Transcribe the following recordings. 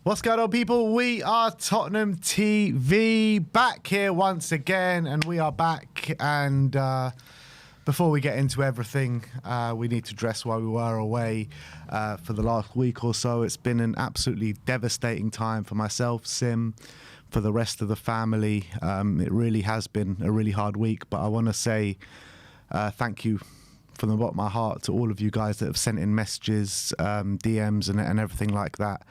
What's going on, people? We are Tottenham TV, back here once again, and we are back. And before we get into everything, we need to address why we were away for the last week or so. It's been an absolutely devastating time for myself, Sim, for the rest of the family. It really has been a really hard week, but I want to say thank you from the bottom of my heart to all of you guys that have sent in messages, DMs and everything like that.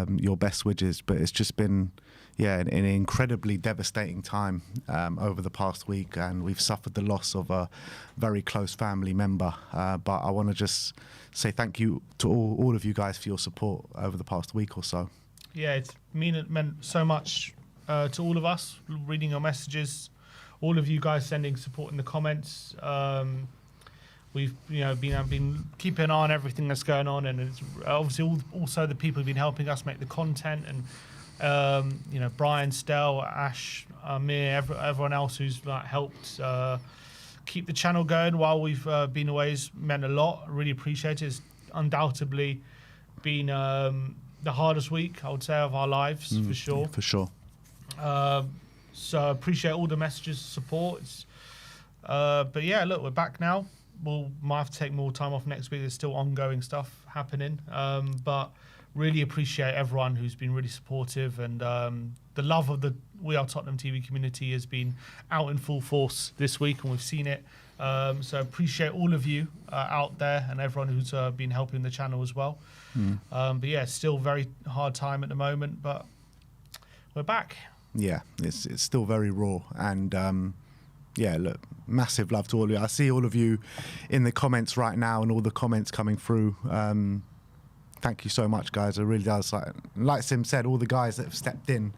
Your best wishes, but it's just been an incredibly devastating time over the past week, and we've suffered the loss of a very close family member, but I want to just say thank you to all of you guys for your support over the past week or so. It meant so much to all of us, reading your messages, all of you guys sending support in the comments. We've been keeping an eye on everything that's going on, and it's obviously also the people who've been helping us make the content, and Brian, Stel, Ash, Amir, everyone else who's helped keep the channel going while we've been away has meant a lot. I really appreciate it. It's undoubtedly been the hardest week, I would say, of our lives, for sure. Yeah, for sure. So appreciate all the messages, support. But yeah, look, we're back now. We'll might have to take more time off next week. There's still ongoing stuff happening, but really appreciate everyone who's been really supportive, and the love of the We Are Tottenham TV community has been out in full force this week, and we've seen it. So appreciate all of you out there and everyone who's been helping the channel as well. But yeah, it's still a very hard time at the moment, but we're back. Yeah, it's still very raw, and yeah, look, massive love to all of you. I see all of you in the comments right now, and all the comments coming through. Thank you so much, guys. It really does. Like Sim said, all the guys that have stepped in.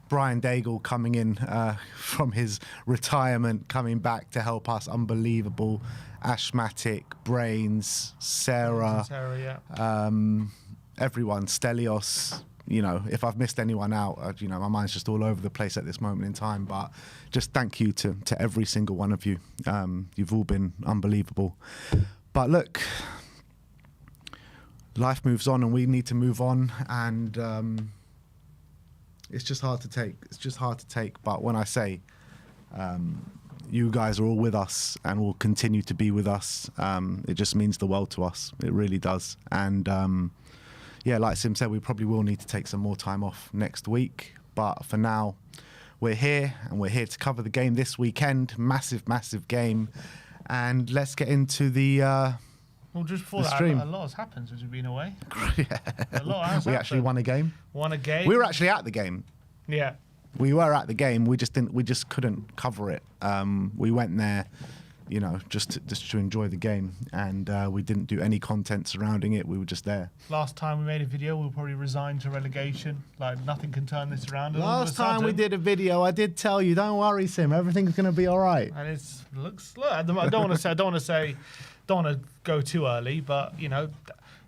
Brian Daigle coming in from his retirement, coming back to help us. Unbelievable. Ashmatic, Brains, Sarah, everyone, Stelios. If I've missed anyone out, my mind's just all over the place at this moment in time. But just thank you to every single one of you. You've all been unbelievable. But look, life moves on, and we need to move on. And it's just hard to take. It's just hard to take. But when I say you guys are all with us and will continue to be with us, it just means the world to us. It really does. And yeah, like Sim said, we probably will need to take some more time off next week. But for now, we're here, and we're here to cover the game this weekend. Massive, massive game. And let's get into the well, just before that, stream. A lot has happened since we've been away. Yeah. A lot has We happened. actually won a game. Won a game. We were actually at the game. Yeah. We were at the game. We just couldn't cover it. We went there, just to enjoy the game, and we didn't do any content surrounding it. We were just there. Last time we made a video, we'll probably resign to relegation. Nothing can turn this around. And Last time we did a video, I did tell you, don't worry, Sim, everything's gonna be all right. And look. I don't want to go too early, but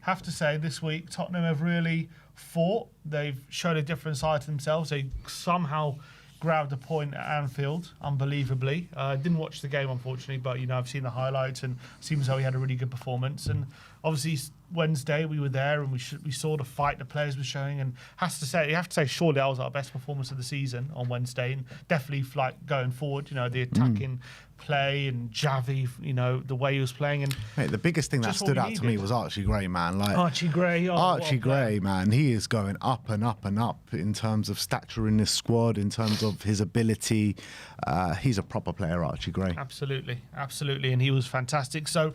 have to say this week Tottenham have really fought. They've showed a different side to themselves. They somehow grabbed a point at Anfield, unbelievably. Didn't watch the game, unfortunately, but I've seen the highlights, and seems as though he had a really good performance. And obviously Wednesday we were there, and we saw the fight the players were showing, and you have to say surely that was our best performance of the season on Wednesday, and definitely going forward, the attacking play and Javi, the way he was playing. And mate, the biggest thing that stood out to me was Archie Gray, man. Archie Gray, Archie Gray, man, he is going up and up and up in terms of stature in this squad, in terms of his ability. He's a proper player, Archie Gray. Absolutely, and he was fantastic. So,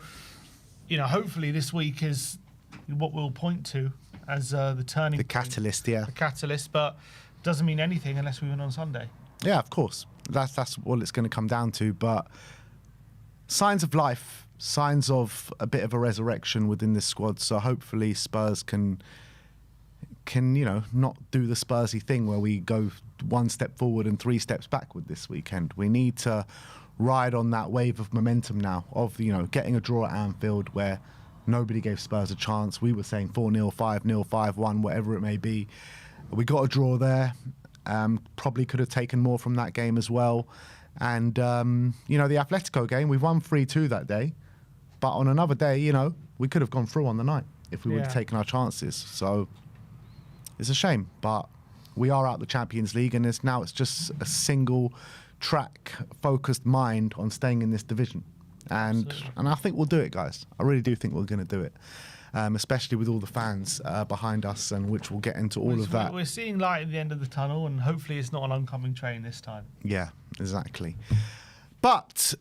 hopefully this week is what we'll point to as the turning point. Catalyst, yeah. The catalyst, but doesn't mean anything unless we win on Sunday. Yeah, of course. That's what it's going to come down to. But signs of life, signs of a bit of a resurrection within this squad. So hopefully Spurs can not do the Spursy thing where we go one step forward and 3 steps backward this weekend. We need to ride on that wave of momentum now of getting a draw at Anfield where nobody gave Spurs a chance. We were saying 4-0, 5-0, 5-1, whatever it may be. We got a draw there. Probably could have taken more from that game as well. And, the Atletico game, we won 3-2 that day. But on another day, we could have gone through on the night if we would have taken our chances. So It's a shame, but we are out the Champions League, and it's just a single track focused mind on staying in this division. And I think we'll do it, guys. I really do think we're going to do it. Especially with all the fans behind us, and which we'll get into all of that. We're seeing light at the end of the tunnel, and hopefully it's not an oncoming train this time. Yeah, exactly. But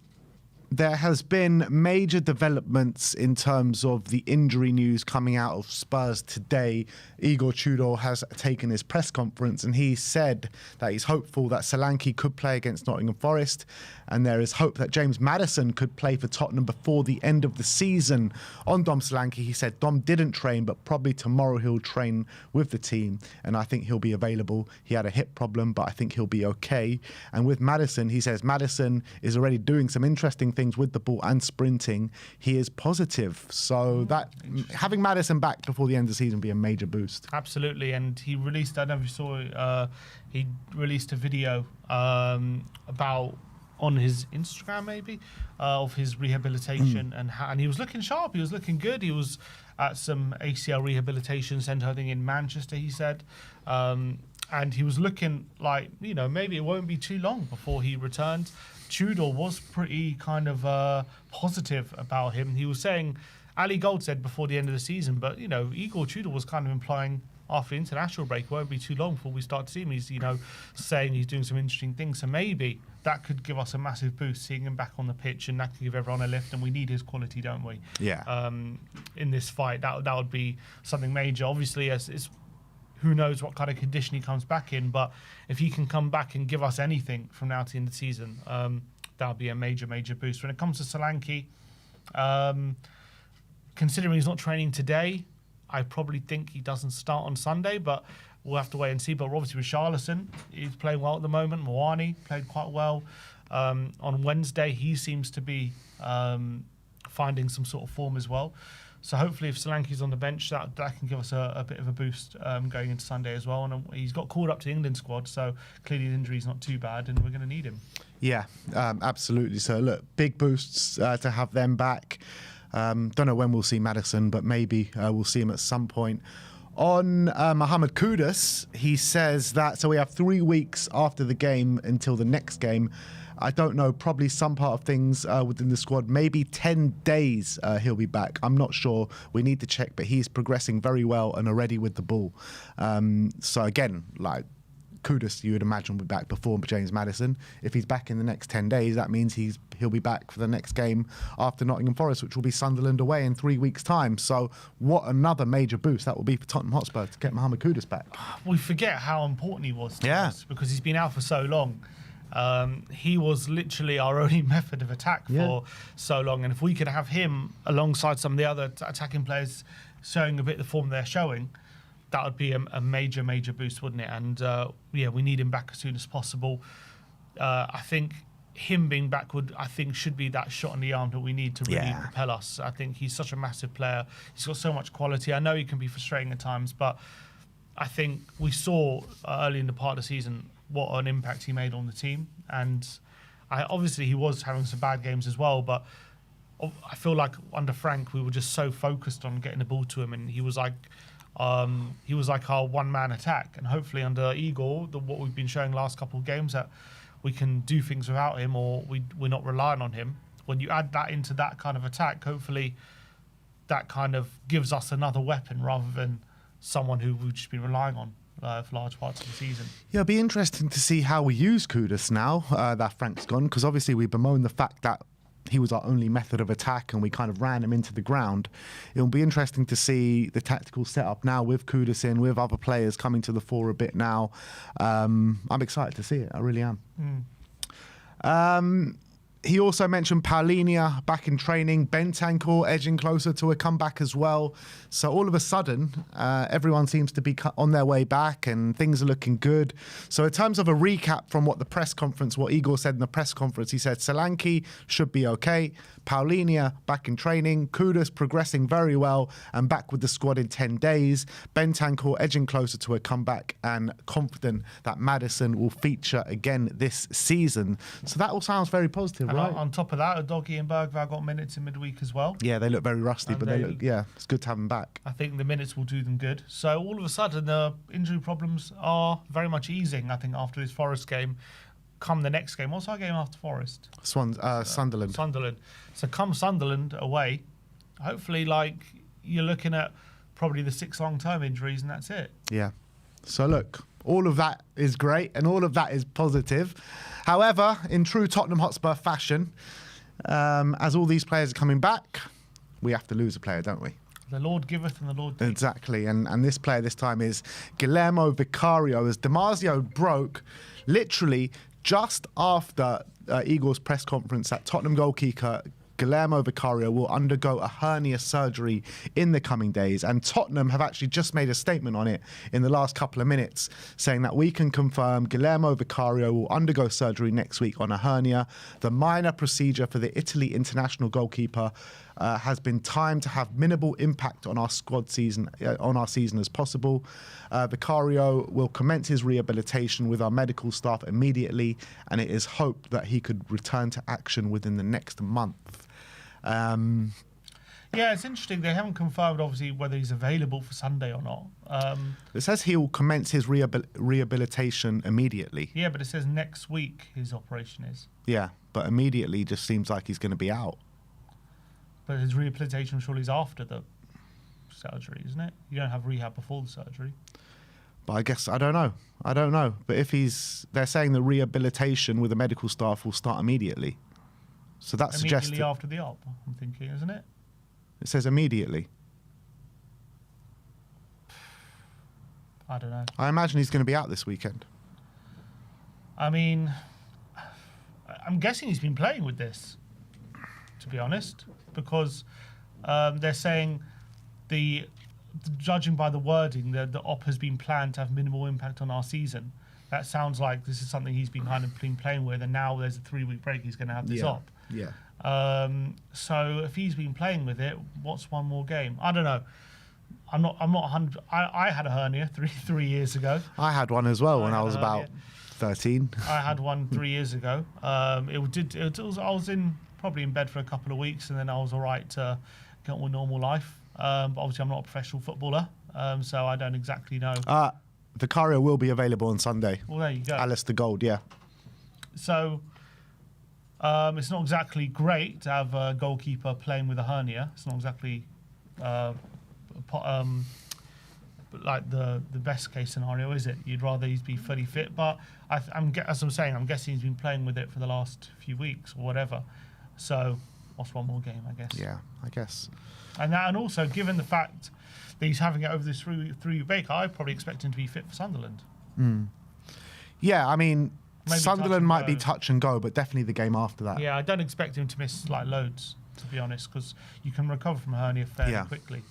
there has been major developments in terms of the injury news coming out of Spurs today. Igor Tudor has taken his press conference, and he said that he's hopeful that Solanke could play against Nottingham Forest, and there is hope that James Maddison could play for Tottenham before the end of the season. On Dom Solanke, he said Dom didn't train, but probably tomorrow he'll train with the team, and I think he'll be available. He had a hip problem, but I think he'll be okay. And with Maddison, he says Maddison is already doing some interesting things with the ball and sprinting. He is positive. So that having Maddison back before the end of the season would be a major boost. Absolutely. And he released, I don't know if you saw, he released a video about on his Instagram maybe of his rehabilitation and he was looking sharp. He was looking good. He was at some ACL rehabilitation centre, I think in Manchester, he said. And he was looking like, maybe it won't be too long before he returns. Tudor was pretty kind of positive about him. He was saying, Ali Gold said before the end of the season, but, Igor Tudor was kind of implying after international break, it won't be too long before we start to see him. He's, saying he's doing some interesting things. So maybe that could give us a massive boost, seeing him back on the pitch, and that could give everyone a lift. And we need his quality, don't we? Yeah. In this fight, that would be something major. Obviously, who knows what kind of condition he comes back in, but if he can come back and give us anything from now to the end of the season, that would be a major, major boost. When it comes to Solanke, considering he's not training today, I probably think he doesn't start on Sunday, but we'll have to wait and see. But obviously with Richarlison, he's playing well at the moment. Moani played quite well. On Wednesday, he seems to be finding some sort of form as well. So hopefully if Solanke's on the bench, that can give us a bit of a boost going into Sunday as well. And he's got called up to the England squad, so clearly the injury's not too bad, and we're going to need him. Yeah, absolutely. So look, big boosts to have them back. Don't know when we'll see Maddison, but maybe we'll see him at some point. On Mohamed Kudus, he says that, so we have 3 weeks after the game until the next game. I don't know, probably some part of things within the squad, maybe 10 days he'll be back. I'm not sure. We need to check, but he's progressing very well and already with the ball. So again, like Kudus, you would imagine will be back before James Maddison. If he's back in the next 10 days, that means he'll be back for the next game after Nottingham Forest, which will be Sunderland away in 3 weeks' time. So what another major boost that will be for Tottenham Hotspur to get Mohamed Kudus back. We forget how important he was to us because he's been out for so long. He was literally our only method of attack for so long, and if we could have him alongside some of the other attacking players showing a bit of the form they're showing, that would be a major, major boost, wouldn't it? And we need him back as soon as possible. I think him being back should be that shot in the arm that we need to really propel us. I think he's such a massive player. He's got so much quality. I know he can be frustrating at times, but I think we saw early in the part of the season what an impact he made on the team. And obviously he was having some bad games as well, but I feel like under Frank, we were just so focused on getting the ball to him, and he was like our one-man attack. And hopefully under Igor, what we've been showing last couple of games, that we can do things without him, or we're not relying on him. When you add that into that kind of attack, hopefully that kind of gives us another weapon rather than someone who we've just been relying on for large parts of the season. Yeah, it'll be interesting to see how we use Kudus now that Frank's gone, because obviously we bemoan the fact that he was our only method of attack and we kind of ran him into the ground. It'll be interesting to see the tactical setup now with Kudus in, with other players coming to the fore a bit now. I'm excited to see it. I really am. He also mentioned Paulinho back in training, Bentancur edging closer to a comeback as well. So all of a sudden, everyone seems to be on their way back and things are looking good. So in terms of a recap from what Igor said in the press conference, he said Solanke should be okay, Paulinho back in training, Kudus progressing very well and back with the squad in 10 days, Bentancur edging closer to a comeback and confident that Maddison will feature again this season. So that all sounds very positive. And right? on top of that, Doggy and Bergvall got minutes in midweek as well. Yeah, they look very rusty, And but they look, yeah, it's good to have them back. I think the minutes will do them good. So all of a sudden, the injury problems are very much easing, I think, after this Forest game. Come the next game. What's our game after Forest? Sunderland. Sunderland. So come Sunderland away, hopefully, like, you're looking at probably the 6 long-term injuries, and that's it. Yeah. So look, all of that is great and all of that is positive. However, in true Tottenham Hotspur fashion, as all these players are coming back, we have to lose a player, don't we? The Lord giveth and the Lord taketh. Exactly. And this player this time is Guillermo Vicario, as Damasio broke literally just after Igor's press conference that Tottenham goalkeeper Guillermo Vicario will undergo a hernia surgery in the coming days. And Tottenham have actually just made a statement on it in the last couple of minutes, saying that we can confirm Guillermo Vicario will undergo surgery next week on a hernia. The minor procedure for the Italy international goalkeeper has been timed to have minimal impact on our squad season, on our season as possible. Vicario will commence his rehabilitation with our medical staff immediately, and it is hoped that he could return to action within the next month. Yeah, it's interesting. They haven't confirmed, obviously, whether he's available for Sunday or not. It says he will commence his rehabilitation immediately. Yeah, but it says next week his operation is. Yeah, but immediately just seems like he's going to be out. But his rehabilitation surely is after the surgery, isn't it? You don't have rehab before the surgery. But I guess, I don't know. But if they're saying the rehabilitation with the medical staff will start immediately. So that suggests... Immediately after the op, I'm thinking, isn't it? It says immediately. I don't know. I imagine he's going to be out this weekend. I mean, I'm guessing he's been playing with this, to be honest, because they're saying judging by the wording, the op has been planned to have minimal impact on our season. That sounds like this is something he's been playing with, and now there's a 3-week break. He's going to have this op. Yeah. So if he's been playing with it, what's one more game? I don't know. I'm not 100. I had a hernia three years ago. I had one as well when I was about 13. I had one 3 years ago. I was probably in bed for a couple of weeks, and then I was all right to get on with normal life. But obviously, I'm not a professional footballer, so I don't exactly know. Vicario will be available on Sunday. Well, there you go. Alistair Gold, yeah. So it's not exactly great to have a goalkeeper playing with a hernia. It's not exactly like the best case scenario, is it? You'd rather he's be fully fit, but as I'm saying, I'm guessing he's been playing with it for the last few weeks or whatever. So what's one more game, I guess? Yeah, I guess. And also, given the fact that he's having it over this 3-week break, I probably expect him to be fit for Sunderland. Yeah, I mean, Maybe Sunderland might be touch and go, but definitely the game after that. Yeah, I don't expect him to miss like loads, to be honest, because you can recover from a hernia fairly quickly.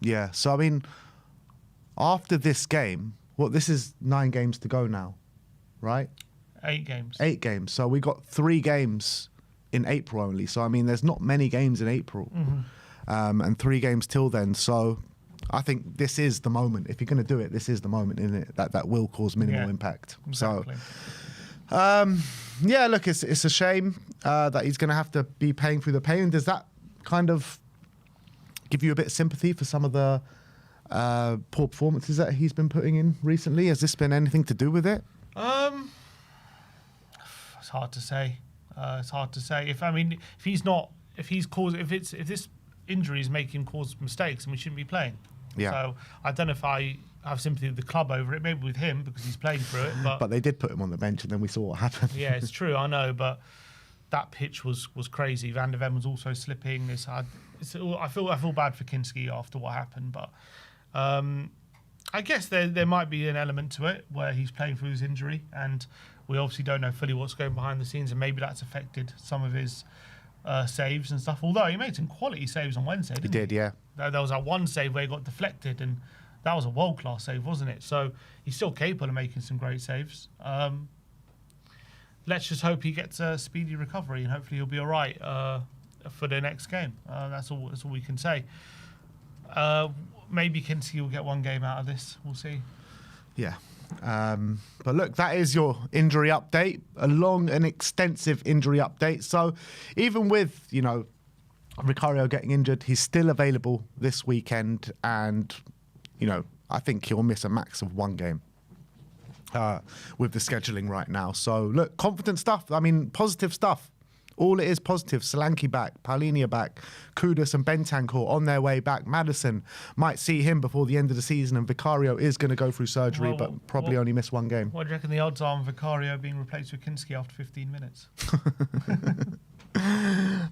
Yeah, so I mean, after this game, this is 9 games to go now, right? 8 games. 8 games. So we got 3 games in April only. So, I mean, there's not many games in April. And 3 games till then. So I think this is the moment. If you're going to do it, this is the moment, isn't it? That will cause minimal impact. Exactly. So, yeah, look, it's a shame that he's going to have to be paying through the pain. Does that kind of give you a bit of sympathy for some of the poor performances that he's been putting in recently? Has this been anything to do with it? It's hard to say. If this injury is making him cause mistakes, and we shouldn't be playing. Yeah. So I don't know if I have sympathy with the club over it. Maybe with him because he's playing through it. But they did put him on the bench, and then we saw what happened. Yeah, it's true. I know, but that pitch was crazy. Van der Ven was also slipping. I feel bad for Kinski after what happened, but I guess there might be an element to it where he's playing through his injury, and we obviously don't know fully what's going behind the scenes, and maybe that's affected some of his saves and stuff. Although he made some quality saves on Wednesday, didn't he? He did, yeah. There was that one save where he got deflected, and that was a world-class save, wasn't it? So he's still capable of making some great saves. Let's just hope he gets a speedy recovery, and hopefully he'll be all right for the next game. That's all we can say. Maybe Kinski will get 1 game out of this. We'll see. Yeah. But look, that is your injury update, a long and extensive injury update. So even with, Vicario getting injured, he's still available this weekend. And, I think he'll miss a max of one game with the scheduling right now. So look, confident stuff. I mean, positive stuff. All it is positive. Solanke back, Paulinia back, Kudus and Bentancur on their way back. Maddison might see him before the end of the season, and Vicario is going to go through surgery, but probably only miss one game. What do you reckon the odds are on Vicario being replaced with Kinski after 15 minutes?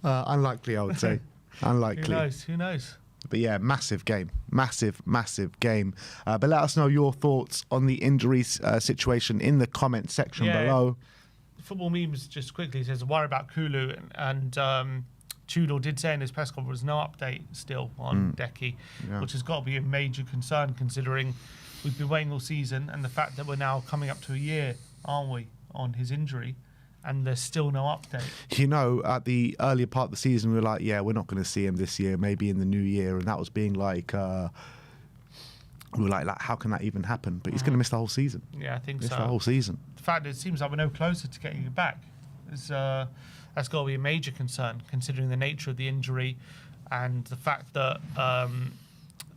Unlikely, I would say. Unlikely. Who knows? But yeah, massive game. Massive game. But let us know your thoughts on the injury situation in the comment section below. Football Memes just quickly says, worry about Kulu, and Tudor did say in his press conference, no update still on Decky, which has got to be a major concern considering we've been waiting all season, and the fact that we're now coming up to a year, aren't we, on his injury, and there's still no update. At the earlier part of the season, we were like, we're not going to see him this year, maybe in the new year, and that was being like... we were like, how can that even happen? But he's going to miss the whole season. Yeah, I think so. The whole season. The fact that it seems like we're no closer to getting it back, that's got to be a major concern, considering the nature of the injury and the fact that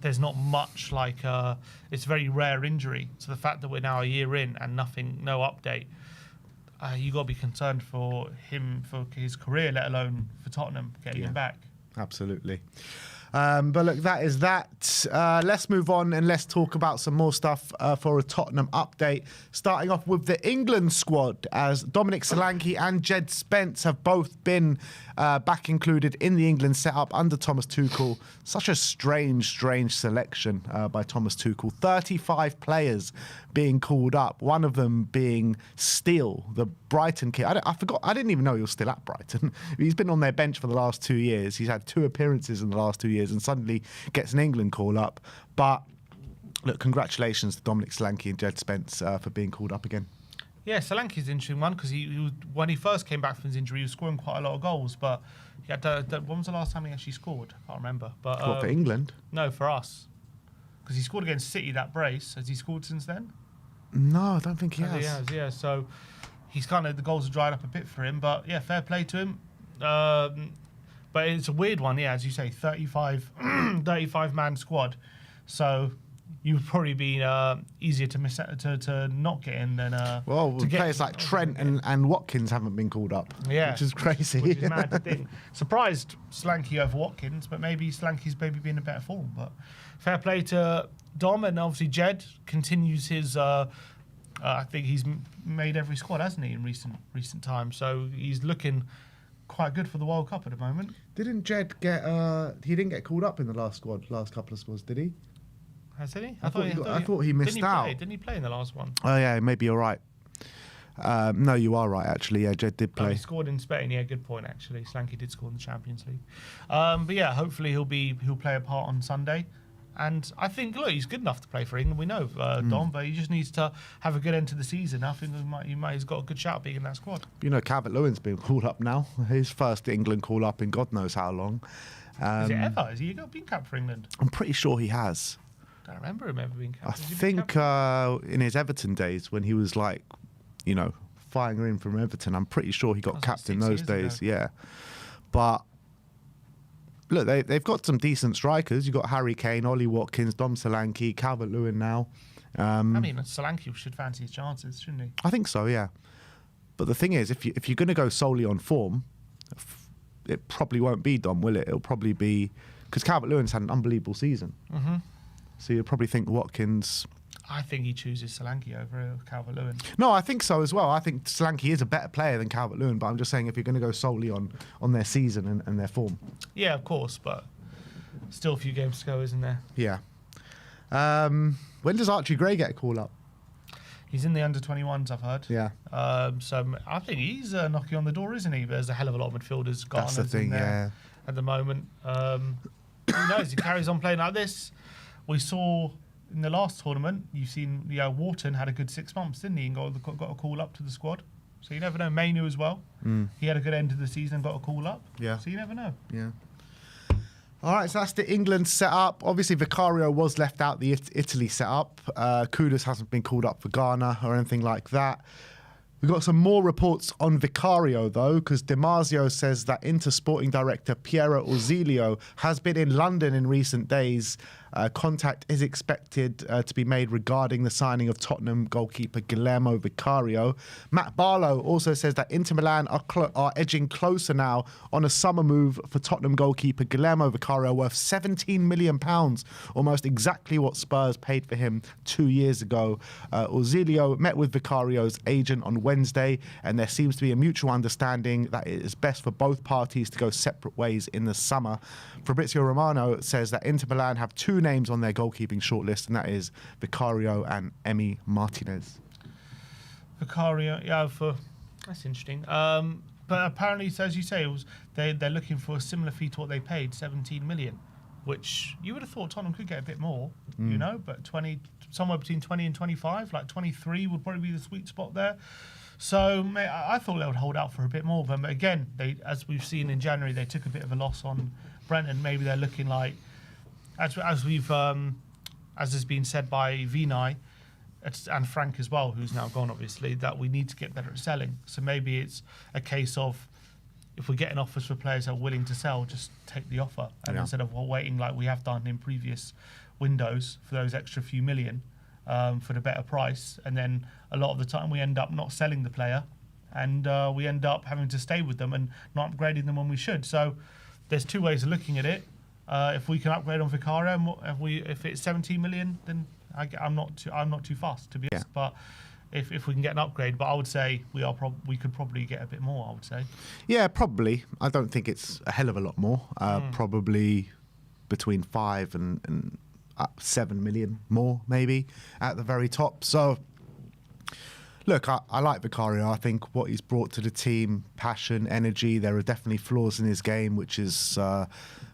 there's not much it's a very rare injury. So the fact that we're now a year in and no update, you got to be concerned for him, for his career, let alone for Tottenham getting him back. Absolutely. But look, that is that. Let's move on and let's talk about some more stuff for a Tottenham update. Starting off with the England squad, as Dominic Solanke and Jed Spence have both been back included in the England setup under Thomas Tuchel. Such a strange selection by Thomas Tuchel. 35 players being called up, one of them being Steele, the Brighton kid. I forgot. I didn't even know he was still at Brighton. He's been on their bench for the last 2 years. He's had 2 appearances in the last 2 years and suddenly gets an England call up. But look, congratulations to Dominic Solanke and Jed Spence for being called up again. Yeah, Solanke's an interesting one because he when he first came back from his injury, he was scoring quite a lot of goals. But he had when was the last time he actually scored? I can't remember. But What, for England? No, for us. Because he scored against City, that brace. Has he scored since then? No, I don't think he has. He has, yeah. So he's the goals have dried up a bit for him. But yeah, fair play to him. But it's a weird one, yeah, as you say, 35-man squad. So you would probably be easier to miss to not get in than players like Trent and Watkins haven't been called up, which is crazy. Which is mad to think. Surprised Solanke over Watkins, but maybe Solanke's maybe been in better form. But fair play to Dom, and obviously Jed continues his. I think he's made every squad, hasn't he, in recent times? So he's looking quite good for the World Cup at the moment. Didn't Jed get? He didn't get called up in the last couple of squads, did he? Has he? I thought he missed out. Didn't he play in the last one? Oh yeah, maybe you're right. No, you are right actually. Yeah, Jed did play. He scored in Spain. Yeah, good point actually. Solanke did score in the Champions League. But yeah, hopefully he'll play a part on Sunday. And I think, look, he's good enough to play for England. We know Dom, but he just needs to have a good end to the season. I think he's got a good shout being in that squad. Calvert-Lewin's been called up now. His first England call up in God knows how long. Is it ever? Has he been capped for England? I'm pretty sure he has. I don't remember him ever being capped. I think in his Everton days when he was firing in from Everton, I'm pretty sure he got capped in those days. Ago. Yeah. But look, they've got some decent strikers. You've got Harry Kane, Ollie Watkins, Dom Solanke, Calvert-Lewin now. Solanke should fancy his chances, shouldn't he? I think so, yeah. But the thing is, if you're going to go solely on form, it probably won't be Dom, will it? It'll probably be... Because Calvert-Lewin's had an unbelievable season. Mm-hmm. So you'll probably think Watkins... I think he chooses Solanke over Calvert-Lewin. No, I think so as well. I think Solanke is a better player than Calvert-Lewin, but I'm just saying if you're going to go solely on their season and their form. Yeah, of course, but still a few games to go, isn't there? Yeah. When does Archie Gray get a call up? He's in the under-21s, I've heard. Yeah. So I think he's knocking on the door, isn't he? There's a hell of a lot of midfielders. That's the thing, yeah. At the moment. Who knows? He carries on playing like this. We saw... In the last tournament, you've seen Wharton had a good 6 months, didn't he? And got a call up to the squad. So you never know. Mainu as well. He had a good end of the season and got a call up. Yeah. So you never know. Yeah. All right, so that's the England setup. Obviously, Vicario was left out the Italy setup. Kudus hasn't been called up for Ghana or anything like that. We've got some more reports on Vicario, though, because Dimasio says that Inter sporting director Piero Orzilio has been in London in recent days. Contact is expected to be made regarding the signing of Tottenham goalkeeper Guillermo Vicario. Matt Barlow also says that Inter Milan are edging closer now on a summer move for Tottenham goalkeeper Guillermo Vicario, worth £17 million, almost exactly what Spurs paid for him 2 years ago. Orzilio met with Vicario's agent on Wednesday, and there seems to be a mutual understanding that it is best for both parties to go separate ways in the summer. Fabrizio Romano says that Inter Milan have two names on their goalkeeping shortlist, and that is Vicario and Emi Martinez. Vicario, yeah, that's interesting. But apparently, so as you say, they're looking for a similar fee to what they paid, 17 million, which you would have thought Tottenham could get a bit more, you know, but somewhere between 20 and 25, like 23 would probably be the sweet spot there. So I thought they would hold out for a bit more, but again, as we've seen in January, they took a bit of a loss on Brenton. Maybe they're looking like, as has been said by Vinay and Frank as well, who's now gone, obviously, that we need to get better at selling. So maybe it's a case of, if we're getting offers for players that are willing to sell, just take the offer, and instead of waiting like we have done in previous windows for those extra few million for the better price, and then a lot of the time we end up not selling the player, and we end up having to stay with them and not upgrading them when we should. So there's two ways of looking at it. If we can upgrade on Vicario, if it's 17 million, then I'm not too fast, to be honest. But if we can get an upgrade, but I would say we could probably get a bit more, I would say. Yeah, probably. I don't think it's a hell of a lot more. Probably between 5 and 7 million more, maybe, at the very top. So, look, I like Vicario. I think what he's brought to the team, passion, energy, there are definitely flaws in his game, which has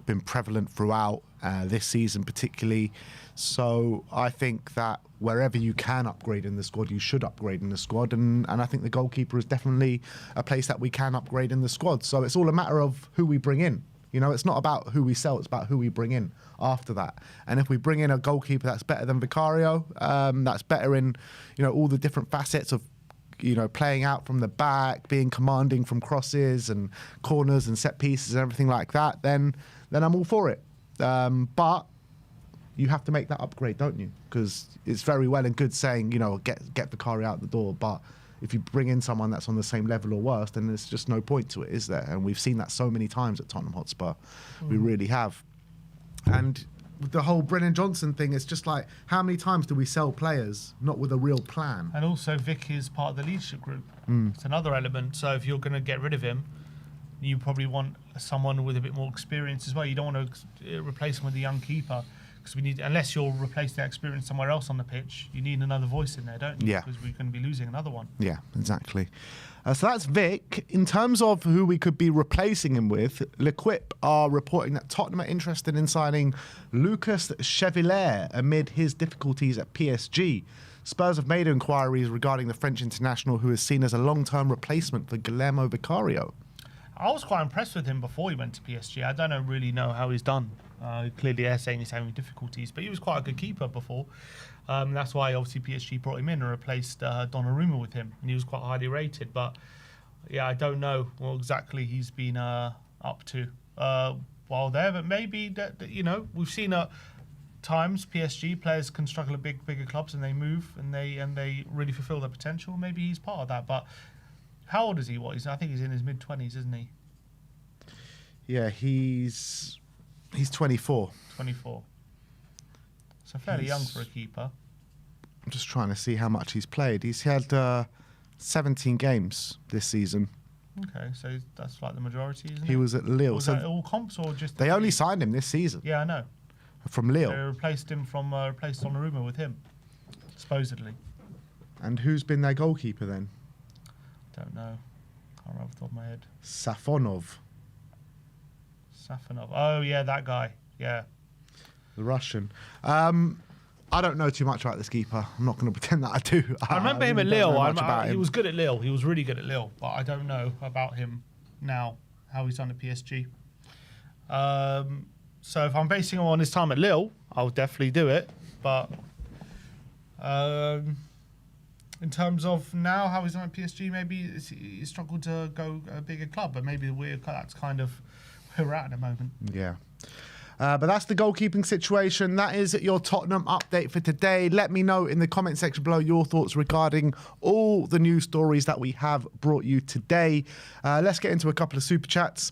been prevalent throughout this season particularly. So I think that wherever you can upgrade in the squad, you should upgrade in the squad. And I think the goalkeeper is definitely a place that we can upgrade in the squad. So it's all a matter of who we bring in. You know, it's not about who we sell, it's about who we bring in after that. And if we bring in a goalkeeper that's better than Vicario, that's better in, you know, all the different facets of, you know, playing out from the back, being commanding from crosses and corners and set pieces and everything like that, then I'm all for it. But you have to make that upgrade, don't you? Because it's very well and good saying, you know, get Vicario out the door, but if you bring in someone that's on the same level or worse, then there's just no point to it, is there? And we've seen that so many times at Tottenham Hotspur. We really have. And with the whole Brennan Johnson thing, it's just like, how many times do we sell players not with a real plan? And also Vic is part of the leadership group. It's another element. So if you're going to get rid of him, you probably want someone with a bit more experience as well. You don't want to replace him with a young keeper, because we need, unless you'll replace that experience somewhere else on the pitch, you need another voice in there, don't you? Yeah. Because we're going to be losing another one. Yeah, exactly. So that's Vic. In terms of who we could be replacing him with, L'Equipe are reporting that Tottenham are interested in signing Lucas Chevalier amid his difficulties at PSG. Spurs have made inquiries regarding the French international, who is seen as a long-term replacement for Guillermo Vicario. I was quite impressed with him before he went to PSG. I don't really know how he's done. Clearly they're saying he's having difficulties, but he was quite a good keeper before. That's why obviously PSG brought him in and replaced Donnarumma with him, and he was quite highly rated. But yeah, I don't know what exactly he's been up to while there, but maybe that, you know, we've seen at times PSG players can struggle at bigger clubs, and they move and they really fulfill their potential. Maybe he's part of that. But how old is he? I think he's in his mid-20s, isn't he? Yeah, he's 24. 24. So fairly young for a keeper. I'm just trying to see how much he's played. He's had 17 games this season. Okay, so that's like the majority, isn't it? He was at Lille. Was that all comps or just... They only signed him this season. Yeah, I know. From Lille. They replaced him replaced Donnarumma with him, supposedly. And who's been their goalkeeper then? Don't know. Can't remember off the top of my head. Safonov. Oh, yeah, that guy. Yeah. The Russian. I don't know too much about this keeper. I'm not going to pretend that I do. I remember him at Lille. He was good at Lille. He was really good at Lille. But I don't know about him now, how he's done at PSG. So if I'm basing him on his time at Lille, I'll definitely do it. But in terms of now, how he's done at PSG, maybe he struggled to go a bigger club, but maybe that's kind of where we're at the moment. Yeah. But that's the goalkeeping situation. That is your Tottenham update for today. Let me know in the comment section below your thoughts regarding all the news stories that we have brought you today. Let's get into a couple of super chats.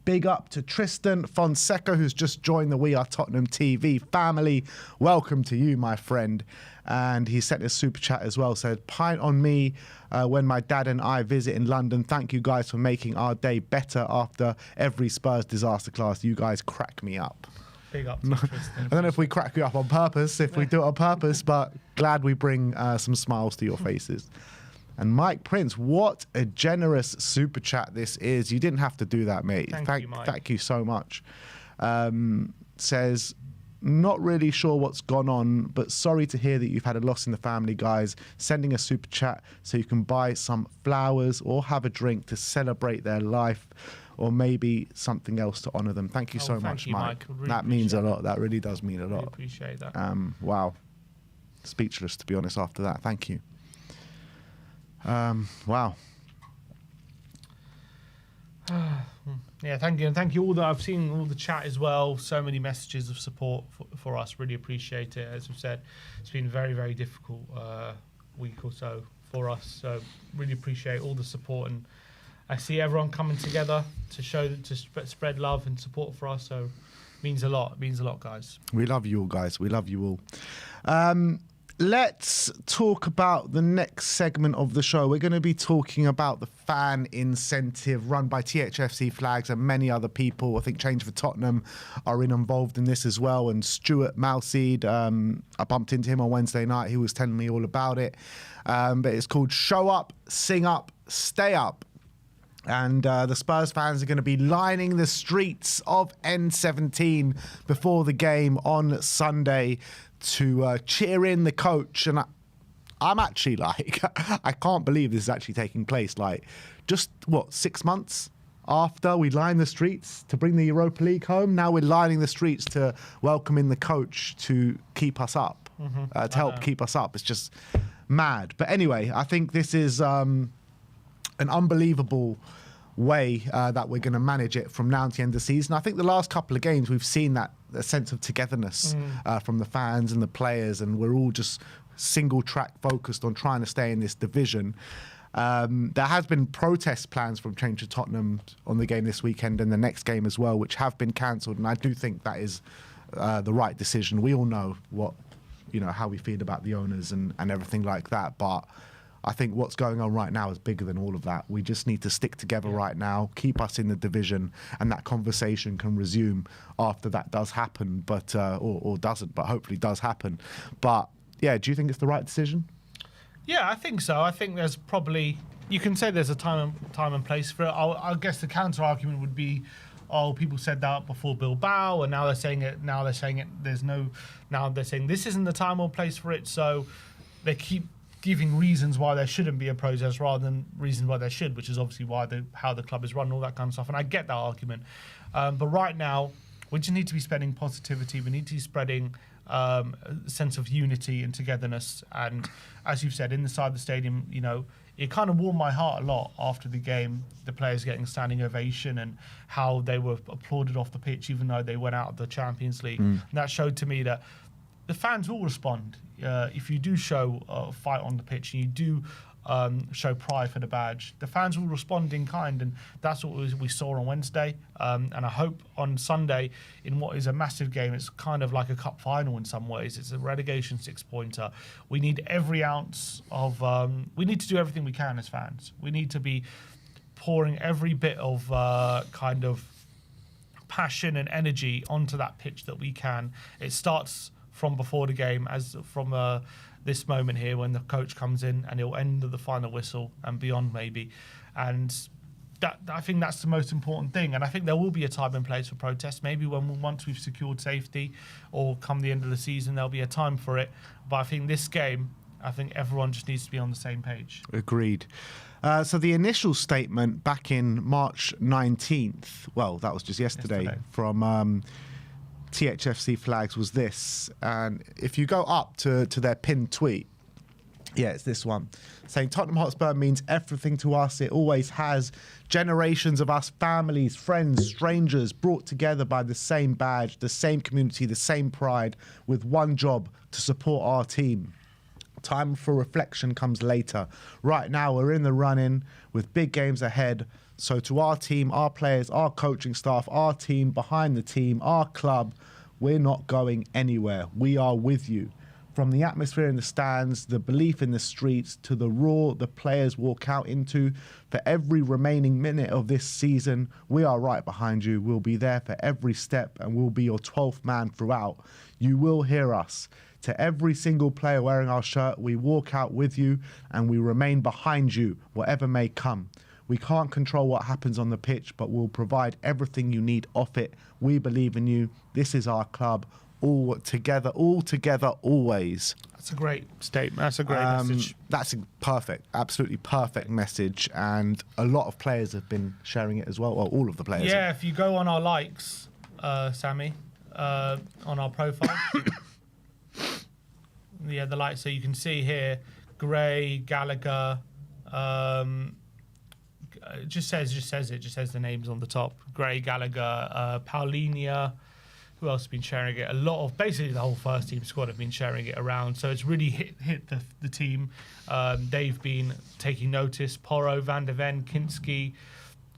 Big up to Tristan Fonseca, who's just joined the We Are Tottenham TV family. Welcome to you, my friend. And he sent a super chat as well, said, pint on me when my dad and I visit in London. Thank you guys for making our day better after every Spurs disaster class. You guys crack me up. Big up to Tristan. I don't know if we crack you up on purpose, if we do it on purpose, but glad we bring some smiles to your faces. And Mike Prince, what a generous super chat this is. You didn't have to do that, mate. Thank you, Mike. Thank you so much. Says, not really sure what's gone on, but sorry to hear that you've had a loss in the family, guys. Sending a super chat so you can buy some flowers or have a drink to celebrate their life, or maybe something else to honour them. Thank you so much, Mike. Really that means a lot. That really does mean a lot. Really appreciate that. Wow. Speechless, to be honest, after that. Thank you. Wow. Yeah, thank you. And thank you all that I've seen all the chat as well. So many messages of support for us. Really appreciate it. As we've said, it's been a very, very difficult week or so for us. So really appreciate all the support. And I see everyone coming together to spread love and support for us. So it means a lot. It means a lot, guys. We love you all, guys. We love you all. Let's talk about the next segment of the show. We're going to be talking about the fan incentive run by THFC Flags and many other people. I think Change for Tottenham are involved in this as well. And Stuart Malseed, I bumped into him on Wednesday night. He was telling me all about it. But it's called Show Up, Sing Up, Stay Up. And the Spurs fans are going to be lining the streets of N17 before the game on Sunday to cheer in the coach. And I'm actually like, I can't believe this is actually taking place. Like, just, 6 months after we line the streets to bring the Europa League home, now we're lining the streets to welcome in the coach to keep us up, to help keep us up. It's just mad. But anyway, I think this is an unbelievable way that we're going to manage it from now to the end of the season. I think the last couple of games we've seen that a sense of togetherness from the fans and the players, and we're all just single track focused on trying to stay in this division. There has been protest plans from Change for Tottenham on the game this weekend and the next game as well, which have been cancelled, and I do think that is the right decision. We all know how we feel about the owners and everything like that, but I think what's going on right now is bigger than all of that. We just need to stick together right now, keep us in the division, and that conversation can resume after that does happen, but or doesn't, but hopefully does happen. But yeah, do you think it's the right decision? Yeah, I think so. I think there's probably, you can say there's a time and place for it. I guess the counter argument would be, oh, people said that before Bilbao, and now they're saying it. Now they're saying it. Now they're saying this isn't the time or place for it. So they keep giving reasons why there shouldn't be a protest rather than reasons why there should, which is obviously how the club is run, all that kind of stuff. And I get that argument, but right now we just need to be spreading positivity. We need to be spreading a sense of unity and togetherness. And as you've said, inside the stadium, it kind of warmed my heart a lot after the game, the players getting standing ovation and how they were applauded off the pitch, even though they went out of the Champions League. And that showed to me that the fans will respond if you do show a fight on the pitch and you do show pride for the badge. The fans will respond in kind, and that's what we saw on Wednesday. And I hope on Sunday, in what is a massive game, it's kind of like a cup final in some ways. It's a relegation 6-pointer. We need every ounce of. We need to do everything we can as fans. We need to be pouring every bit of kind of passion and energy onto that pitch that we can. It starts from before the game, as from this moment here when the coach comes in, and it'll end at the final whistle and beyond maybe. And that, I think that's the most important thing. And I think there will be a time and place for protest. Maybe once we've secured safety, or come the end of the season, there'll be a time for it. But I think this game, I think everyone just needs to be on the same page. Agreed. So the initial statement back in March 19th, well, that was just yesterday. From THFC Flags was this. And if you go up to their pinned tweet, yeah, it's this one, saying Tottenham Hotspur means everything to us. It always has. Generations of us, families, friends, strangers, brought together by the same badge, the same community, the same pride, with one job: to support our team. Time for reflection comes later. Right now, we're in the running with big games ahead. So to our team, our players, our coaching staff, our team, behind the team, our club, we're not going anywhere. We are with you. From the atmosphere in the stands, the belief in the streets, to the roar the players walk out into, for every remaining minute of this season, we are right behind you. We'll be there for every step, and we'll be your 12th man throughout. You will hear us. To every single player wearing our shirt, we walk out with you, and we remain behind you, whatever may come. We can't control what happens on the pitch, but we'll provide everything you need off it. We believe in you. This is our club. All together, always. That's a great statement. That's a great message. That's a perfect, absolutely perfect message. And a lot of players have been sharing it as well. Well, all of the players. Yeah, if you go on our likes, Sammy, on our profile, yeah, the likes. So you can see here, Gray, Gallagher. It just says the names on the top. Gray, Gallagher, Paulinia. Who else has been sharing it? A lot of, basically the whole first team squad have been sharing it around. So it's really hit the team. They've been taking notice. Porro, Van der Ven, Kinski,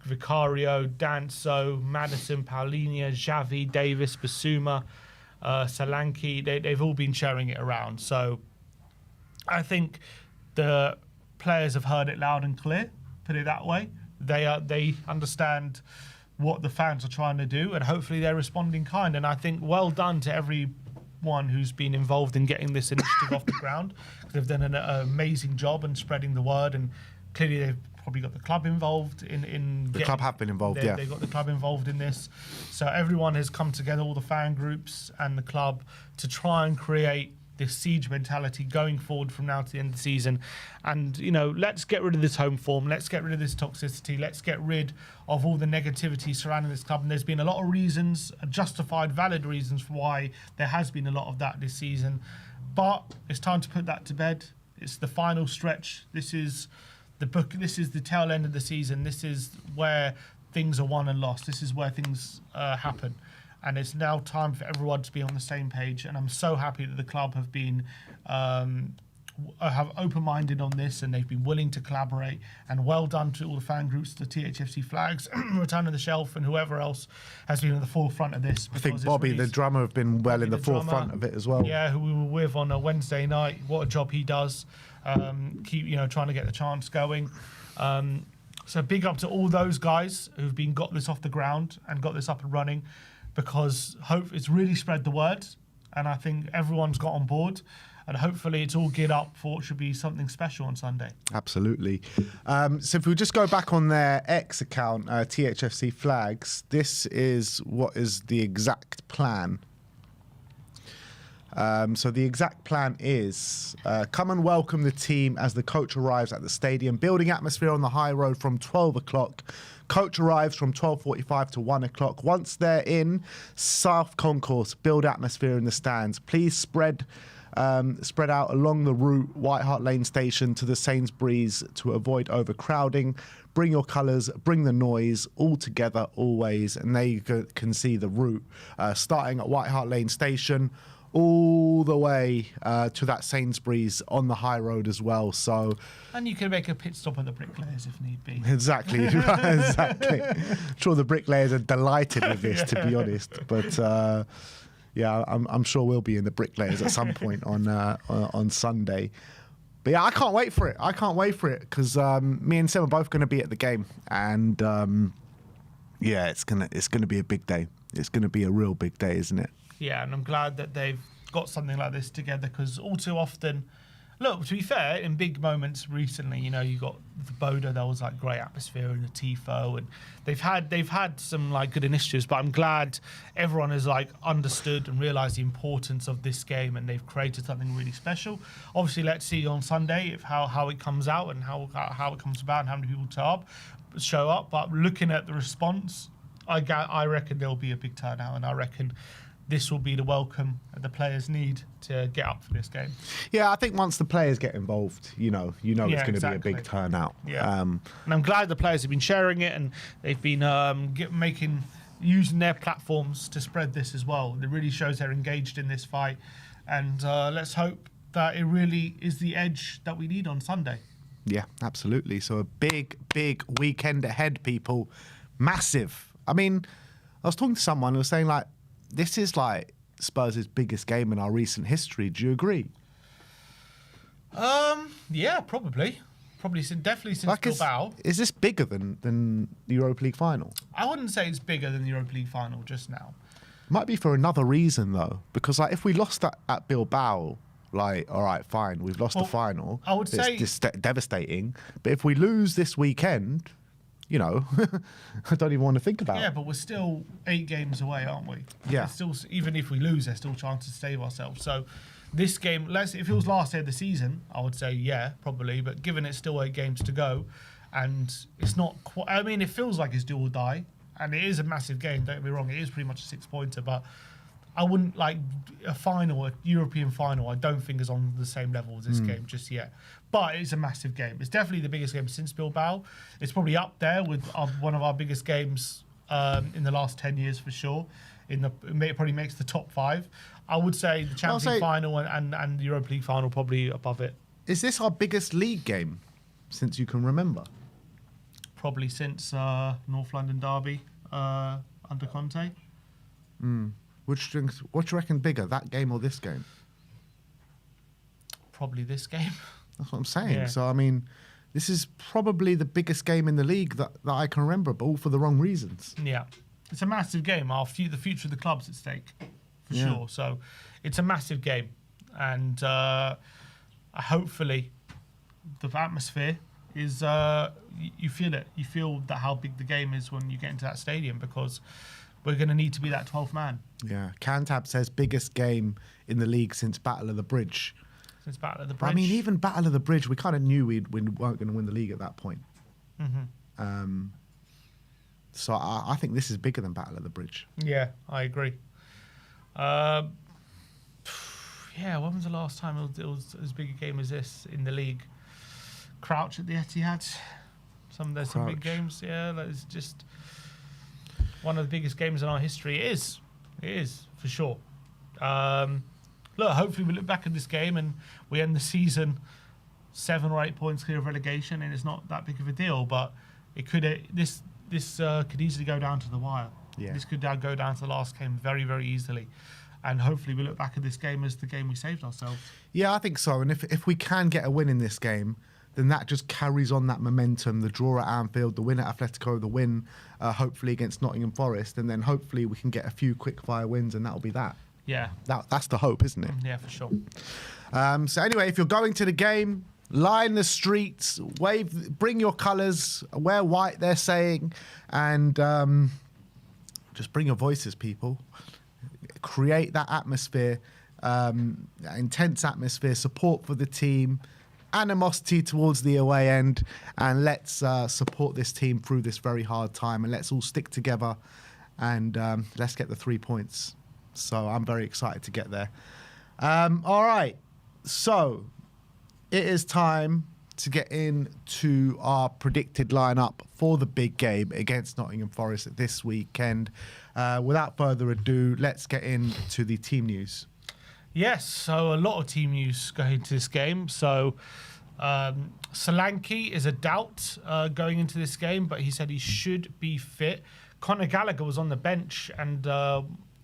Vicario, Danso, Maddison, Paulinia, Xavi, Davis, Basuma, Solanke. They've all been sharing it around. So I think the players have heard it loud and clear, put it that way. They understand what the fans are trying to do, and hopefully they're responding kind. And I think well done to everyone who's been involved in getting this initiative off the ground. They've done an amazing job in spreading the word, and clearly they've probably got the club involved in the club have been involved, yeah. They've got the club involved in this. So everyone has come together, all the fan groups and the club, to try and create this siege mentality going forward from now to the end of the season. And, you know, let's get rid of this home form. Let's get rid of this toxicity. Let's get rid of all the negativity surrounding this club. And there's been a lot of reasons, justified, valid reasons for why there has been a lot of that this season. But it's time to put that to bed. It's the final stretch. This is the book. This is the tail end of the season. This is where things are won and lost. This is where things happen. And it's now time for everyone to be on the same page. And I'm so happy that the club have been have open-minded on this, and they've been willing to collaborate. And well done to all the fan groups, the THFC Flags, Return of the Shelf, and whoever else has been at the forefront of this. I think Bobby, the drummer, have been well in the forefront of it as well. Yeah, who we were with on a Wednesday night. What a job he does. Keep trying to get the chants going. So big up to all those guys who've got this off the ground and got this up and running, because it's really spread the word, and I think everyone's got on board, and hopefully it's all geared up for what should be something special on Sunday. Absolutely. So if we just go back on their X account, THFC Flags, this is what is the exact plan. So the exact plan is come and welcome the team as the coach arrives at the stadium, building atmosphere on the high road from 12 o'clock. Coach arrives from 12:45 to 1 o'clock. Once they're in, South Concourse, build atmosphere in the stands. Please spread out along the route, White Hart Lane Station to the Sainsbury's to avoid overcrowding. Bring your colours, bring the noise, all together always. And there you can see the route starting at White Hart Lane Station, all the way to that Sainsbury's on the high road as well. So, and you can make a pit stop at the bricklayers if need be. Exactly, exactly. I'm sure the bricklayers are delighted with this, to be honest. But yeah, I'm sure we'll be in the bricklayers at some point on Sunday. But yeah, I can't wait for it. I can't wait for it because me and Sim are both going to be at the game, and yeah, it's gonna be a big day. It's gonna be a real big day, isn't it? Yeah, and I'm glad that they've got something like this together, because all too often, look, to be fair, in big moments recently, you got the Boda, there was like great atmosphere, and the Tifo, and they've had some like good initiatives, but I'm glad everyone has like understood and realised the importance of this game, and they've created something really special. Obviously, let's see on Sunday how it comes out and how it comes about and how many people show up. But looking at the response, I reckon there'll be a big turnout, and I reckon this will be the welcome that the players need to get up for this game. Yeah, I think once the players get involved, you know it's going to exactly. be a big turnout. Yeah, and I'm glad the players have been sharing it, and they've been using their platforms to spread this as well. It really shows they're engaged in this fight, and let's hope that it really is the edge that we need on Sunday. Yeah, absolutely. So a big weekend ahead, people. Massive. I mean, I was talking to someone who was saying, like, this is like Spurs' biggest game in our recent history. Do you agree? Yeah, probably. Definitely since Bilbao. Is this bigger than the Europa League final? I wouldn't say it's bigger than the Europa League final just now. Might be for another reason, though. Because, like, if we lost that at Bilbao, like, all right, fine, we've lost the final. I would say it's devastating. But if we lose this weekend, you know, I don't even want to think about it. Yeah, but we're still 8 games away, aren't we? Yeah. Still, even if we lose, there's still chances to save ourselves. So this game, if it was last day of the season, I would say, yeah, probably. But given it's still 8 games to go, and it's not quite, I mean, it feels like it's do or die. And it is a massive game, don't get me wrong. It is pretty much a 6-pointer, but I wouldn't like a European final, I don't think is on the same level as this game just yet. But it's a massive game. It's definitely the biggest game since Bilbao. It's probably up there with one of our biggest games in the last 10 years for sure. It probably makes the top 5. I would say the Champions League final and the Europa League final probably above it. Is this our biggest league game since you can remember? Probably since North London derby under Conte. What do you reckon bigger, that game or this game? Probably this game. That's what I'm saying. Yeah. So, I mean, this is probably the biggest game in the league that I can remember, but all for the wrong reasons. Yeah. It's a massive game. The future of the club's at stake, for sure. So it's a massive game. And hopefully the atmosphere is, you feel it. You feel that how big the game is when you get into that stadium, because we're going to need to be that 12th man. Yeah. Cantab says biggest game in the league since Battle of the Bridge. Since Battle of the Bridge. I mean, even Battle of the Bridge, we kind of knew we weren't going to win the league at that point. So I think this is bigger than Battle of the Bridge. Yeah, I agree. Yeah, when was the last time it was as big a game as this in the league? Crouch at the Etihad. There's some big games. Yeah, it's just one of the biggest games in our history. It is for sure. Look, hopefully we look back at this game and we end the season 7 or 8 points clear of relegation, and it's not that big of a deal. But it could this could easily go down to the wire. Yeah. This could go down to the last game very, very easily. And hopefully we look back at this game as the game we saved ourselves. Yeah, I think so. And if we can get a win in this game, then that just carries on that momentum. The draw at Anfield, the win at Atletico, the win hopefully against Nottingham Forest, and then hopefully we can get a few quick-fire wins, and that'll be that. Yeah. That's the hope, isn't it? Yeah, for sure. So anyway, if you're going to the game, line the streets, bring your colours, wear white, they're saying, and just bring your voices, people. Create that atmosphere, intense atmosphere, support for the team, animosity towards the away end, and let's support this team through this very hard time, and let's all stick together, and let's get the 3 points. So I'm very excited to get there. All right, so it is time to get into our predicted lineup for the big game against Nottingham Forest this weekend. Without further ado, let's get into the team news. Yes, so a lot of team news going into this game. So Solanke is a doubt going into this game, but he said he should be fit. Conor Gallagher was on the bench and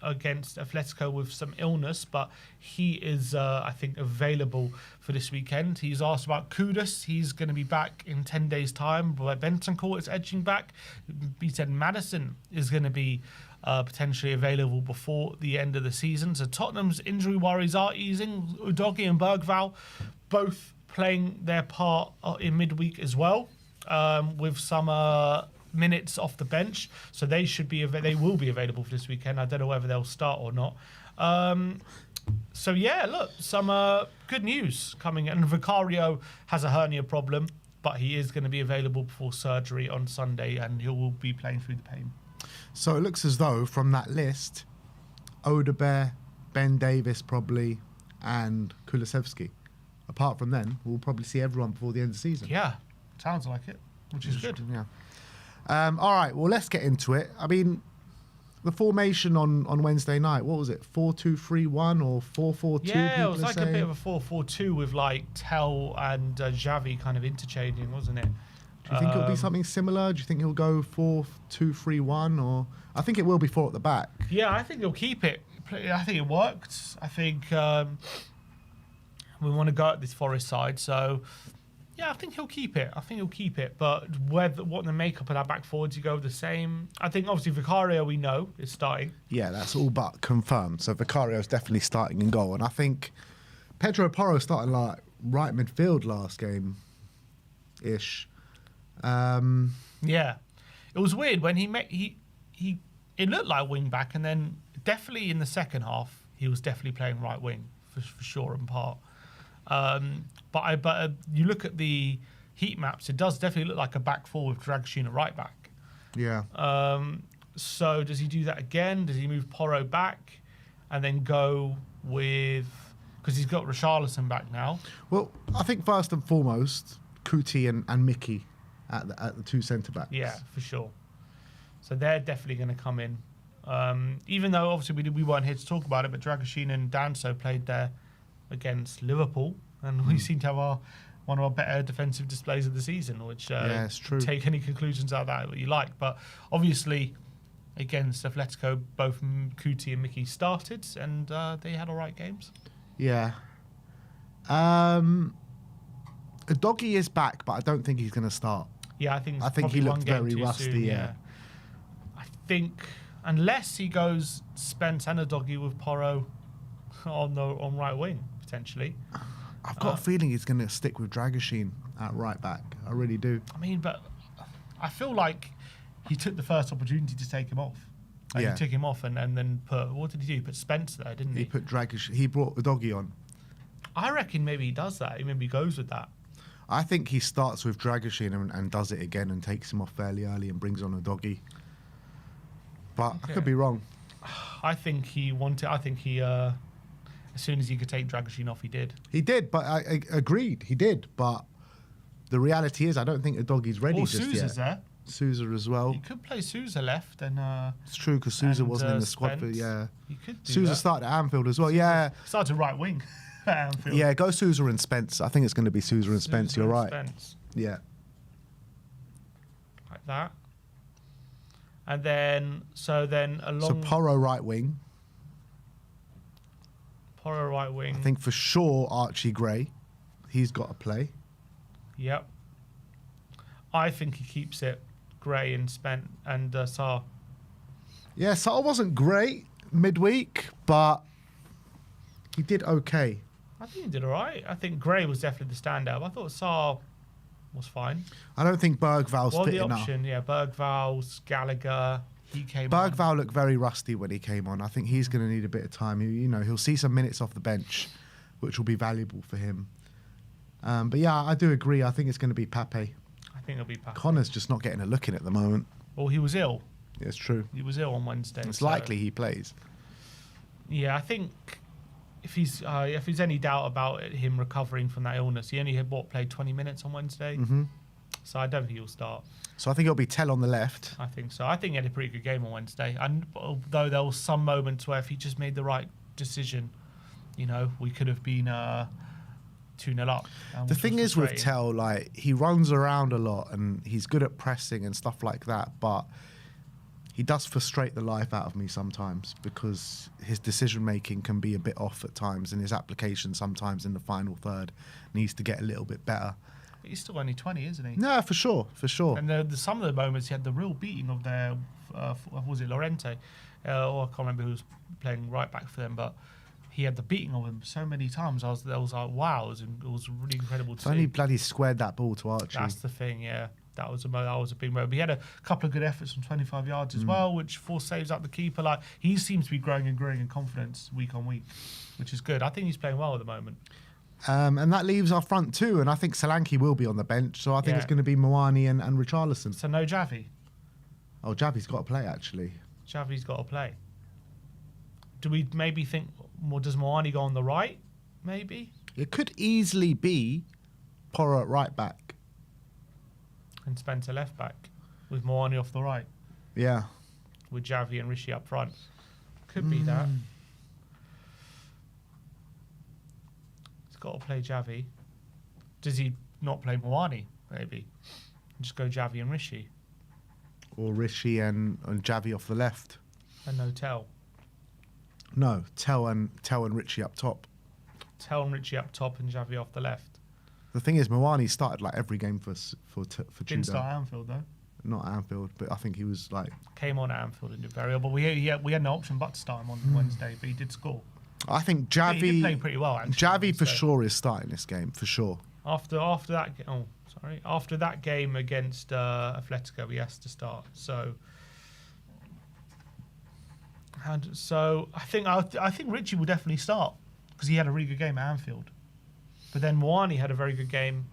against Atletico with some illness, but he is, I think, available for this weekend. He's asked about Kudus. He's going to be back in 10 days' time. But Bentancur is edging back. He said Maddison is going to be potentially available before the end of the season. So Tottenham's injury worries are easing. Udogie and Bergvall both playing their part in midweek as well, with some minutes off the bench, so they will be available for this weekend. I don't know whether they'll start or not. So yeah, look, some good news coming. And Vicario has a hernia problem, but he is going to be available before surgery on Sunday, and he will be playing through the pain. So it looks as though from that list, Odebear, Ben Davis probably, and Kulusevski. Apart from then, we'll probably see everyone before the end of the season. Yeah, sounds like it, which is good. Yeah. All right, well, let's get into it. I mean, the formation on Wednesday night, what was it? 4-2-3-1 or 4-4-2? Yeah, it was like a bit of a 4-4-2 with like Tel and Xavi kind of interchanging, wasn't it? Do you think it'll be something similar? Do you think he'll go 4-2-3-1 or I think it will be 4 at the back. Yeah, I think he'll keep it. I think it worked. I think we want to go at this Forest side, so yeah, I think he'll keep it. But what the makeup of that back forwards, you go with the same. I think obviously Vicario we know is starting. Yeah, that's all but confirmed. So Vicario's definitely starting in goal, and I think Pedro Porro started like right midfield last game, ish. Yeah, it was weird when he it looked like wing back, and then definitely in the second half he was definitely playing right wing for sure and part. But you look at the heat maps, it does definitely look like a back four with Dragoshin at right back. Yeah. So does he do that again? Does he move Porro back and then go with, because he's got Richarlison back now? Well, I think first and foremost, Kuti and Mickey at the two centre backs. Yeah, for sure. So they're definitely going to come in. Even though obviously we weren't here to talk about it, but Dragoshin and Danso played there against Liverpool, and we seem to have one of our better defensive displays of the season, which yeah, it's true. Take any conclusions out of that what you like. But obviously against Atletico, both Kuti and Mickey started, and they had all right games. Yeah. Doggy is back, but I don't think he's going to start. Yeah, I think he looked very rusty. Soon, yeah. I think unless he goes Spence and a Doggy with Porro on right wing potentially. I've got a feeling he's going to stick with Dragoshin at right back. I really do. I mean, but I feel like he took the first opportunity to take him off. Yeah. He took him off and then what did he do? He put Spence there, didn't he? He put Dragoshin. He brought the Doggy on. I reckon maybe he does that. Maybe he goes with that. I think he starts with Dragoshin and does it again and takes him off fairly early and brings on a Doggy. But I could be wrong. I think he wanted. I think he. As soon as he could take Dragoshin off, he did. He did, but I agreed. He did, but the reality is I don't think the Doggy's ready just Sousa's yet. there. Sousa as well. You could play Sousa left and. It's true because Sousa wasn't in the squad, but Spence. yeah. You could do Sousa that. started at Anfield as well. Yeah. Started right wing. At Anfield. Yeah, go Sousa and Spence. I think it's going to be Sousa and Spence. Sousa You're and right. Spence. Yeah. Like that. And then along. So Porro right wing. Porro right wing. I think for sure Archie Gray. He's got to play. Yep. I think he keeps it Gray and Spence and Sarr. Yeah, Sarr wasn't great midweek, but he did okay. I think he did all right. I think Gray was definitely the standout. But I thought Sarr was fine. I don't think Bergval's Well, fit the enough. option, yeah, Bergvall's, Gallagher, he came on. Bergval looked very rusty when he came on. I think he's going to need a bit of time. He'll see some minutes off the bench, which will be valuable for him. But yeah, I do agree. I think it's going to be Pape. I think it'll be Pape. Connor's just not getting a look in at the moment. Well, he was ill. Yeah, it's true. He was ill on Wednesday. It's so- likely he plays. Yeah, I think if there's any doubt about him recovering from that illness, he only played 20 minutes on Wednesday. Mm-hmm. So I don't think he'll start. So I think it'll be Tell on the left. I think so. I think he had a pretty good game on Wednesday. And although there was some moments where if he just made the right decision, we could have been 2-0 up. The which thing was is with frustrating. Tell, like, he runs around a lot and he's good at pressing and stuff like that, but he does frustrate the life out of me sometimes because his decision making can be a bit off at times and his application sometimes in the final third needs to get a little bit better. He's still only 20, isn't he? No, for sure. And some of the moments he had the real beating of their, was it Lorente? Or I can't remember who was playing right back for them, but he had the beating of him so many times. I was like, wow, it was really incredible to It's only see. bloody squared that ball to Archie. That's the thing, yeah. That was a big moment. He had a couple of good efforts from 25 yards as well, which forced saves up the keeper. Like he seems to be growing in confidence week on week, which is good. I think he's playing well at the moment. And that leaves our front two, and I think Solanke will be on the bench, so I think Yeah. it's going to be Moani and Richarlison. So no Xavi. Oh, Javi's got to play, actually. Xavi's got to play. do we maybe think, well, does Moani go on the right? Maybe. It could easily be Porro at right back. And Spencer left back with Moani off the right. Yeah. With Javi and Rishi up front. Could be that. He's got to play Javi. Does he not play Moani, maybe? Just go Javi and Rishi. Or Rishi and Javi off the left. And no Tell. No, Tell and Richie up top. Tell and Richie up top and Javi off the left. The thing is, Moani started like every game for Tudor. Didn't start at Anfield though. Not Anfield, but I think he was like... Came on at Anfield and did very well, but we had no option but to start him on Wednesday, but he did score. I think Javi... He did play pretty well, actually. Javi for sure is starting this game, for sure. After that game against Atletico, he has to start. So I think Richie will definitely start because he had a really good game at Anfield. But then Moani had a very good game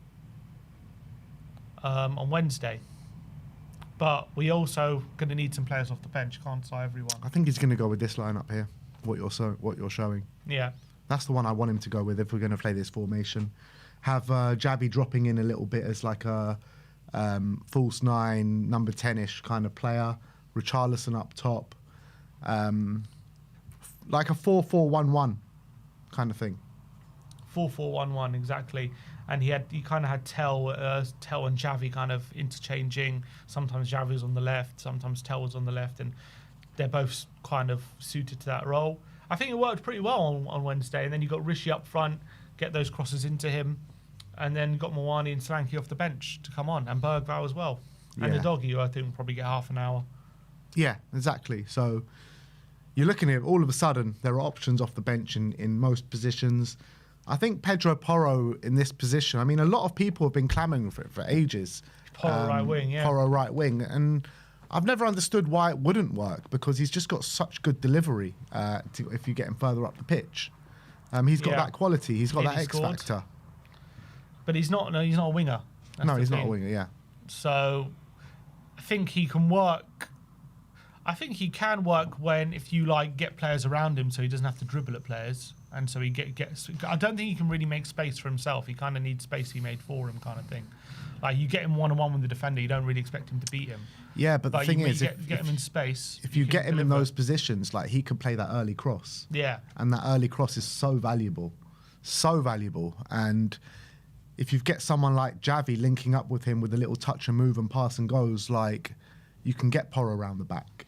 on Wednesday. But we also going to need some players off the bench. Can't start everyone. I think he's going to go with this lineup here. What you're showing. Yeah, that's the one I want him to go with if we're going to play this formation. Have Javi dropping in a little bit as like a false 9, number 10-ish kind of player. Richarlison up top. Like a 4-4-1-1 kind of thing. 4-4-1-1 exactly, and he kind of had Tell and Javi kind of interchanging. Sometimes Javi was on the left, sometimes Tell was on the left, and they're both kind of suited to that role. I think it worked pretty well on Wednesday, and then you got Rishi up front, get those crosses into him, and then got Moani and Solanke off the bench to come on, and Bergvall as well, and the doggy, who I think will probably get half an hour. Yeah, exactly. So you're looking at all of a sudden there are options off the bench in most positions. I think Pedro Porro in this position, I mean, a lot of people have been clamouring for it for ages. Porro right wing, yeah. Porro right wing. And I've never understood why it wouldn't work because he's just got such good delivery if you get him further up the pitch. He's got that quality. He's got that X factor. But he's not a winger. No, he's not a winger, yeah. So I think he can work. I think he can work if you get players around him so he doesn't have to dribble at players. And so he gets. I don't think he can really make space for himself. He kind of needs space he made for him, kind of thing. Like you get him one-on-one with the defender, you don't really expect him to beat him. Yeah, but the thing is, get him in space. If you get him in those positions, like he could play that early cross. Yeah. And that early cross is so valuable, so valuable. And if you get someone like Javi linking up with him with a little touch and move and pass and goes, like you can get Porro around the back.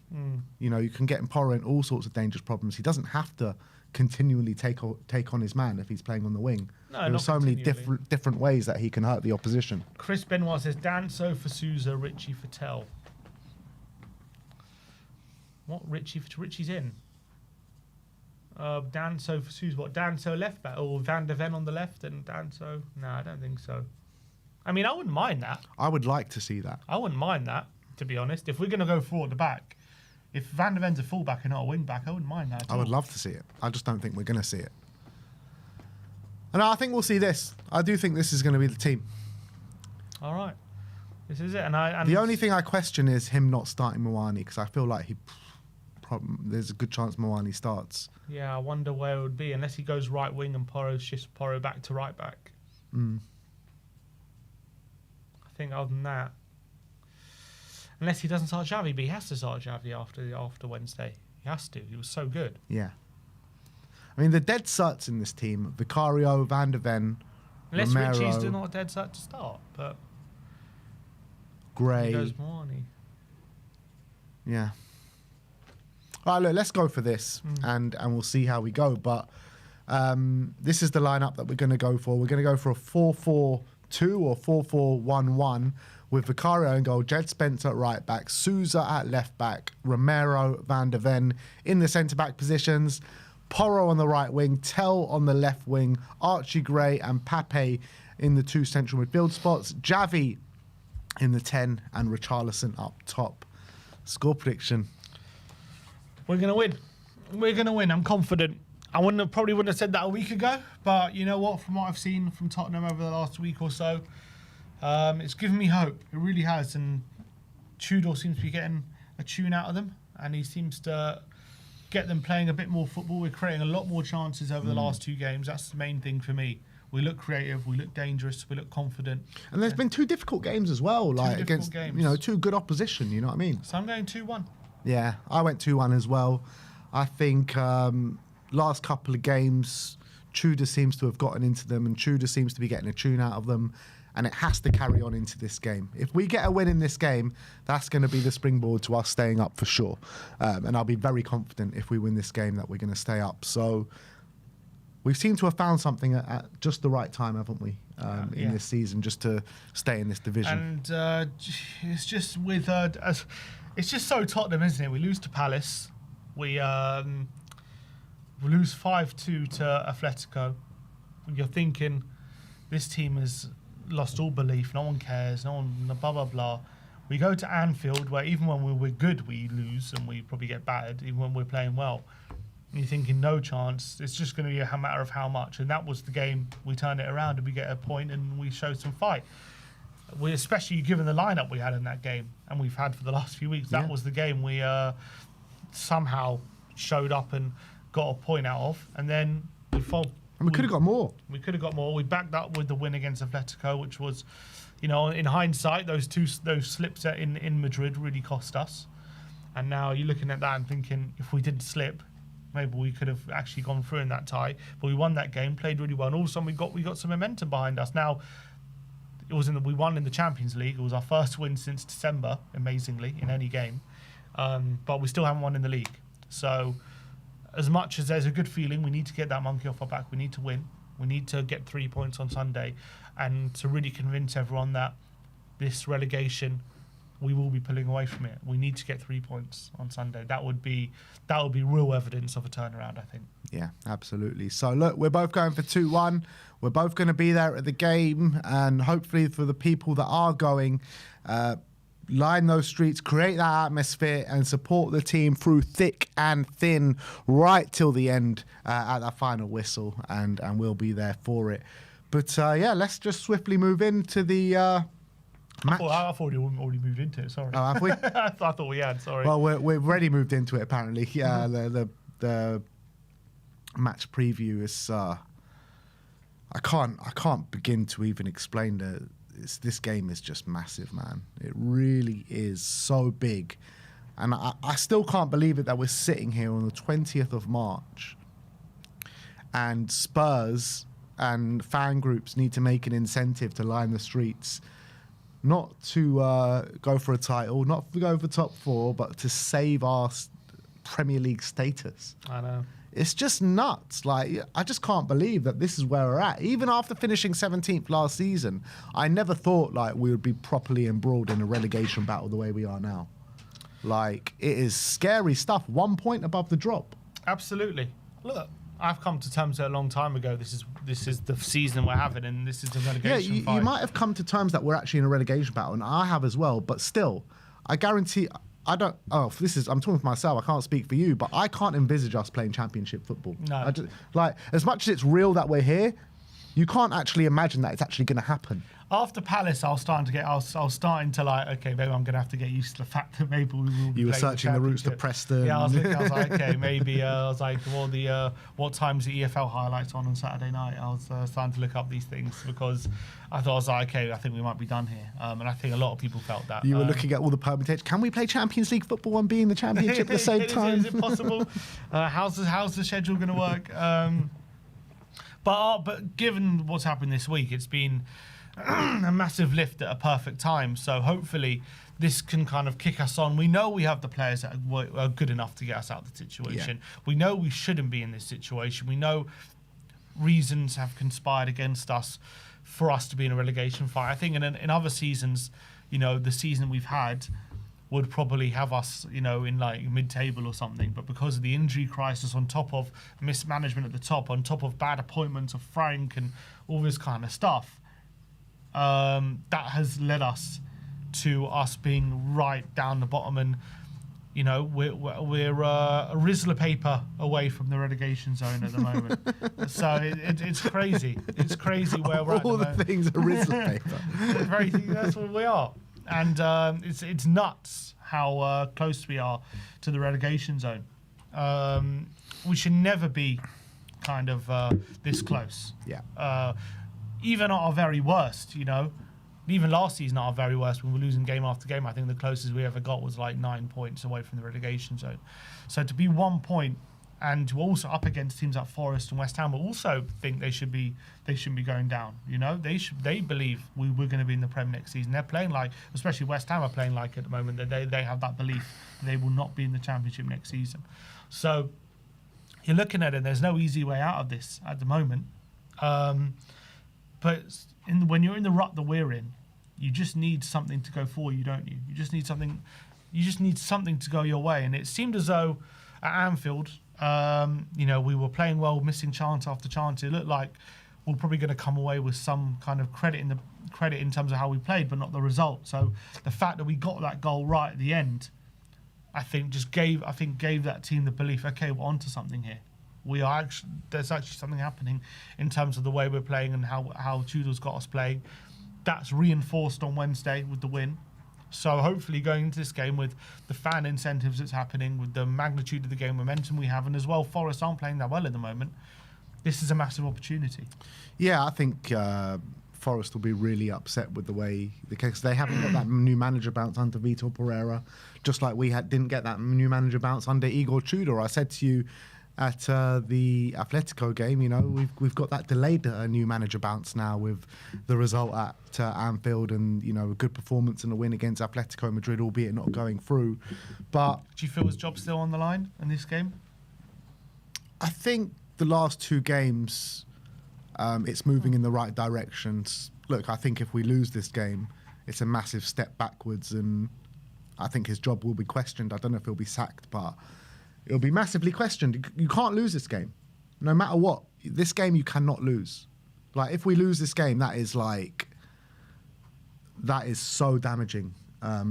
You know, you can get Porro in all sorts of dangerous problems. He doesn't have to continually take on his man if he's playing on the wing. No, there are so many different ways that he can hurt the opposition. Chris Benoit says Danso for Souza, Richie for Tell. What Richie's in? Danso for Souza. What Danso left back or Van der Ven on the left and Danso? No, I don't think so. I mean, I wouldn't mind that. I would like to see that. I wouldn't mind that, to be honest. If we're going to go forward the back, if Van der Ven's a fullback and not a wing back, I wouldn't mind that at all. I would love to see it. I just don't think we're going to see it. And I think we'll see this. I do think this is going to be the team. All right. This is it. The only thing I question is him not starting Moani because I feel like there's a good chance Moani starts. Yeah, I wonder where it would be unless he goes right wing and Porro shifts Porro back to right back. I think other than that, unless he doesn't start Javi, but he has to start Javi after Wednesday. He has to. He was so good. Yeah. I mean, the dead certs in this team, Vicario, Van der Ven, unless Romero, Richie's not dead cert to start, but Gray. He goes Moani. Yeah. All right, look, let's go for this, and we'll see how we go. But this is the lineup that we're going to go for. We're going to go for a 4-4-2 or 4-4-1-1 with Vicario in goal, Jed Spencer at right back, Souza at left back, Romero, Van der Ven in the centre-back positions, Porro on the right wing, Tell on the left wing, Archie Gray and Pape in the two central midfield spots, Javi in the 10 and Richarlison up top. Score prediction. We're going to win. We're going to win. I'm confident. I probably wouldn't have said that a week ago, but you know what? From what I've seen from Tottenham over the last week or so, it's given me hope. It really has. And Tudor seems to be getting a tune out of them, and he seems to get them playing a bit more football. We're creating a lot more chances over the last 2 games. That's the main thing for me. We look creative, we look dangerous, we look confident. And there's been 2 difficult games as well, like against games. 2 good opposition, you know what I mean? So I'm going 2-1. Yeah, I went 2-1 as well. I think last couple of games, Tudor seems to have gotten into them, and Tudor seems to be getting a tune out of them, and it has to carry on into this game. If we get a win in this game, that's going to be the springboard to us staying up for sure. And I'll be very confident if we win this game that we're going to stay up. So we seem to have found something at just the right time, haven't we, in this season, just to stay in this division. And it's just with it's just so Tottenham, isn't it? We lose to Palace, we lose 5-2 to Atletico. You're thinking this team has lost all belief. No one cares. No one. Blah blah blah. We go to Anfield, where even when we're good, we lose and we probably get battered. Even when we're playing well, and you're thinking no chance. It's just going to be a matter of how much. And that was the game. We turned it around and we get a point and we showed some fight. We, especially given the lineup we had in that game and we've had for the last few weeks. That was the game we somehow showed up and got a point out of, and then we fall. And we could have got more. We could have got more. We backed up with the win against Atletico, which was, in hindsight, those slips in Madrid really cost us. And now you're looking at that and thinking, if we didn't slip, maybe we could have actually gone through in that tie. But we won that game, played really well, and all of a sudden we got some momentum behind us. Now, we won in the Champions League. It was our first win since December, amazingly, in any game. But we still haven't won in the league. So, as much as there's a good feeling, we need to get that monkey off our back. We need to win. We need to get 3 points on Sunday, and to really convince everyone that this relegation, we will be pulling away from it. We need to get 3 points on Sunday. That would be real evidence of a turnaround, I think. Yeah, absolutely. So look, we're both going for 2-1. We're both going to be there at the game, and hopefully for the people that are going, line those streets, create that atmosphere, and support the team through thick and thin right till the end at that final whistle, and we'll be there for it. But let's just swiftly move into the match. I thought we already moved into it, sorry. Oh, have we? I thought we had, sorry. Well, we've already moved into it, apparently. Yeah, the match preview is... I can't begin to even explain this game is just massive, man. It really is so big. And I still can't believe it that we're sitting here on the 20th of March and Spurs and fan groups need to make an incentive to line the streets, not to go for a title, not to go for top 4, but to save our Premier League status. I know. It's just nuts. Like, I just can't believe that this is where we're at. Even after finishing 17th last season, I never thought like we would be properly embroiled in a relegation battle the way we are now. Like, it is scary stuff. 1 point above the drop. Absolutely. Look, I've come to terms with it a long time ago. This is the season we're having, and this is the relegation fight. You might have come to terms that we're actually in a relegation battle, and I have as well. But still, I guarantee. I'm talking for myself. I can't speak for you, but I can't envisage us playing championship football. No. As much as it's real that we're here, you can't actually imagine that it's actually going to happen. After Palace, I was starting to like, okay, maybe I'm going to have to get used to the fact that maybe we will be. You were searching the routes to Preston. Yeah, I was like, okay, maybe. I was like, well, what time's the EFL highlights on Saturday night? I was starting to look up these things because I was like, okay, I think we might be done here. And I think a lot of people felt that. You were looking at all the permutations. Can we play Champions League football and be in the Championship at the same time? Is it possible? How's the schedule going to work? But given what's happened this week, it's been a massive lift at a perfect time. So hopefully this can kind of kick us on. We know we have the players that are good enough to get us out of the situation. Yeah. We know we shouldn't be in this situation. We know reasons have conspired against us for us to be in a relegation fight. I think in other seasons, the season we've had would probably have us, in like mid-table or something. But because of the injury crisis, on top of mismanagement at the top, on top of bad appointments of Frank and all this kind of stuff, that has led us to us being right down the bottom, and we're a Rizzler paper away from the relegation zone at the moment. So it's crazy. It's crazy where we're at. All the things are Rizzler paper. That's what we are, and it's nuts how close we are to the relegation zone. We should never be kind of this close. Yeah. Even at our very worst, even last season at our very worst, when we were losing game after game, I think the closest we ever got was like 9 points away from the relegation zone. So to be 1 point and to also up against teams like Forest and West Ham, will also think they shouldn't be going down. They believe we're going to be in the Prem next season. They're playing like, especially West Ham are playing like at the moment that they have that belief they will not be in the Championship next season. So you're looking at it. There's no easy way out of this at the moment. But when you're in the rut that we're in, you just need something to go for you, don't you? You just need something. You just need something to go your way. And it seemed as though at Anfield, we were playing well, missing chance after chance. It looked like we're probably going to come away with some kind of credit in terms of how we played, but not the result. So the fact that we got that goal right at the end, I think gave that team the belief. Okay, we're onto something here. There's actually something happening in terms of the way we're playing and how Tudor's got us playing. That's reinforced on Wednesday with the win. So hopefully going into this game with the fan incentives that's happening, with the magnitude of the game momentum we have, and as well Forest aren't playing that well at the moment, this is a massive opportunity. Yeah, I think Forest will be really upset with the way because they haven't got that new manager bounce under Vitor Pereira, just like we didn't get that new manager bounce under Igor Tudor. I said to you at the Atletico game, we've got that delayed new manager bounce now with the result at Anfield and a good performance and a win against Atletico Madrid, albeit not going through. But do you feel his job's still on the line in this game? I think the last 2 games, it's moving in the right directions. Look, I think if we lose this game, it's a massive step backwards, and I think his job will be questioned. I don't know if he'll be sacked, but it'll be massively questioned. You can't lose this game, no matter what. This game you cannot lose. Like, if we lose this game, that is so damaging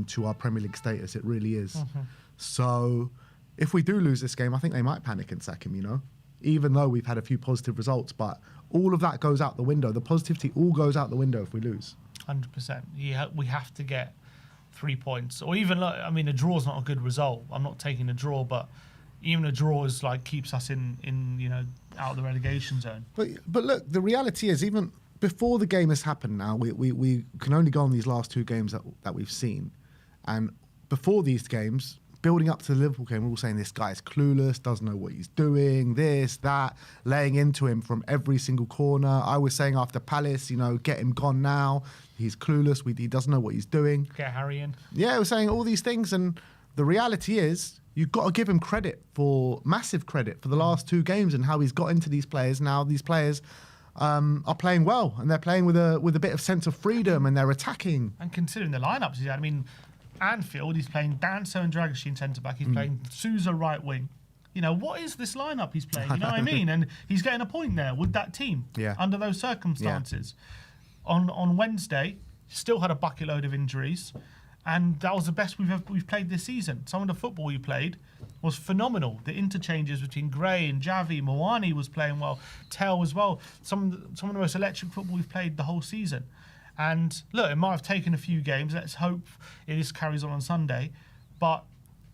to our Premier League status. It really is. Mm-hmm. So if we do lose this game, I think they might panic and sack him, even though we've had a fefew positive results. But all of that goes out the window. The positivity all goes out the window if we lose. 100%. We have to get 3 points. Or even, a draw's not a good result. I'm not taking a draw, but even a draw is keeps us in out of the relegation zone. But look, the reality is, even before the game has happened now, we can only go on these last 2 games that we've seen. And before these games, building up to the Liverpool game, we're all saying this guy's clueless, doesn't know what he's doing, this, that, laying into him from every single corner. I was saying after Palace, get him gone now. He's clueless. He doesn't know what he's doing. Get Harry in. Yeah, I was saying all these things. And the reality is, you've got to give him massive credit for the last 2 games and how he's got into these players. Now these players are playing well, and they're playing with a bit of sense of freedom, and they're attacking. And considering the lineups he's had, Anfield, he's playing Danso and Dragic centre-back. He's playing Sousa right wing. What is this lineup he's playing? You know what I mean? And he's getting a point there with that team under those circumstances. Yeah. On Wednesday, still had a bucket load of injuries. And that was the best we've played this season. Some of the football we played was phenomenal. The interchanges between Gray and Javi, Moani was playing well, Tell as well. Some of the most electric football we've played the whole season. And look, it might have taken a few games. Let's hope this carries on Sunday. But,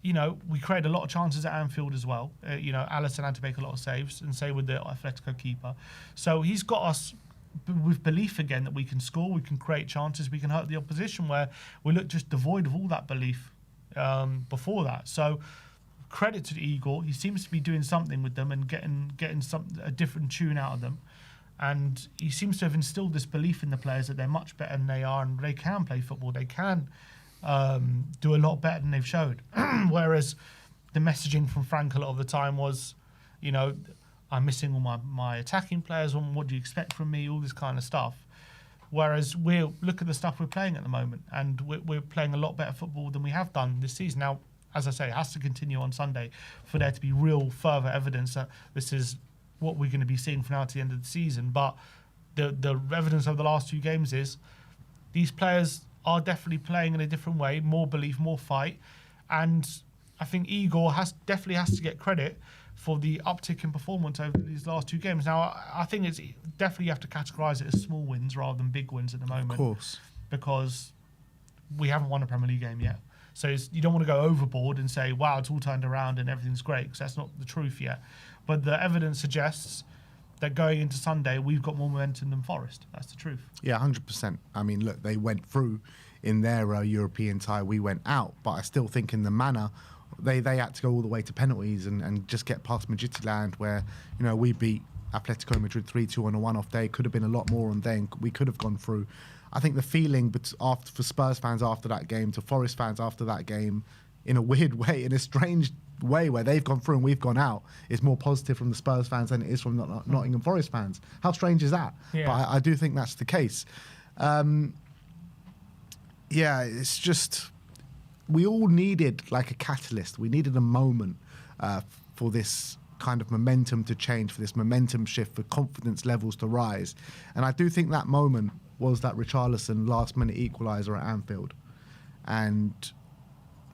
we created a lot of chances at Anfield as well. Alisson had to make a lot of saves, and same with the Atletico keeper. So he's got us with belief again that we can score, we can create chances, we can hurt the opposition, where we look just devoid of all that belief before that. So credit to Igor. He seems to be doing something with them and getting a different tune out of them. And he seems to have instilled this belief in the players that they're much better than they are and they can play football. They can do a lot better than they've showed. Whereas the messaging from Frank a lot of the time was, I'm missing all my attacking players. What do you expect from me? All this kind of stuff. Whereas look at the stuff we're playing at the moment, and we're playing a lot better football than we have done this season. Now, as I say, it has to continue on Sunday for there to be real further evidence that this is what we're going to be seeing from now to the end of the season. But the evidence of the last 2 games is these players are definitely playing in a different way, more belief, more fight. And I think Igor definitely has to get credit for the uptick in performance over these last 2 games. Now, I think it's definitely you have to categorise it as small wins rather than big wins at the moment. Of course. Because we haven't won a Premier League game yet. So you don't want to go overboard and say, wow, it's all turned around and everything's great, because that's not the truth yet. But the evidence suggests that going into Sunday, we've got more momentum than Forest. That's the truth. Yeah, 100%. I mean, look, they went through in their European tie. We went out. But I still think in the manner, they had to go all the way to penalties and just get past Midtjylland, where, you know, we beat Atletico Madrid 3-2 on a one-off day. Could have been a lot more on day, and we could have gone through. I think the feeling for Spurs fans after that game, to Forest fans after that game, in a weird way, in a strange way where they've gone through and we've gone out, is more positive from the Spurs fans than it is from Nottingham Forest fans. How strange is that? Yeah. But I do think that's the case. Yeah, it's just, we all needed like a catalyst. We needed a moment for this kind of momentum to change, for this momentum shift, for confidence levels to rise. And I do think that moment was that Richarlison last-minute equaliser at Anfield. And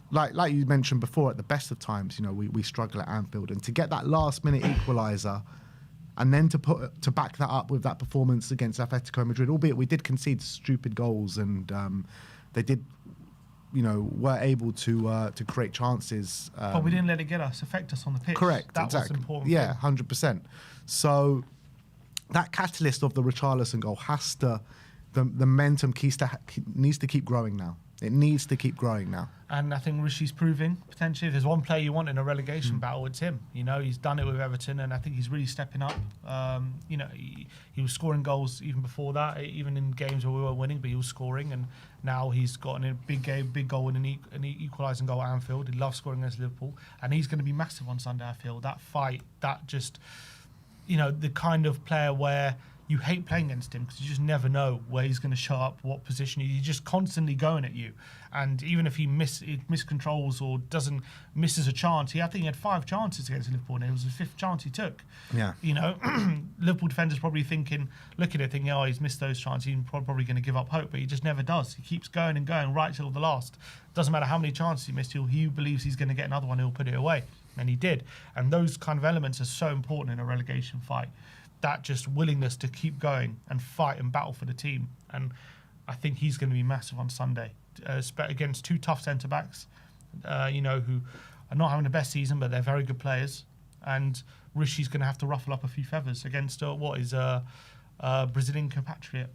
like you mentioned before, at the best of times, you know, we struggle at Anfield. And to get that last-minute equaliser and then to back that up with that performance against Atletico Madrid, albeit we did concede stupid goals and they did, you know, were able to create chances. But we didn't let it affect us on the pitch. Correct, That exactly. was important. Yeah, 100%. So that catalyst of the Richarlison goal the momentum needs to keep growing now. It needs to keep growing now. And I think Rishi's proving, potentially, if there's one player you want in a relegation battle, it's him. You know, he's done it with Everton, and I think he's really stepping up. You know, he was scoring goals even before that, even in games where we were winning, but he was scoring, and now he's got a big goal in an equalising goal at Anfield. He loves scoring against Liverpool, and he's going to be massive on Sunday, I feel. That fight, that just, you know, the kind of player where you hate playing against him because you just never know where he's going to show up, what position. He's just constantly going at you. And even if he miscontrols or misses a chance, I think he had 5 chances against Liverpool, and it was the 5th chance he took. Yeah. You know, Liverpool defenders probably looking at it, thinking, oh, he's missed those chances, he's probably going to give up hope, but he just never does. He keeps going and going right till the last. Doesn't matter how many chances he missed, he believes he's going to get another one, he'll put it away. And he did. And those kind of elements are so important in a relegation fight. That just willingness to keep going and fight and battle for the team. And I think he's going to be massive on Sunday against 2 tough centre-backs, you know, who are not having the best season, but they're very good players. And Rishi's going to have to ruffle up a few feathers against Brazilian compatriot.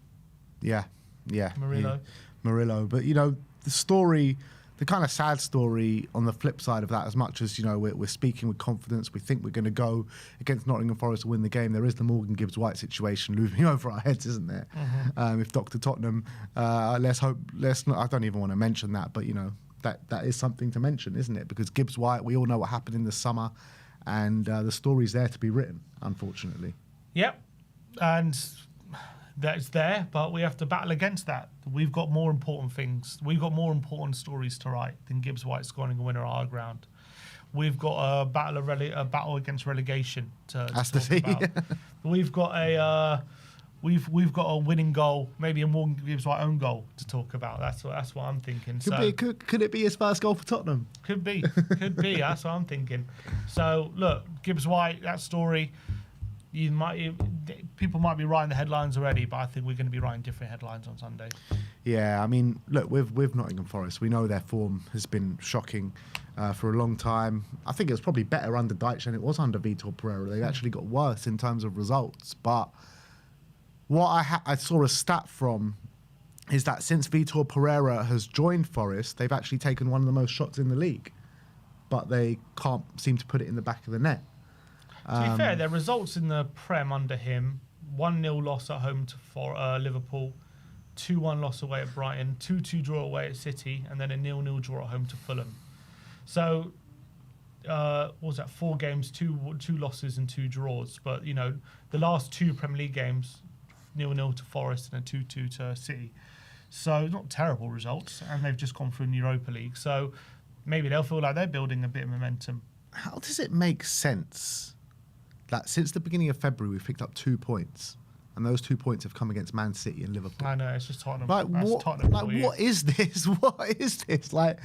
Yeah. Murillo. But, you know, the kind of sad story on the flip side of that, as much as, you know, we're speaking with confidence, we think we're going to go against Nottingham Forest to win the game, there is the Morgan Gibbs-White situation looming over our heads, isn't there? Mm-hmm. If Dr. Tottenham, let's not, I don't even want to mention that, but, you know, that is something to mention, isn't it? Because Gibbs-White, we all know what happened in the summer, and the story's there to be written, unfortunately. Yep. And that's there, but we have to battle against that. We've got more important things. We've got more important stories to write than Gibbs-White scoring a winner at our ground. We've got a battle against relegation to talk about. We've got a winning goal, maybe a Morgan Gibbs-White own goal to talk about. That's what I'm thinking. Could it be his first goal for Tottenham? Could be. That's what I'm thinking. So look, Gibbs-White, that story. People might be writing the headlines already, but I think we're going to be writing different headlines on Sunday. Yeah, I mean, look, with Nottingham Forest, we know their form has been shocking for a long time. I think it was probably better under Deitch than it was under Vitor Pereira. They actually got worse in terms of results. But what I saw a stat from is that since Vitor Pereira has joined Forest, they've actually taken one of the most shots in the league, but they can't seem to put it in the back of the net. To be fair, their results in the Prem under him: 1-0 loss at home to Liverpool, 2-1 loss away at Brighton, 2-2 draw away at City, and then a 0-0 draw at home to Fulham. So, what was that? 4 games, two losses and 2 draws. But you know, the last 2 Premier League games, 0-0 to Forest and a 2-2 to City. So not terrible results, and they've just gone through in the Europa League. So maybe they'll feel like they're building a bit of momentum. How does it make sense that since the beginning of February we've picked up 2 points, and those 2 points have come against Man City and Liverpool? I know, it's just Tottenham. Like, what is this? What is this? Like,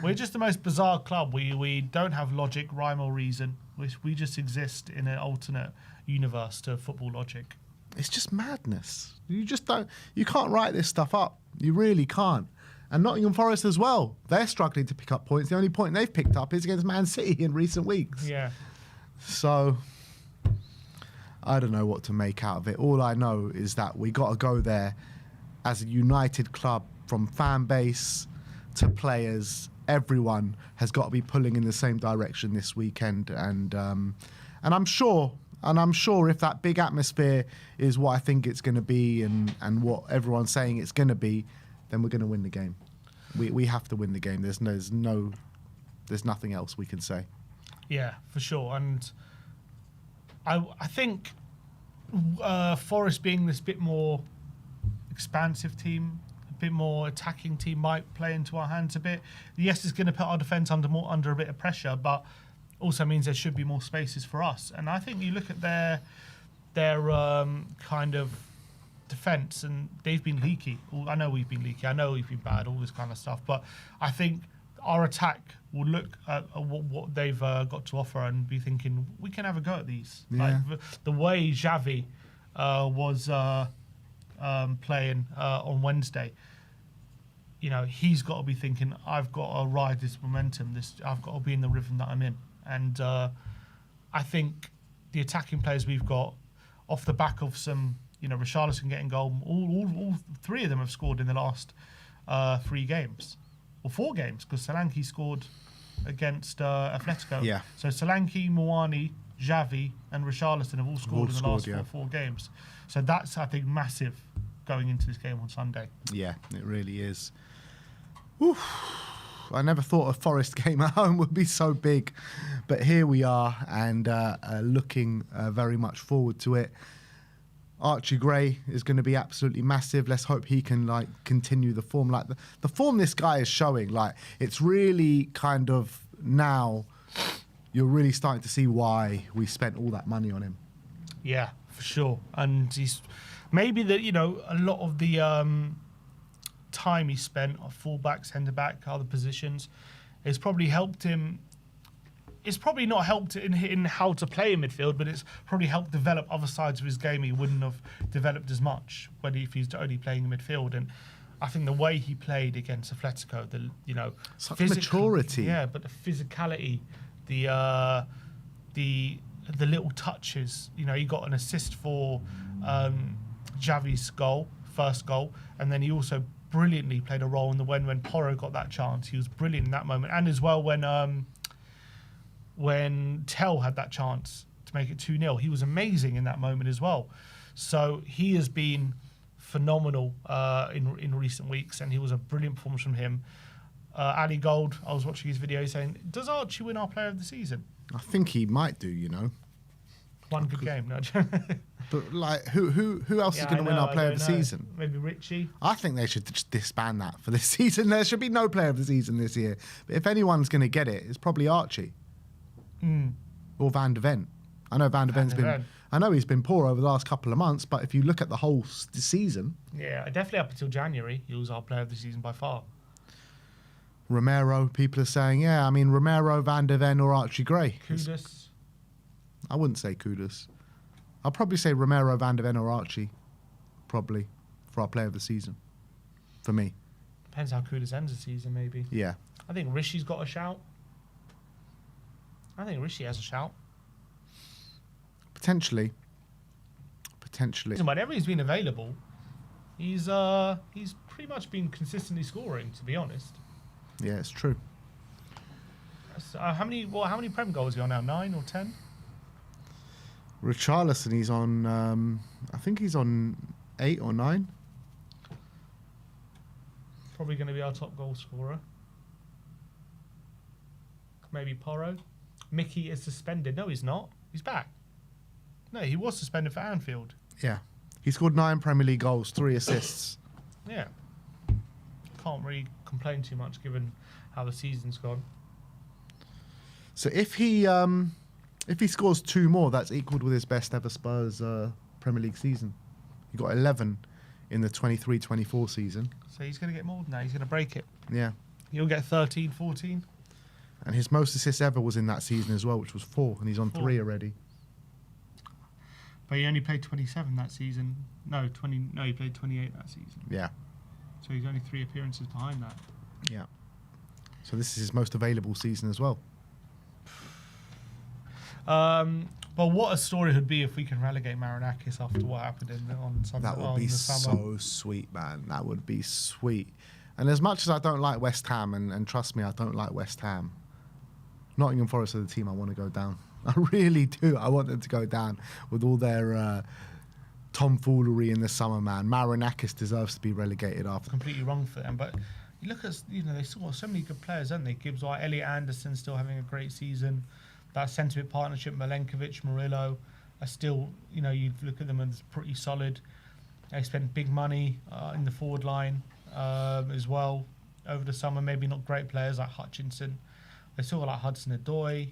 we're just the most bizarre club. We don't have logic, rhyme or reason. We just exist in an alternate universe to football logic. It's just madness. You can't write this stuff up. You really can't. And Nottingham Forest as well. They're struggling to pick up points. The only point they've picked up is against Man City in recent weeks. Yeah. So I don't know what to make out of it. All I know is that we got to go there as a united club, from fan base to players. Everyone has got to be pulling in the same direction this weekend. And I'm sure if that big atmosphere is what I think it's going to be and what everyone's saying it's going to be, then we're going to win the game. We have to win the game. There's nothing else we can say. Yeah, for sure. And I think Forest being this bit more expansive team, a bit more attacking team, might play into our hands a bit. Yes, it's going to put our defence under a bit of pressure, but also means there should be more spaces for us. And I think you look at their kind of defence, and they've been leaky. I know we've been leaky. I know we've been bad, all this kind of stuff. But I think our attack will look at what they've got to offer and be thinking, we can have a go at these. Yeah. Like the way Xavi was playing on Wednesday, you know, he's got to be thinking, I've got to ride this momentum. I've got to be in the rhythm that I'm in. And I think the attacking players we've got, off the back of some, you know, Richarlison getting goal, all three of them have scored in the last 3 games. Or 4 games, because Solanke scored against Atletico. Yeah. So Solanke, Moani, Xavi, and Richarlison have all scored in the last yeah. 4 games. So that's, I think, massive going into this game on Sunday. Yeah, it really is. Oof. I never thought a Forest game at home would be so big, but here we are, and looking very much forward to it. Archie Gray is going to be absolutely massive. Let's hope he can continue the form. Like the form this guy is showing, like it's really kind of now you're really starting to see why we spent all that money on him. Yeah, for sure. And he's maybe a lot of the time he spent on fullback, centre back, other positions, has probably helped him. It's probably not helped in how to play in midfield, but it's probably helped develop other sides of his game he wouldn't have developed as much if he's only playing in midfield. And I think the way he played against Atletico, such maturity. Yeah, but the physicality, the little touches. You know, he got an assist for Xavi's first goal, and then he also brilliantly played a role in the when Porro got that chance. He was brilliant in that moment, and as well when Tell had that chance to make it 2-0, he was amazing in that moment as well. So he has been phenomenal in recent weeks, and he was a brilliant performance from him. Ali Gold, I was watching his video saying, does Archie win our player of the season? I think he might do, you know. One good game, no. But like, who else is going to win our player of the season? Maybe Richie. I think they should just disband that for this season. There should be no player of the season this year. But if anyone's going to get it, it's probably Archie. Or Van de Ven. I know Van de Ven's been. I know he's been poor over the last couple of months, but if you look at the whole season, yeah, definitely up until January, he was our player of the season by far. Romero, people are saying, yeah, I mean Romero, Van de Ven, or Archie Gray. Kudus. I wouldn't say Kudus. I'll probably say Romero, Van de Ven, or Archie, probably for our player of the season. For me, depends how Kudus ends the season, maybe. Yeah, I think Rishi's got a shout. I think Rishi has a shout. Potentially. Whenever he's been available, he's pretty much been consistently scoring, to be honest. Yeah, it's true. How many Prem goals is he on now? 9 or 10? Richarlison, he's on. I think he's on 8 or 9. Probably going to be our top goal scorer. Maybe Porro. Mickey is suspended. No, he's not. He's back. No, he was suspended for Anfield. Yeah. He scored 9 Premier League goals, 3 assists. Yeah. Can't really complain too much given how the season's gone. So if he scores 2 more, that's equalled with his best ever Spurs Premier League season. He got 11 in the 23-24 season. So he's going to get more than that. He's going to break it. Yeah. He'll get 13, 14. And his most assists ever was in that season as well, which was 4, and he's on 3 already. But he only played 27 that season. No, he played 28 that season. Yeah. So he's only 3 appearances behind that. Yeah. So this is his most available season as well. But what a story would be if we can relegate Marinakis after what happened on Sunday. That would be so sweet, man. That would be sweet. And as much as I don't like West Ham, and trust me, I don't like West Ham, Nottingham Forest are the team I want to go down. I really do. I want them to go down with all their tomfoolery in the summer, man. Marinakis deserves to be relegated after. Completely wrong for them. But you look at, they still got so many good players, haven't they? Gibbs White, Elliot Anderson still having a great season. That centre-mid partnership, Milenkovic, Murillo, are still, you look at them and it's pretty solid. They spent big money in the forward line as well over the summer. Maybe not great players like Hutchinson. They still got like Hudson-Odoi.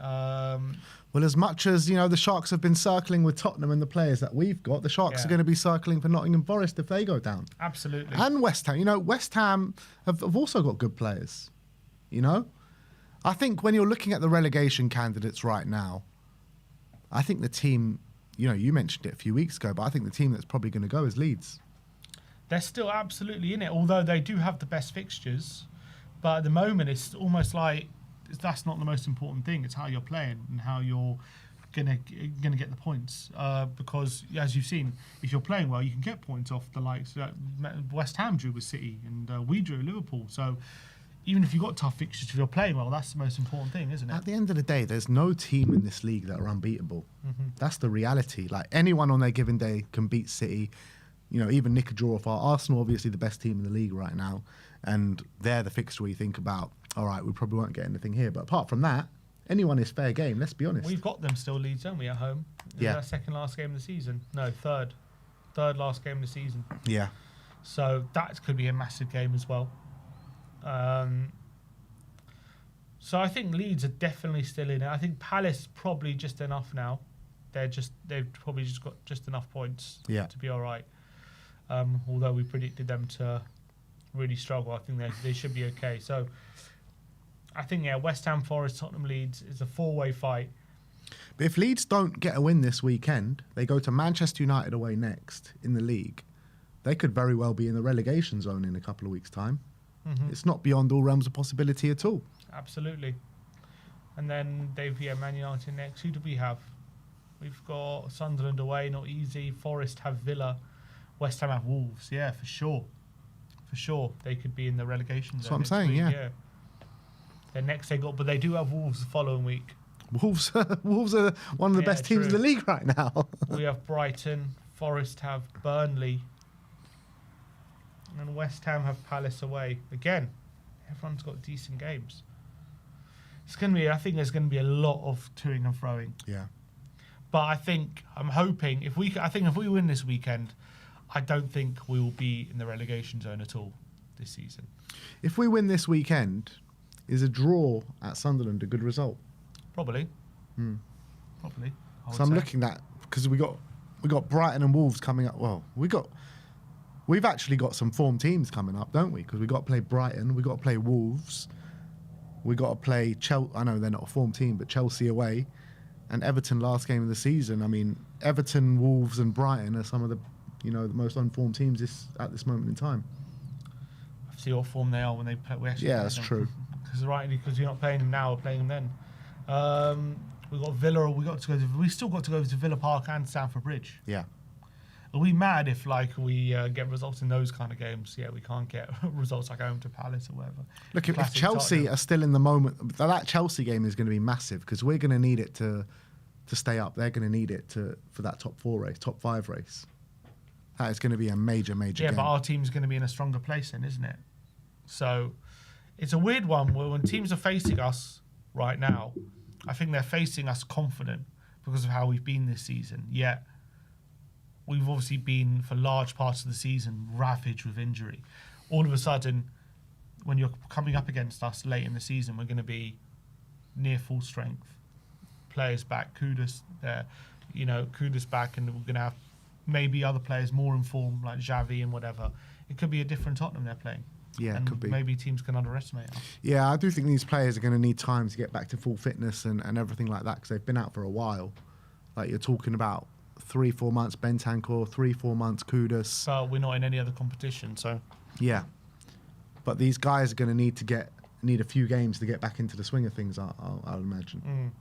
Well, as much as, the Sharks have been circling with Tottenham and the players that we've got, the Sharks are going to be circling for Nottingham Forest if they go down. Absolutely. And West Ham. West Ham have also got good players, I think when you're looking at the relegation candidates right now, I think the team, you mentioned it a few weeks ago, but I think the team that's probably going to go is Leeds. They're still absolutely in it, although they do have the best fixtures. But at the moment, it's almost like that's not the most important thing. It's how you're playing and how you're gonna get the points. Because as you've seen, if you're playing well, you can get points off the likes. West Ham drew with City, and we drew Liverpool. So even if you've got tough fixtures, if you're playing well, that's the most important thing, isn't it? At the end of the day, there's no team in this league that are unbeatable. That's the reality. Like, anyone on their given day can beat City. Even nick a draw off Arsenal, obviously the best team in the league right now. And they're the fixture where you think about, all right, we probably won't get anything here. But apart from that, anyone is fair game, let's be honest. We've got them still Leeds, don't we, at home? Yeah. Our second last game of the season. No, third. Third last game of the season. Yeah. So that could be a massive game as well. So I think Leeds are definitely still in it. I think Palace probably just enough now. They've probably just got just enough points to be all right. Although we predicted them to really struggle, I think they should be okay. So I think West Ham, Forest, Tottenham, Leeds is a 4-way fight. But if Leeds don't get a win this weekend, they go to Manchester United away next in the league. They could very well be in the relegation zone in a couple of weeks' time. It's not beyond all realms of possibility at all. Absolutely. And then Man United next. Who do we have? We've got Sunderland away, not easy. Forest have Villa. West Ham have Wolves. Yeah, for sure. For sure. They could be in the relegation zone. That's what I'm saying, yeah. Then next but they do have Wolves the following week. Wolves are one of the best teams in the league right now. We have Brighton. Forest have Burnley. And West Ham have Palace away. Again, everyone's got decent games. I think there's going to be a lot of toing and froing. Yeah. But I'm hoping if we win this weekend, I don't think we will be in the relegation zone at all this season. If we win this weekend, is a draw at Sunderland a good result? Probably. Probably. So I'm looking at, because we got Brighton and Wolves coming up. Well, we've actually got some form teams coming up, don't we? Because we got to play Brighton, we got to play Wolves, we got to play Chelsea. I know they're not a form team, but Chelsea away, and Everton last game of the season. I mean, Everton, Wolves, and Brighton are some of the the most unformed teams at this moment in time. See what form they are when they play. That's true. Because you're not playing them now, we're playing them then. We've got Villa. We still got to go to Villa Park and Stamford Bridge. Yeah. Are we mad if we get results in those kind of games? Yeah, we can't get results like home to Palace or whatever. Look, if Chelsea are still in the moment, that Chelsea game is going to be massive because we're going to need it to stay up. They're going to need it for that top 5 race. That is going to be a major game. Yeah, but our team's going to be in a stronger place then, isn't it? So it's a weird one where when teams are facing us right now, I think they're facing us confident because of how we've been this season. Yet we've obviously been, for large parts of the season, ravaged with injury. All of a sudden, when you're coming up against us late in the season, we're going to be near full strength. Players back, Kudus there, Kudus back, and we're going to have maybe other players more in form, like Xavi and whatever. It could be a different Tottenham they're playing. Yeah, and it could be. Maybe teams can underestimate us. Yeah, I do think these players are going to need time to get back to full fitness and everything like that because they've been out for a while. Like, you're talking about 3-4 months Bentancur, 3-4 months Kudus. But we're not in any other competition, so Yeah, but these guys are going to need a few games to get back into the swing of things. I'll imagine.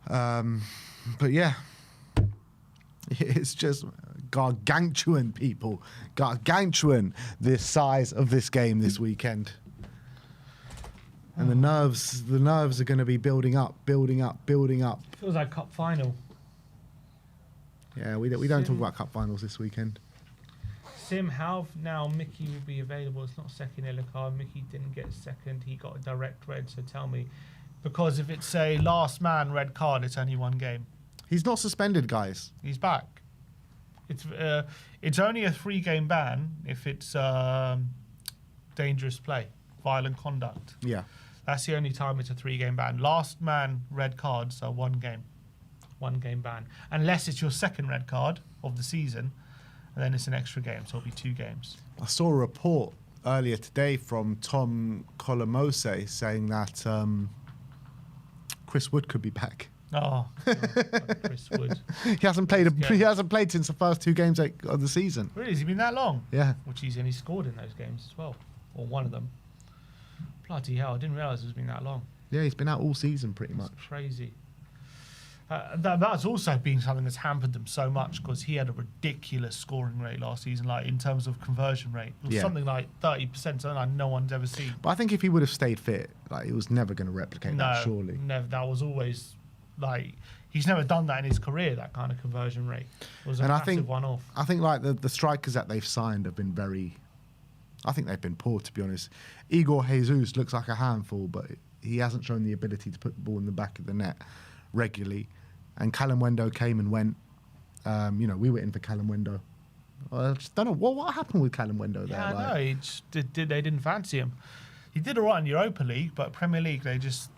But yeah, it's just gargantuan, people. Gargantuan, the size of this game this weekend. And the nerves are going to be building up. feels like cup final. Yeah, we don't talk about cup finals this weekend. Sim, how now Mickey will be available? It's not second yellow card. Mickey didn't get second. He got a direct red. So tell me, because if it's a last man red card, it's only one game. He's not suspended, guys. He's back. It's only a 3-game ban if it's dangerous play, violent conduct. Yeah. That's the only time it's a 3-game ban. Last man red cards are 1 game. 1-game ban. Unless it's your second red card of the season, and then it's an extra game, so it'll be 2 games. I saw a report earlier today from Tom Colomose saying that Chris Wood could be back. Oh, Chris Wood. He hasn't played since the first 2 games of the season. Really? Has he been that long? Yeah. Which he's only scored in those games as well, or one of them. Bloody hell! I didn't realise it's been that long. Yeah, he's been out all season pretty much. It's crazy. That's also been something that's hampered them so much because he had a ridiculous scoring rate last season, like in terms of conversion rate. It was something like 30%, something like no one's ever seen. But I think if he would have stayed fit, like he was never going to replicate that, surely. No, that was always like he's never done that in his career. That kind of conversion rate it was a massive one-off. I think like the strikers that they've signed have been I think they've been poor, to be honest. Igor Jesus looks like a handful, but he hasn't shown the ability to put the ball in the back of the net regularly. And Callum Wendo came and went. We were in for Callum Wendo. I just don't know what happened with Callum Wendo there. Yeah, I know. He just they didn't fancy him. He did all right in Europa League, but Premier League they just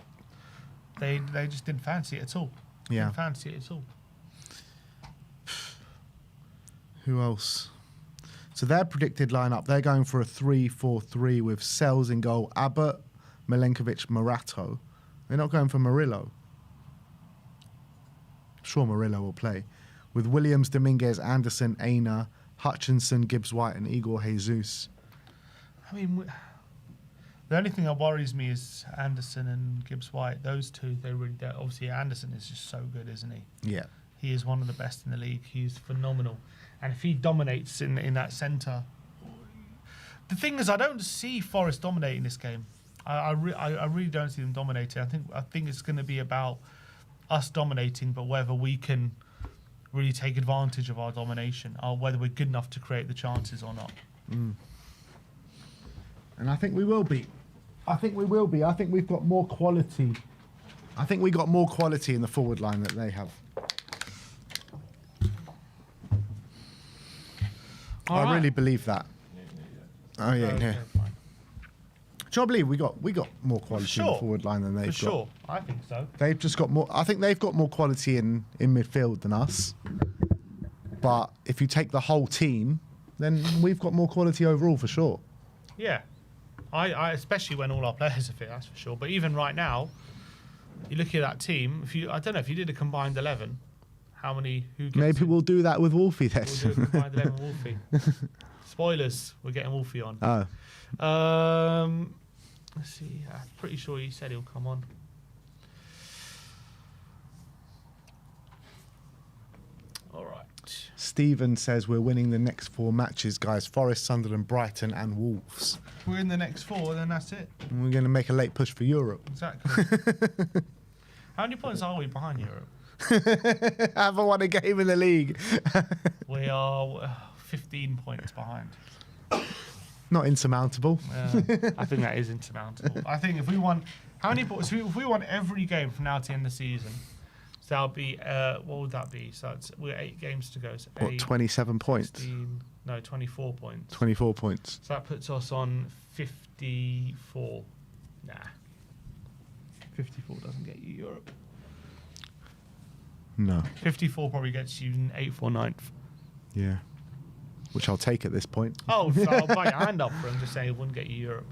didn't fancy it at all. Yeah. Didn't fancy it at all. Who else? So their predicted lineup, they're going for a 3-4-3 with Sells in goal, Abbott, Milenkovic, Morato. They're not going for Murillo. I'm sure Murillo will play. With Williams, Dominguez, Anderson, Aina, Hutchinson, Gibbs-White and Igor Jesus. I mean, the only thing that worries me is Anderson and Gibbs-White. Those two, obviously Anderson is just so good, isn't he? Yeah. He is one of the best in the league. He's phenomenal. And if he dominates in that centre... The thing is, I don't see Forest dominating this game. I really don't see them dominating. I think it's going to be about us dominating, but whether we can really take advantage of our domination, or whether we're good enough to create the chances or not. And I think we will be. I think we've got more quality. I think we got more quality in the forward line that they have. I really believe that. Oh yeah, yeah. Fine. Do you believe we got more quality in the forward line than they've got? For sure, I think so. They've just got more. I think they've got more quality in midfield than us. But if you take the whole team, then we've got more quality overall for sure. Yeah, I especially when all our players are fit, that's for sure. But even right now, you look at that team. I don't know if you did a combined 11, how many? Maybe we'll do that with Wolfie then. We'll do a combined 11 Wolfie. Spoilers, we're getting Wolfie on. Oh. Let's see. I'm pretty sure he said he'll come on. All right. Stephen says we're winning the next 4 matches, guys. Forest, Sunderland, Brighton and Wolves. We're in the next 4, then that's it. And we're going to make a late push for Europe. Exactly. How many points are we behind Europe? Haven't won a game in the league. We are 15 points behind. Not insurmountable. I think that is insurmountable. I think if we won, how many points? If we won every game from now to the end of the season, so that'll be what would that be? So we're 8 games to go. So 27 points? 16, no, 24 points. 24 points. So that puts us on 54. Nah, 54 doesn't get you Europe. No. 54 probably gets you 8th or 9th. Yeah. Which I'll take at this point. Oh, so I'll buy your hand up for him to say it wouldn't get you Europe.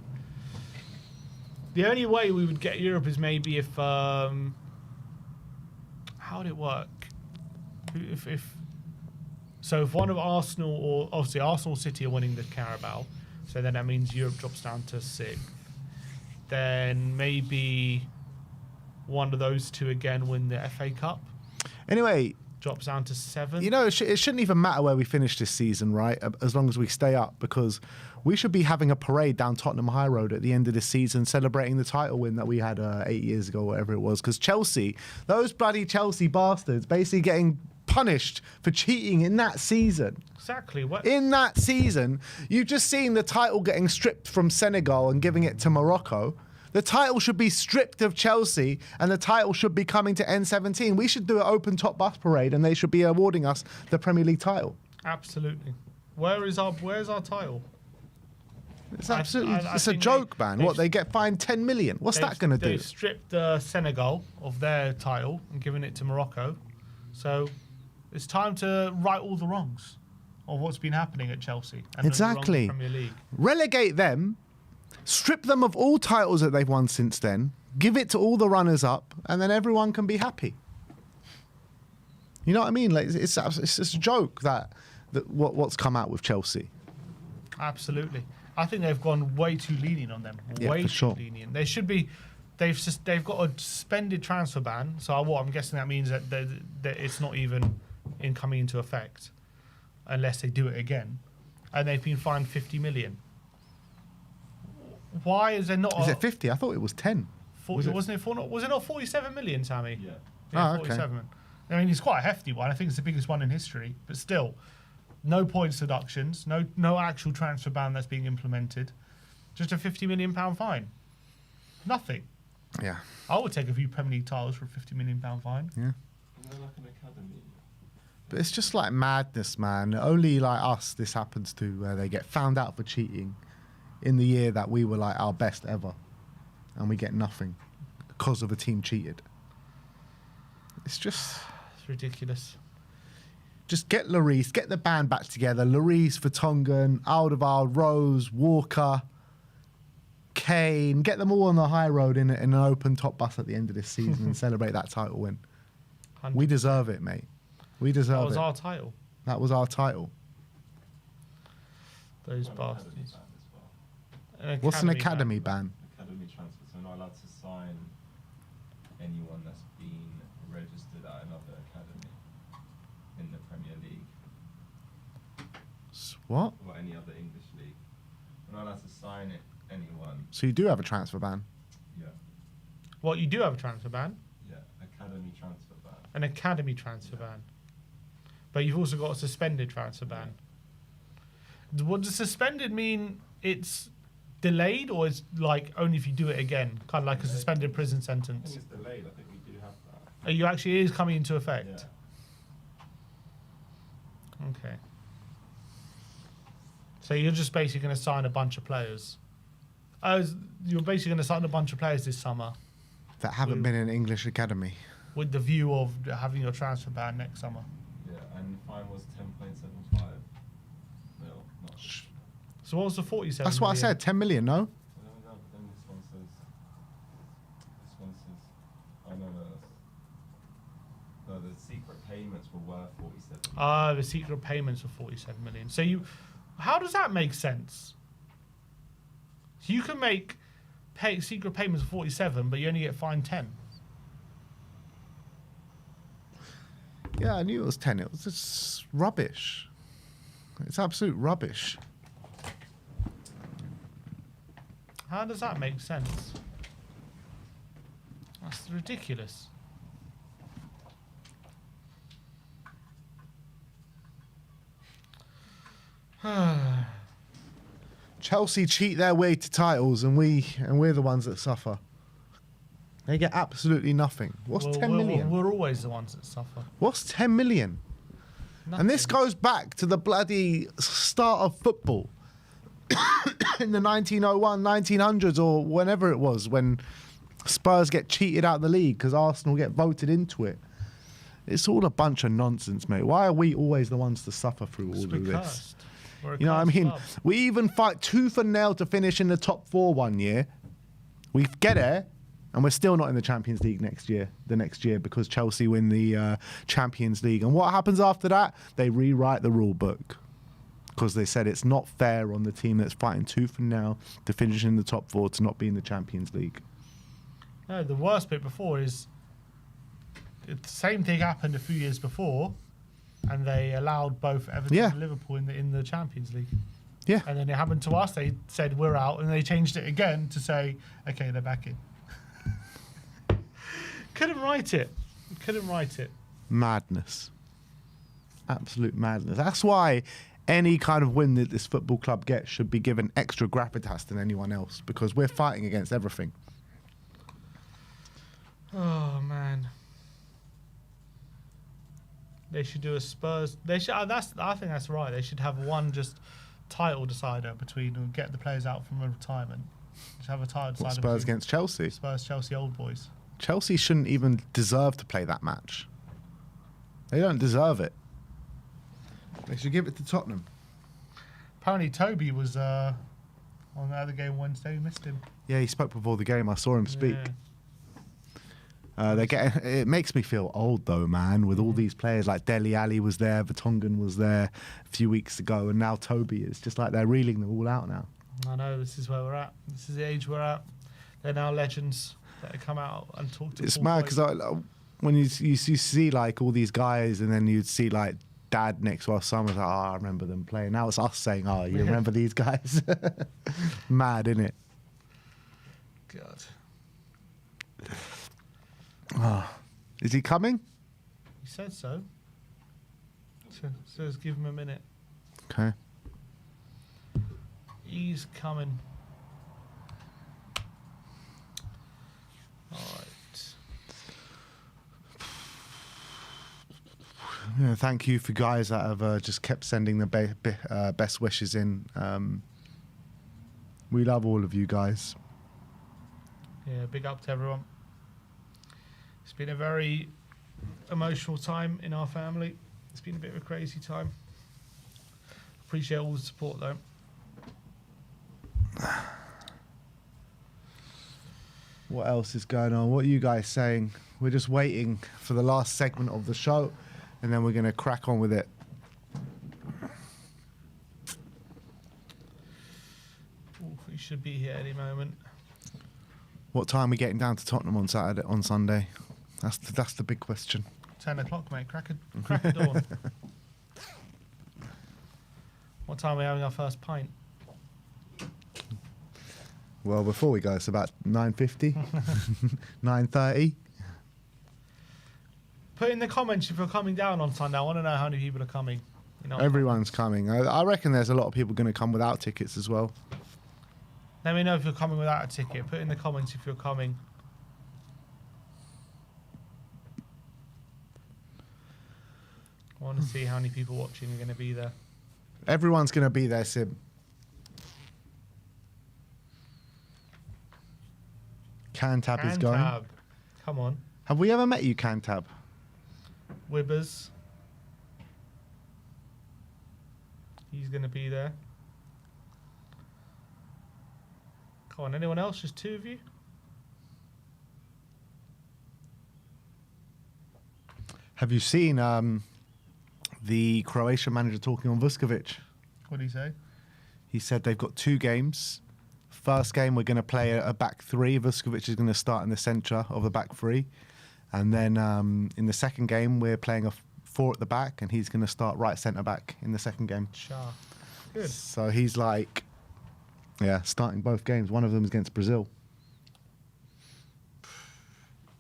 The only way we would get Europe is maybe if... how would it work? if one of Arsenal or obviously Arsenal City are winning the Carabao, so then that means Europe drops down to 6th. Then maybe one of those two again win the FA Cup. Anyway, drops down to 7th. You know, it shouldn't even matter where we finish this season, right? As long as we stay up, because we should be having a parade down Tottenham High Road at the end of this season, celebrating the title win that we had 8 years ago, whatever it was. Because Chelsea, those bloody Chelsea bastards, basically getting punished for cheating in that season. Exactly. What? In that season, you've just seen the title getting stripped from Senegal and giving it to Morocco. The title should be stripped of Chelsea, and the title should be coming to N17. We should do an open top bus parade, and they should be awarding us the Premier League title. Absolutely. Where's our title? It's absolutely. It's a joke, man. What, they get fined 10 million? What's that going to do? They've stripped Senegal of their title and given it to Morocco. So it's time to right all the wrongs of what's been happening at Chelsea. And exactly. The Premier League. Relegate them. Strip them of all titles that they've won since then. Give it to all the runners up, and then everyone can be happy. You know what I mean? Like it's just a joke that what's come out with Chelsea. Absolutely, I think they've gone way too lenient on them. Way too lenient. They should be. They've got a suspended transfer ban. So I'm guessing that means that it's not even coming into effect unless they do it again, and they've been fined 50 million. Why is there not? Is it 50? I thought it was 10. 40, was it not 47 million, Sammy? Yeah. 47. Okay. I mean, it's quite a hefty one. I think it's the biggest one in history. But still, no points deductions, no actual transfer ban that's being implemented. Just a £50 million fine. Nothing. Yeah. I would take a few Premier League titles for a £50 million fine. Yeah. And they're like an academy. But it's just like madness, man. Only like us this happens to, where they get found out for cheating in the year that we were like our best ever, and we get nothing because of a team cheated. It's ridiculous. Just get Lloris, get the band back together. Lloris, Vertonghen, Alderweireld, Rose, Walker, Kane. Get them all on the high road in an open top bus at the end of this season and celebrate that title win. 100%. We deserve it, mate. We deserve it. That was our title. That was our title. Those bastards. What's an academy ban? Academy transfer. So not allowed to sign anyone that's been registered at another academy in the Premier League. What? Or any other English league. We're not allowed to sign anyone. So you do have a transfer ban? Yeah. What, you do have a transfer ban? Yeah, academy transfer ban. An academy transfer ban. But you've also got a suspended transfer ban. What does suspended mean? It's delayed, or it's like only if you do it again, kind of like a suspended prison sentence? I think it's delayed. I think we do have that. Are you actually is coming into effect? Yeah. Okay. So you're just basically going to sign a bunch of players. You're basically going to sign a bunch of players this summer That haven't been in English academy. with the view of having your transfer ban next summer. Yeah, and the fine was 10.75 mil. So what was the 47? That's what I said, 10 million, no? No, but then this one says, oh no, the secret payments were worth 47. The secret payments were 47 million. So how does that make sense? So you can make secret payments of 47, but you only get fined 10. Yeah, I knew it was 10. It was just rubbish. It's absolute rubbish. How does that make sense? That's ridiculous. Chelsea cheat their way to titles, and we're the ones that suffer. They get absolutely nothing. What's 10 million? We're always the ones that suffer. What's 10 million? Nothing. And this goes back to the bloody start of football in the 1901, 1900s, or whenever it was, when Spurs get cheated out of the league because Arsenal get voted into it. It's all a bunch of nonsense, mate. Why are we always the ones to suffer through all of this? Cursed. You know what I mean? Club. We even fight tooth and nail to finish in the top 4 one year. We get there, And we're still not in the Champions League the next year, because Chelsea win the Champions League. And what happens after that? They rewrite the rule book, because they said it's not fair on the team that's fighting tooth and nail to finish in the top 4 to not be in the Champions League. No, the worst bit before is the same thing happened a few years before, and they allowed both Everton and Liverpool in the Champions League. Yeah. And then it happened to us. They said we're out, and they changed it again to say, okay, they're back in. Couldn't write it. Madness. Absolute madness. That's why any kind of win that this football club gets should be given extra gravitas than anyone else, because we're fighting against everything. Oh man. They should do a Spurs. They should. I think that's right. They should have one just title decider between and get the players out from retirement. Just have a title decider. Spurs against Chelsea. Spurs, Chelsea, old boys. Chelsea shouldn't even deserve to play that match. They don't deserve it. They should give it to Tottenham. Apparently, Toby was on the other game Wednesday. We missed him. Yeah, he spoke before the game. I saw him speak. Yeah. It makes me feel old though, man, with all these players. Like Dele Alli was there, Vertonghen was there a few weeks ago, and now Toby. It's just like they're reeling them all out now. I know, this is where we're at. This is the age we're at. They're now legends that come out and talk to. It's mad because when you see like all these guys, and then you'd see like Dad next to our son was like, oh, I remember them playing. Now it's us saying, oh, you remember these guys? Mad, innit? God. Oh. Is he coming? He said so. So let's give him a minute. Okay. He's coming. All right. Yeah, thank you for guys that have just kept sending the best wishes in. We love all of you guys. Yeah, big up to everyone. It's been a very emotional time in our family. It's been a bit of a crazy time. Appreciate all the support though. What else is going on? What are you guys saying? We're just waiting for the last segment of the show, and then we're going to crack on with it. We should be here any moment. What time are we getting down to Tottenham on Sunday? That's the big question. 10 o'clock, mate. Crack a dawn. What time are we having our first pint? Well, before we go, it's about 9:50, 9:30. Put in the comments if you're coming down on Sunday. I want to know how many people are coming. You know, Everyone's coming. I reckon there's a lot of people going to come without tickets as well. let me know if you're coming without a ticket. Put in the comments if you're coming. I want to see how many people watching are going to be there. Everyone's going to be there, Sib. Cantab is going. Cantab. Come on. Have we ever met you, Cantab? Wibbers. He's going to be there. Come on, anyone else? Just two of you? Have you seen the Croatian manager talking on Vuskovic? What did he say? He said they've got 2 games. First game, we're going to play a back 3. Vuskovic is going to start in the centre of the back 3. And then in the second game, we're playing a 4 at the back, and he's going to start right centre back in the second game. Sure. Good. So he's like, yeah, starting both games. One of them is against Brazil.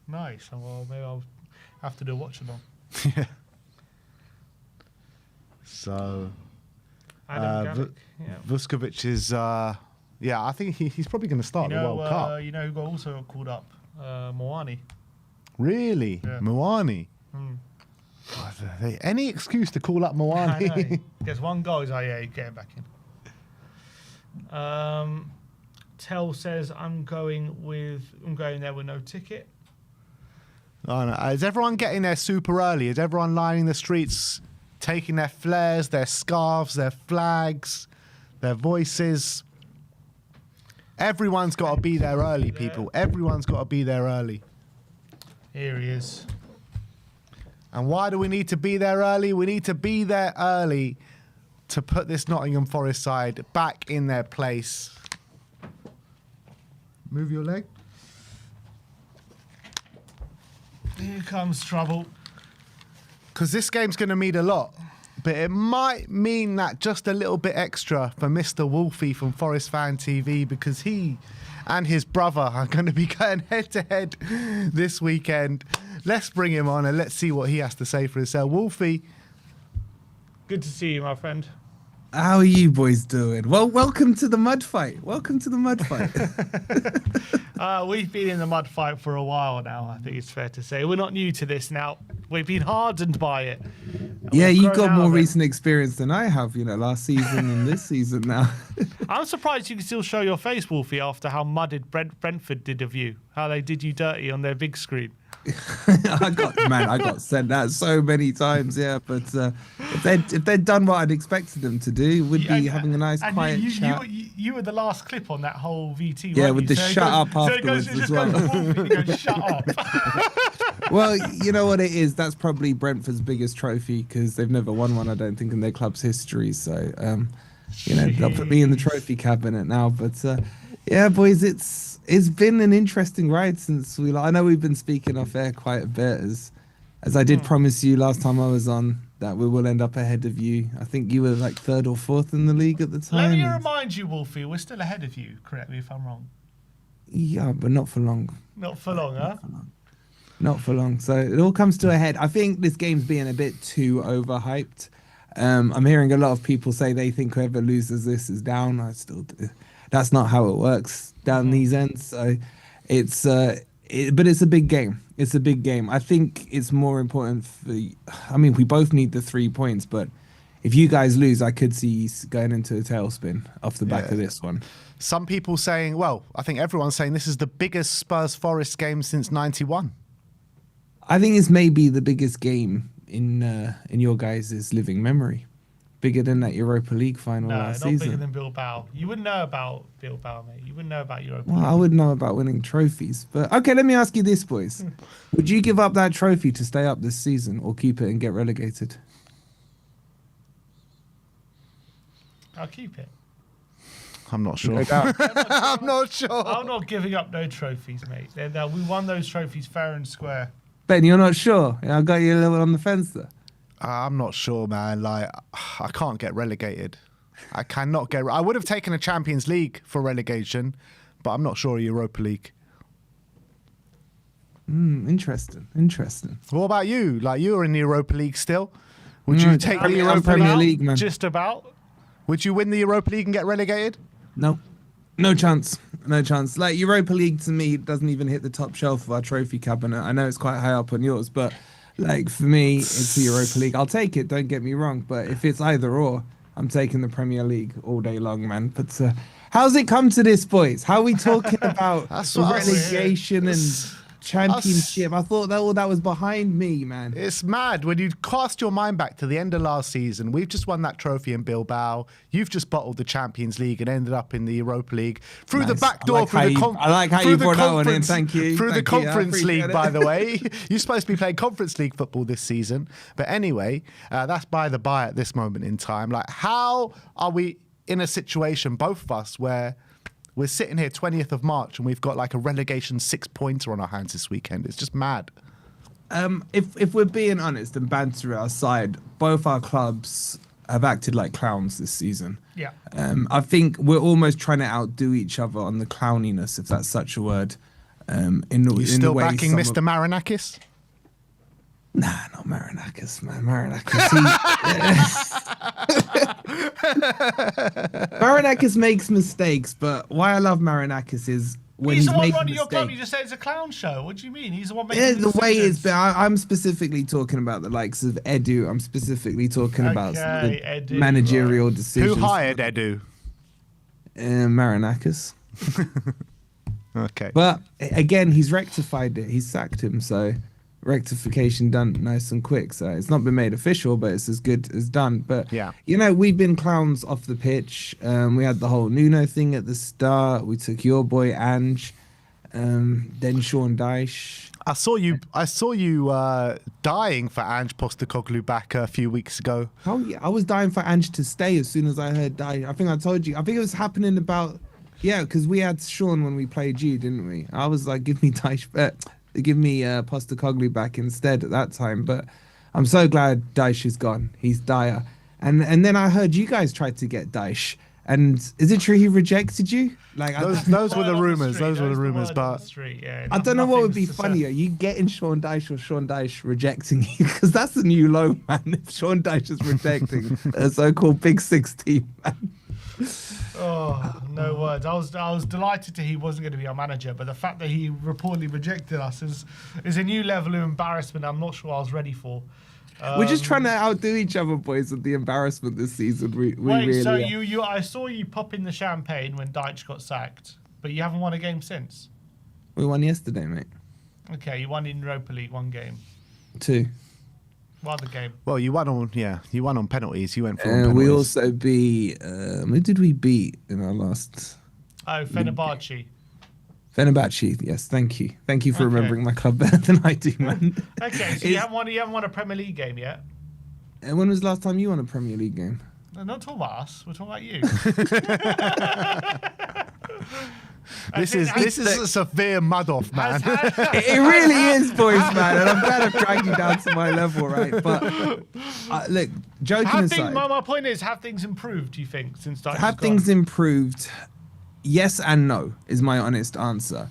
Nice. Well, maybe I'll have to do a watch along. Yeah. So Vuskovic is, yeah, I think he's probably going to start the World Cup. You know who got also called up? Moani. Really? Yeah. Moani? Any excuse to call up Moani? Gets one goal, he's like, yeah, you get him back in. Tell says, I'm going there with no ticket. Oh, no. Is everyone getting there super early? Is everyone lining the streets, taking their flares, their scarves, their flags, their voices? Everyone's got to be there early, people. Everyone's got to be there early. Here he is. And why do we need to be there early? We need to be there early to put this Nottingham Forest side back in their place. Move your leg. Here comes trouble. Because this game's going to mean a lot. But it might mean that just a little bit extra for Mr. Wolfie from Forest Fan TV, because he and his brother are going to be going head-to-head this weekend. Let's bring him on and let's see what he has to say for himself. Wolfie. Good to see you, my friend. How are you boys doing? Well, welcome to the mud fight. Welcome to the mud fight. We've been in the mud fight for a while now, I think it's fair to say. We're not new to this now. We've been hardened by it. Yeah, you've got more recent experience than I have, last season and this season now. I'm surprised you can still show your face, Wolfie, after how mudded Brentford did of you, how they did you dirty on their big screen. I got sent that so many times, yeah. But if they'd done what I'd expected them to do, we'd be having a nice quiet chat. You were the last clip on that whole VT. Yeah, with the shut up afterwards as well. Shut up. Well, you know what it is. That's probably Brentford's biggest trophy because they've never won one, I don't think, in their club's history. So, they'll put me in the trophy cabinet now. But yeah, boys, it's been an interesting ride since I know we've been speaking off air quite a bit, as I did promise you last time I was on that we will end up ahead of you. I think you were like 3rd or 4th in the league at the time. Let me remind you, Wolfie, we're still ahead of you. Correct me if I'm wrong. Yeah, but not for long. Not for long, huh? Not for long. So it all comes to a head. I think this game's being a bit too overhyped. I'm hearing a lot of people say they think whoever loses this is down. I still do. That's not how it works down these ends. So it's but it's a big game. It's a big game. I think it's more important we both need the 3 points, but if you guys lose, I could see going into a tailspin off the back of this one. Some people saying, well, I think everyone's saying this is the biggest Spurs Forest game since '91. I think it's maybe the biggest game in your guys' living memory. Bigger than that Europa League final last season. No, not bigger than Bilbao. You wouldn't know about Bilbao, mate. You wouldn't know about Europa League. Well, I would know about winning trophies. But, okay, let me ask you this, boys. Would you give up that trophy to stay up this season or keep it and get relegated? I'll keep it. I'm not sure. I'm not sure. I'm not giving up no trophies, mate. We won those trophies fair and square. Ben, you're not sure? I got you a little on the fence there. I'm not sure, man. Like, I can't get relegated. I cannot get. I would have taken a Champions League for relegation, but I'm not sure a Europa League. Interesting. What about you? Like, you were in the Europa League still. Would you take the Europa Premier League, man? Just about. Would you win the Europa League and get relegated? No. No chance. No chance. Like, Europa League to me doesn't even hit the top shelf of our trophy cabinet. I know it's quite high up on yours, but like for me, it's the Europa League. I'll take it, don't get me wrong, but if it's either or, I'm taking the Premier League all day long, man. But how's it come to this, boys? How are we talking about relegation and championship? I thought that was behind me, man. It's mad. When you cast your mind back to the end of last season, we've just won that trophy in Bilbao. You've just bottled the Champions League and ended up in the Europa League through the back door. I like how you brought that one in. Thank you. Through the Conference League, by the way. You're supposed to be playing Conference League football this season. But anyway, that's by the by at this moment in time. Like, how are we in a situation, both of us, where we're sitting here 20th of March and we've got like a relegation 6-pointer on our hands this weekend? It's just mad. If we're being honest and banter aside, both our clubs have acted like clowns this season. Yeah. I think we're almost trying to outdo each other on the clowniness, if that's such a word. You still backing Mr. Marinakis? Nah, not Marinakis, man. Marinakis. Marinakis makes mistakes, but why I love Marinakis is when he's making running your club. mistakes. You just said it's a clown show. What do you mean? He's the one making Yeah, the the way decisions. it's been. I'm specifically talking about the likes of Edu. I'm specifically talking about some of the Edu, managerial decisions. Who hired Edu? Marinakis. Okay. But again, he's rectified it. He's sacked him. So rectification done nice and quick. So it's not been made official, but it's as good as done. But Yeah. we've been clowns off the pitch. We had the whole Nuno thing at the start. We took your boy Ange, then Sean Dyche. I saw you dying for Ange Postecoglou back a few weeks ago. Oh yeah, I was dying for Ange to stay as soon as I heard Dyche. I think I told you. I think it was happening about because we had Sean when we played you, didn't we? I was like, give me Dyche, give me Postecoglou back instead at that time. But I'm so glad Dyche is gone. He's dire. And then I heard you guys tried to get Dyche. And is it true he rejected you? Like Those were the rumors. Those were the rumors. But I don't know what would be funnier: you getting Sean Dyche or Sean Dyche rejecting you? Because that's the new low, man. If Sean Dyche is rejecting a so-called Big Six team, man. Oh, no words. I was delighted to he wasn't going to be our manager, but the fact that he reportedly rejected us is a new level of embarrassment I'm not sure I was ready for. We're just trying to outdo each other, boys, with the embarrassment this season. We really so are. I saw you pop in the champagne when Dyche got sacked, but you haven't won a game since. We won yesterday, mate. Okay, you won in Europa League 1 game. 2. What other game? Well, you won on penalties. You went for penalties. We also beat. Who did we beat in our last? Oh, Fenerbahce. Fenerbahce, yes, thank you for remembering my club better than I do, man. Okay, so you haven't won a Premier League game yet. And when was the last time you won a Premier League game? No, not talking about us. We're talking about you. This is a severe mud off, man. It really is, boys, man. And I'm glad I've dragged you down to my level, right? But look, joking aside, my point is, have things improved? Do you think since Dyche have things improved? Yes and no is my honest answer.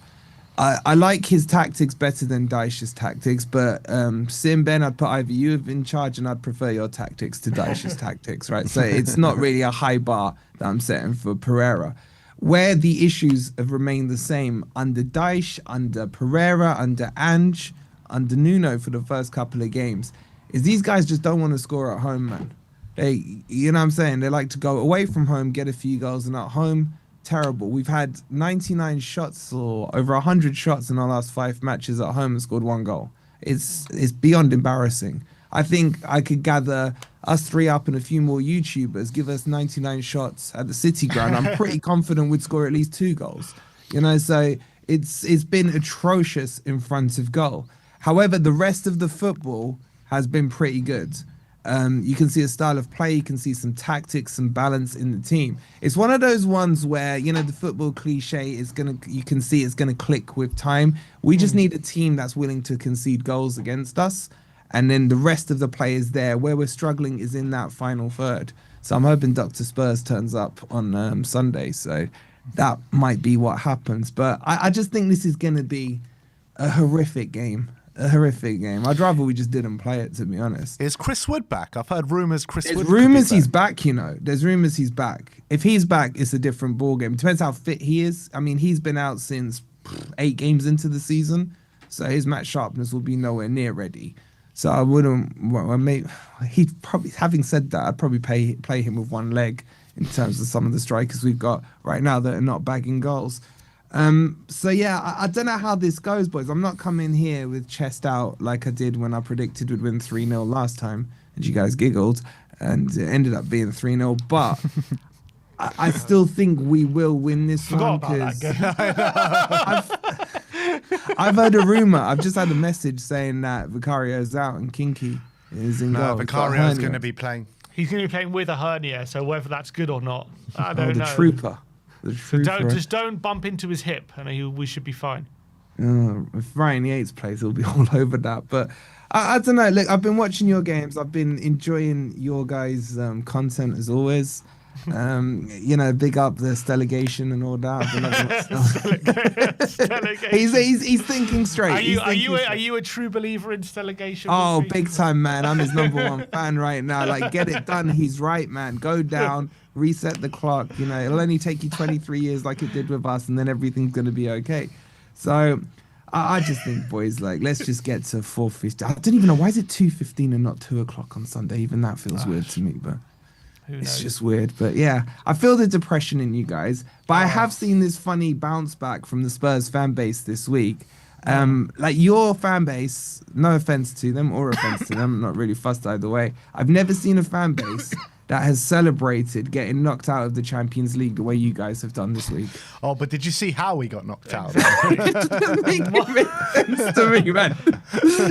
I like his tactics better than Dyche's tactics, but Sim Ben, I'd put either you in charge and I'd prefer your tactics to Dyche's tactics, right? So it's not really a high bar that I'm setting for Pereira. Where the issues have remained the same under Dyche, under Pereira, under Ange, under Nuno for the first couple of games, is these guys just don't want to score at home, man. You know what I'm saying? They like to go away from home, get a few goals, and at home, terrible. We've had 99 shots or over 100 shots in our last 5 matches at home and scored 1 goal. It's beyond embarrassing. I think I could gather us 3 up and a few more YouTubers, give us 99 shots at the City Ground. I'm pretty confident we'd score at least 2 goals. So it's been atrocious in front of goal. However, the rest of the football has been pretty good. You can see a style of play, you can see some tactics, some balance in the team. It's one of those ones where, the football cliche you can see it's gonna click with time. We just need a team that's willing to concede goals against us. And then the rest of the players there, where we're struggling is in that final third. So I'm hoping Dr. Spurs turns up on Sunday. So that might be what happens. But I just think this is gonna be a horrific game. I'd rather we just didn't play it, to be honest. Is Chris Wood back? I've heard rumours There's rumours he's back, There's rumours he's back. If he's back, it's a different ballgame. It depends how fit he is. I mean, he's been out since 8 games into the season, so his match sharpness will be nowhere near ready. So I wouldn't. He'd probably. Having said that, I'd probably play him with 1 leg in terms of some of the strikers we've got right now that are not bagging goals. So yeah, I don't know how this goes, boys. I'm not coming here with chest out like I did when I predicted we'd win 3-0 last time, and you guys giggled, and it ended up being 3-0. But I still think we will win this one because I've heard a rumor. I've just had a message saying that Vicario's out and Kinky is in goal. Vicario's going to be playing. He's going to be playing with a hernia, so whether that's good or not, I don't know. Trooper. So don't bump into his hip, and we should be fine. If Ryan Yates plays, he'll be all over that. But I don't know. Look, I've been watching your games. I've been enjoying your guys' content as always. Big up the Stellegation and all that. He's thinking straight. Are you a true believer in Stellegation? Oh, big time, man. I'm his #1 fan right now. Like, get it done. He's right, man. Go down, reset the clock. It'll only take you 23 years like it did with us, and then everything's going to be okay. So I just think, boys, like, let's just get to 4:50. I don't even know, why is it 2:15 and not 2 o'clock on Sunday? Even that feels weird to me, but it's just weird. But yeah, I feel the depression in you guys. But I have seen this funny bounce back from the Spurs fan base this week. Like your fan base, no offense to them or offense to them, not really fussed either way. I've never seen a fan base that has celebrated getting knocked out of the Champions League the way you guys have done this week. Oh, but did you see how we got knocked out? It doesn't make sense to me, man.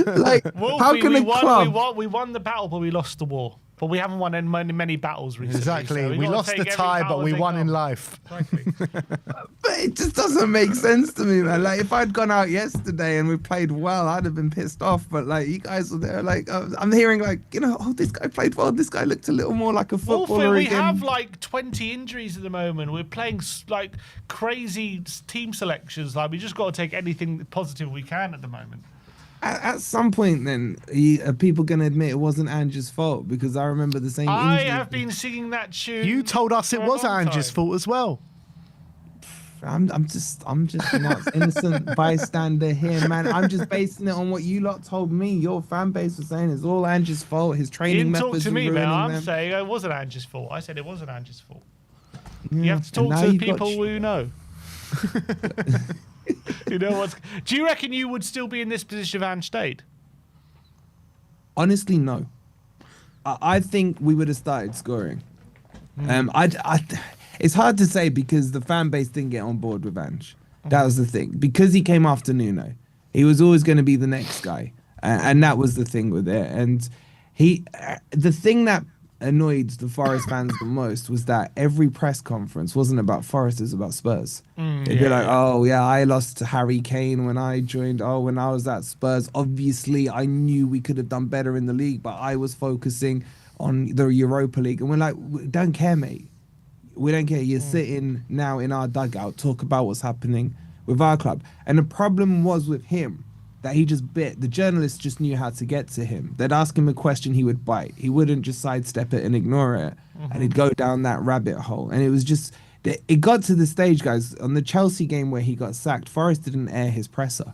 Like, Wolfie, how can we won the battle, but we lost the war. But we haven't won in many battles recently. Exactly. So we lost the tie, but we won in life. Exactly. But it just doesn't make sense to me, man. Like, if I'd gone out yesterday and we played well, I'd have been pissed off. But like, you guys were there, like, I'm hearing like, oh, this guy played well. This guy looked a little more like a footballer. Wolfie, we have like 20 injuries at the moment. We're playing like crazy team selections. Like, we just got to take anything positive we can at the moment. At some point, then, are people going to admit it wasn't Ange's fault? Because I remember the same. I have been singing that tune. You told us it was Ange's fault as well. I'm just an innocent bystander here, man. I'm just basing it on what you lot told me. Your fan base was saying it's all Ange's fault. His training methods. You didn't talk to me, man. I'm them. saying it wasn't Ange's fault. I said it wasn't Ange's fault. Yeah, you have to talk to people who know. You know what's? Do you reckon you would still be in this position if Ange stayed? Honestly, no. I think we would have started scoring. It's hard to say because the fan base didn't get on board with Ange. That was the thing. Because he came after Nuno, he was always going to be the next guy, and that was the thing with it. And the thing that annoyed the Forest fans the most was that every press conference wasn't about Forest, it was about Spurs. They'd be like, oh yeah, I lost to Harry Kane when I joined. Oh, when I was at Spurs, obviously I knew we could have done better in the league, but I was focusing on the Europa League. And we're like, we don't care, mate. We don't care. You're sitting now in our dugout, talk about what's happening with our club. And the problem was with him that he just bit. The journalists just knew how to get to him. They'd ask him a question, he would bite. He wouldn't just sidestep it and ignore it. And he'd go down that rabbit hole. And it was just, it got to the stage, guys, on the Chelsea game where he got sacked, Forest didn't air his presser.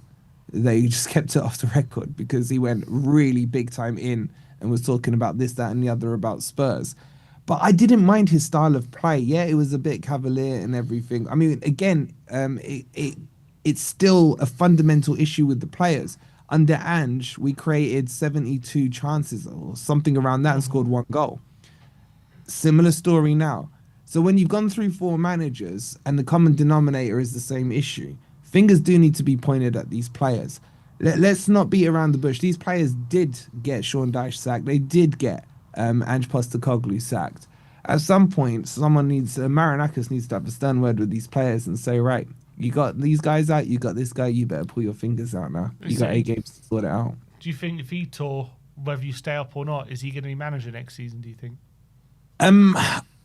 They just kept it off the record because he went really big time in and was talking about this, that, and the other about Spurs. But I didn't mind his style of play. Yeah, it was a bit cavalier and everything. I mean, again, it's still a fundamental issue with the players. Under Ange, we created 72 chances or something around that and scored 1 goal. Similar story now. So when you've gone through 4 managers and the common denominator is the same issue, fingers do need to be pointed at these players. Let's not beat around the bush. These players did get Sean Dyche sacked. They did get Ange Postecoglou sacked. At some point, Marinakis needs to have a stern word with these players and say, right, you got these guys out, you got this guy, you better pull your fingers out now. You got 8 games to sort it out. Do you think if Vitor, whether you stay up or not, is he going to be manager next season, do you think?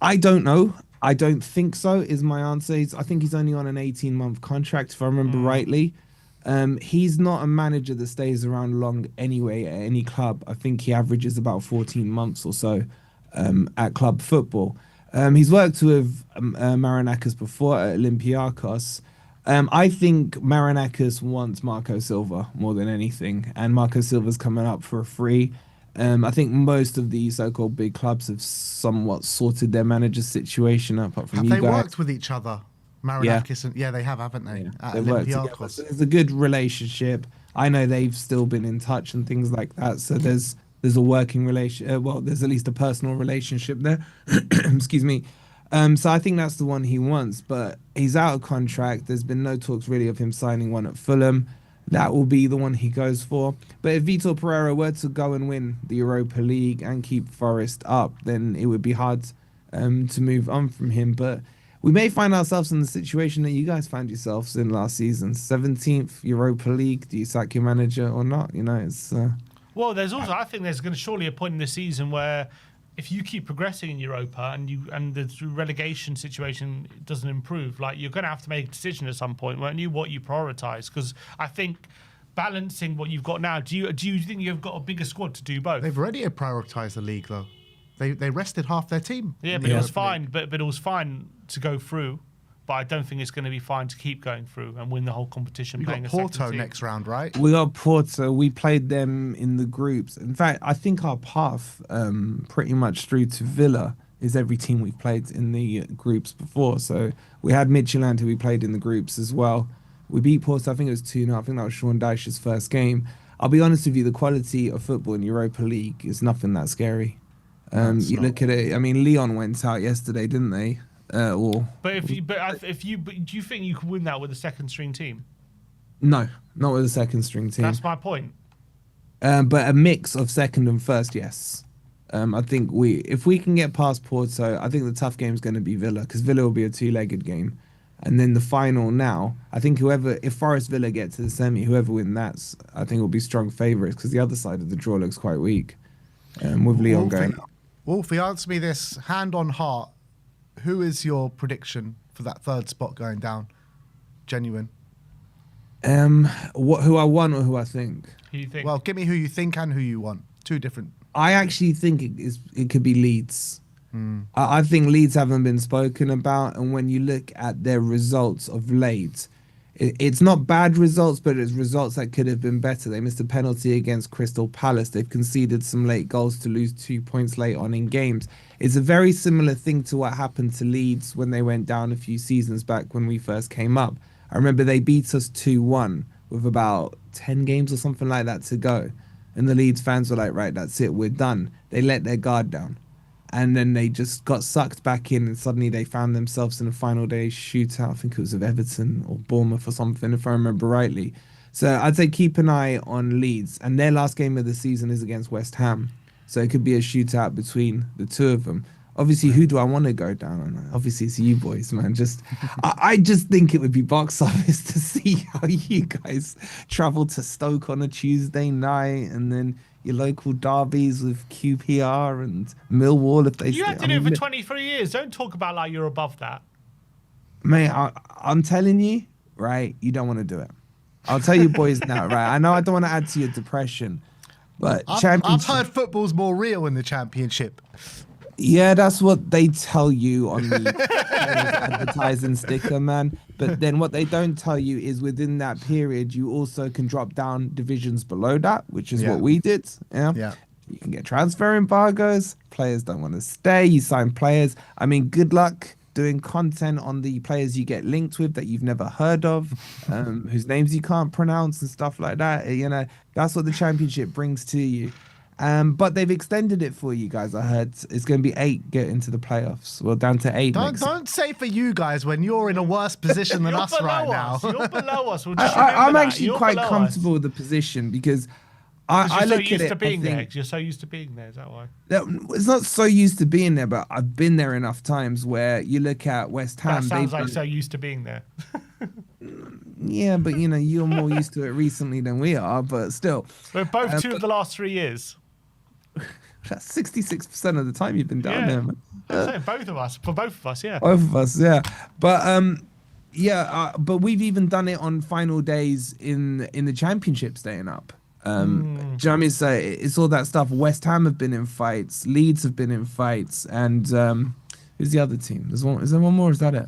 I don't know. I don't think so, is my answer. I think he's only on an 18-month contract, if I remember rightly. He's not a manager that stays around long anyway at any club. I think he averages about 14 months or so at club football. He's worked with Marinakis before at Olympiacos. I think Marinakis wants Marco Silva more than anything, and Marco Silva's coming up for a free. I think most of the so-called big clubs have somewhat sorted their manager situation up, apart from you guys. Have they worked with each other? Marinakis and they have, haven't they? Yeah, at they've worked together. So there's a good relationship. I know they've still been in touch and things like that. So there's a working relation. There's at least a personal relationship there. Excuse me. So I think that's the one he wants. But he's out of contract. There's been no talks really of him signing one at Fulham. That will be the one he goes for. But if Vitor Pereira were to go and win the Europa League and keep Forest up, then it would be hard to move on from him. But we may find ourselves in the situation that you guys found yourselves in last season. 17th Europa League. Do you sack your manager or not? You know, it's... Well, there's also, I think there's going to surely a point in the season where if you keep progressing in Europa and the relegation situation doesn't improve, like you're going to have to make a decision at some point, won't you, what you prioritise? Because I think balancing what you've got now, do you think you've got a bigger squad to do both? They've already prioritised the league, though. They rested half their team. Yeah, but it was fine. But it was fine to go through. But I don't think it's going to be fine to keep going through and win the whole competition. You got Porto next round, right? We got Porto. We played them in the groups. In fact, I think our path pretty much through to Villa is every team we've played in the groups before. So we had Midtjylland, who we played in the groups as well. We beat Porto, I think it was 2-0. I think that was Sean Dyche's first game. I'll be honest with you, the quality of football in Europa League is nothing that scary. You look at it, I mean, Lyon went out yesterday, didn't they? But do you think you could win that with a second string team? No, not with a second string team. That's my point. But a mix of second and first, yes. I think if we can get past Porto, I think the tough game is going to be Villa, because Villa will be a two-legged game. And then the final now, I think if Forest Villa get to the semi, whoever wins that, I think will be strong favourites, because the other side of the draw looks quite weak. With Lyon going up. Wolfie, answer me this, hand on heart. Who is your prediction for that third spot going down? Genuine. Who I want or who I think? Who you think? Well, give me who you think and who you want. Two different. I actually think it could be Leeds. I think Leeds haven't been spoken about, and when you look at their results of late, it's not bad results, but it's results that could have been better. They missed a penalty against Crystal Palace. They've conceded some late goals to lose 2 points late on in games. It's a very similar thing to what happened to Leeds when they went down a few seasons back when we first came up. I remember they beat us 2-1 with about 10 games or something like that to go. And the Leeds fans were like, right, that's it, we're done. They let their guard down. And then they just got sucked back in, and suddenly they found themselves in a final day shootout. I think it was of Everton or Bournemouth or something, if I remember rightly. So I'd say keep an eye on Leeds. And their last game of the season is against West Ham. So it could be a shootout between the two of them. Obviously, who do I want to go down on? Obviously, it's you boys, man. I just think it would be box office to see how you guys travel to Stoke on a Tuesday night, and then your local derbies with QPR and Millwall. If they, you have to do it for 23 years. Don't talk about like you're above that. Mate, I'm telling you, right? You don't want to do it. I'll tell you boys now, right? I know I don't want to add to your depression, but I've heard football's more real in the Championship. Yeah, that's what they tell you on the advertising sticker, man. But then what they don't tell you is within that period, you also can drop down divisions below that, which is what we did. Yeah. You can get transfer embargoes. Players don't want to stay. You sign players. I mean, good luck doing content on the players you get linked with that you've never heard of, whose names you can't pronounce and stuff like that. You know, that's what the Championship brings to you. But they've extended it for you guys. I heard it's going to be 8 get into the playoffs. Well, down to 8. Don't say for you guys when you're in a worse position than us right now. You're below us. I'm actually quite comfortable with the position because I look at it. You're so used to being there. Is that why? It's not so used to being there, but I've been there enough times where you look at West Ham. That sounds like so used to being there. Yeah, but you know you're more used to it recently than we are. But still, we're both 2 of the last 3 years. That's 66% of the time you've been down there, man. I'm saying both of us, yeah. Both of us, yeah. But but we've even done it on final days in the Championship, staying up. Do you know what I mean? So it's all that stuff. West Ham have been in fights, Leeds have been in fights, and who's the other team? Is there one more? Is that it?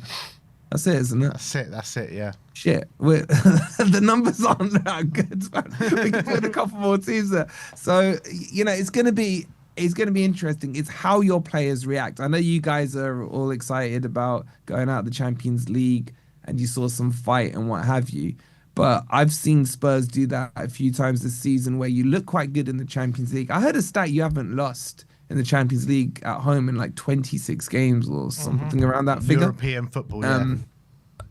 That's it, isn't it? That's it, yeah. Shit, the numbers aren't that good, man. We can put a couple more teams there. So, you know, it's going to be interesting. It's how your players react. I know you guys are all excited about going out the Champions League and you saw some fight and what have you. But I've seen Spurs do that a few times this season where you look quite good in the Champions League. I heard a stat you haven't lost in the Champions League at home in like 26 games or something around that figure. European football, yeah.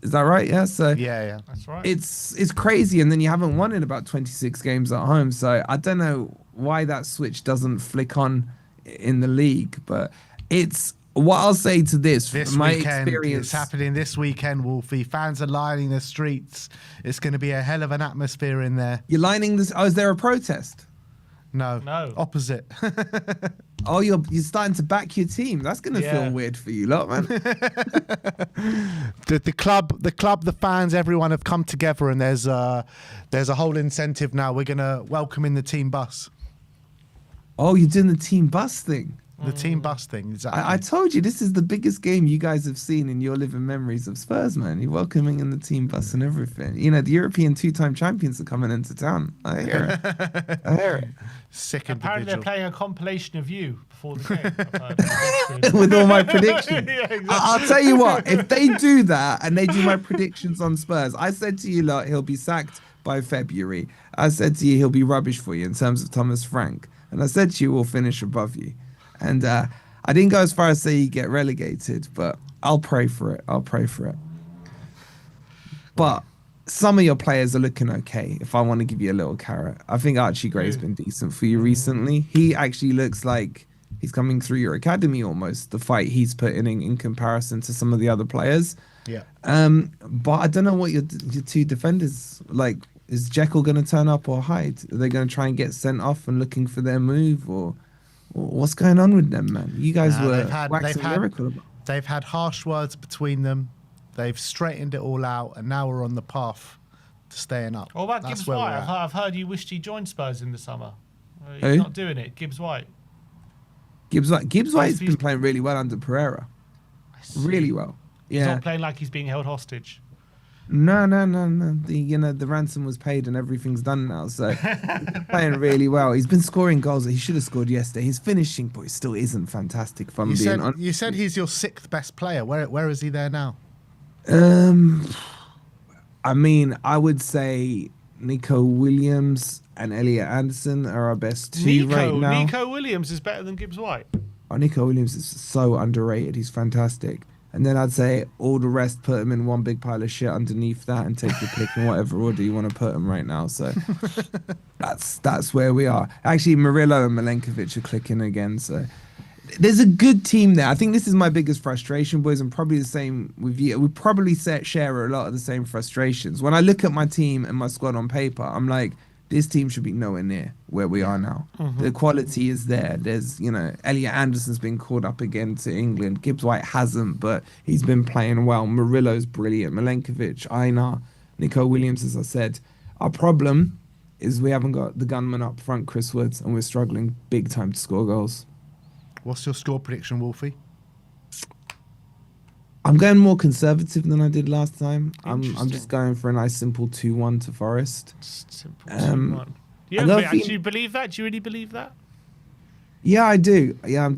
Is that right? Yeah. So yeah, that's right. It's crazy, and then you haven't won in about 26 games at home. So I don't know why that switch doesn't flick on in the league, but it's what I'll say to this my weekend, experience. It's happening this weekend, Wolfie. Fans are lining the streets. It's going to be a hell of an atmosphere in there. You're lining this. Oh, is there a protest? No. Opposite. Oh, you're starting to back your team. That's going to feel weird for you lot, man. The club, the fans, everyone have come together, and there's a whole incentive now. We're going to welcome in the team bus. Oh, you're doing the team bus thing. The team bus thing, exactly. I told you this is the biggest game you guys have seen in your living memories of Spurs, man. You're welcoming in the team bus and everything. You know, the European two-time champions are coming into town. I hear it. I hear it. Sick Apparently they're individual. playing a compilation of you before the game. I've heard. With all my predictions. Yeah, exactly. I'll tell you what, if they do that and they do my predictions on Spurs, I said to you lot, he'll be sacked by February. I said to you, he'll be rubbish for you in terms of Thomas Frank. And I said to you, we'll finish above you. And I didn't go as far as say you get relegated, but I'll pray for it. I'll pray for it. But some of your players are looking okay, if I want to give you a little carrot. I think Archie Gray's been decent for you recently. He actually looks like he's coming through your academy almost, the fight he's putting in comparison to some of the other players. Yeah. But I don't know what your two defenders, like, is Jekyll going to turn up or Hyde? Are they going to try and get sent off and looking for their move, or what's going on with them, man? You guys were waxing lyrical about. They've had harsh words between them. They've straightened it all out, and now we're on the path to staying up. What about That's Gibbs where we're White? at. I've heard you wished he joined Spurs in the summer. He's Who? not doing it. Gibbs White. Gibbs White's been playing really well under Pereira. Really well. He's Yeah. not playing like he's being held hostage. No. The ransom was paid and everything's done now. So he's been playing really well. He's been scoring goals that he should have scored yesterday. His finishing point still isn't fantastic. If I'm being honest. You said he's your sixth best player. Where is he there now? I mean, I would say Nico Williams and Elliot Anderson are our best two right now. Nico Williams is better than Gibbs White. Oh, Nico Williams is so underrated. He's fantastic. And then I'd say all the rest, put him in one big pile of shit underneath that and take your pick in whatever order you want to put him right now. So that's where we are. Actually, Murillo and Milenkovic are clicking again. So there's a good team there. I think this is my biggest frustration, boys, and probably the same with you. We probably share a lot of the same frustrations. When I look at my team and my squad on paper, I'm like, this team should be nowhere near where we are now. The quality is there. There's, Elliot Anderson's been called up again to England. Gibbs White hasn't, but he's been playing well. Murillo's brilliant. Milenkovic, Einar, Nico Williams, as I said. Our problem is we haven't got the gunman up front, Chris Woods, and we're struggling big time to score goals. What's your score prediction, Wolfie? I'm going more conservative than I did last time. I'm just going for a nice simple 2-1 to Forest. Simple 2-1. You actually believe that? Do you really believe that? Yeah, I do. Yeah, I'm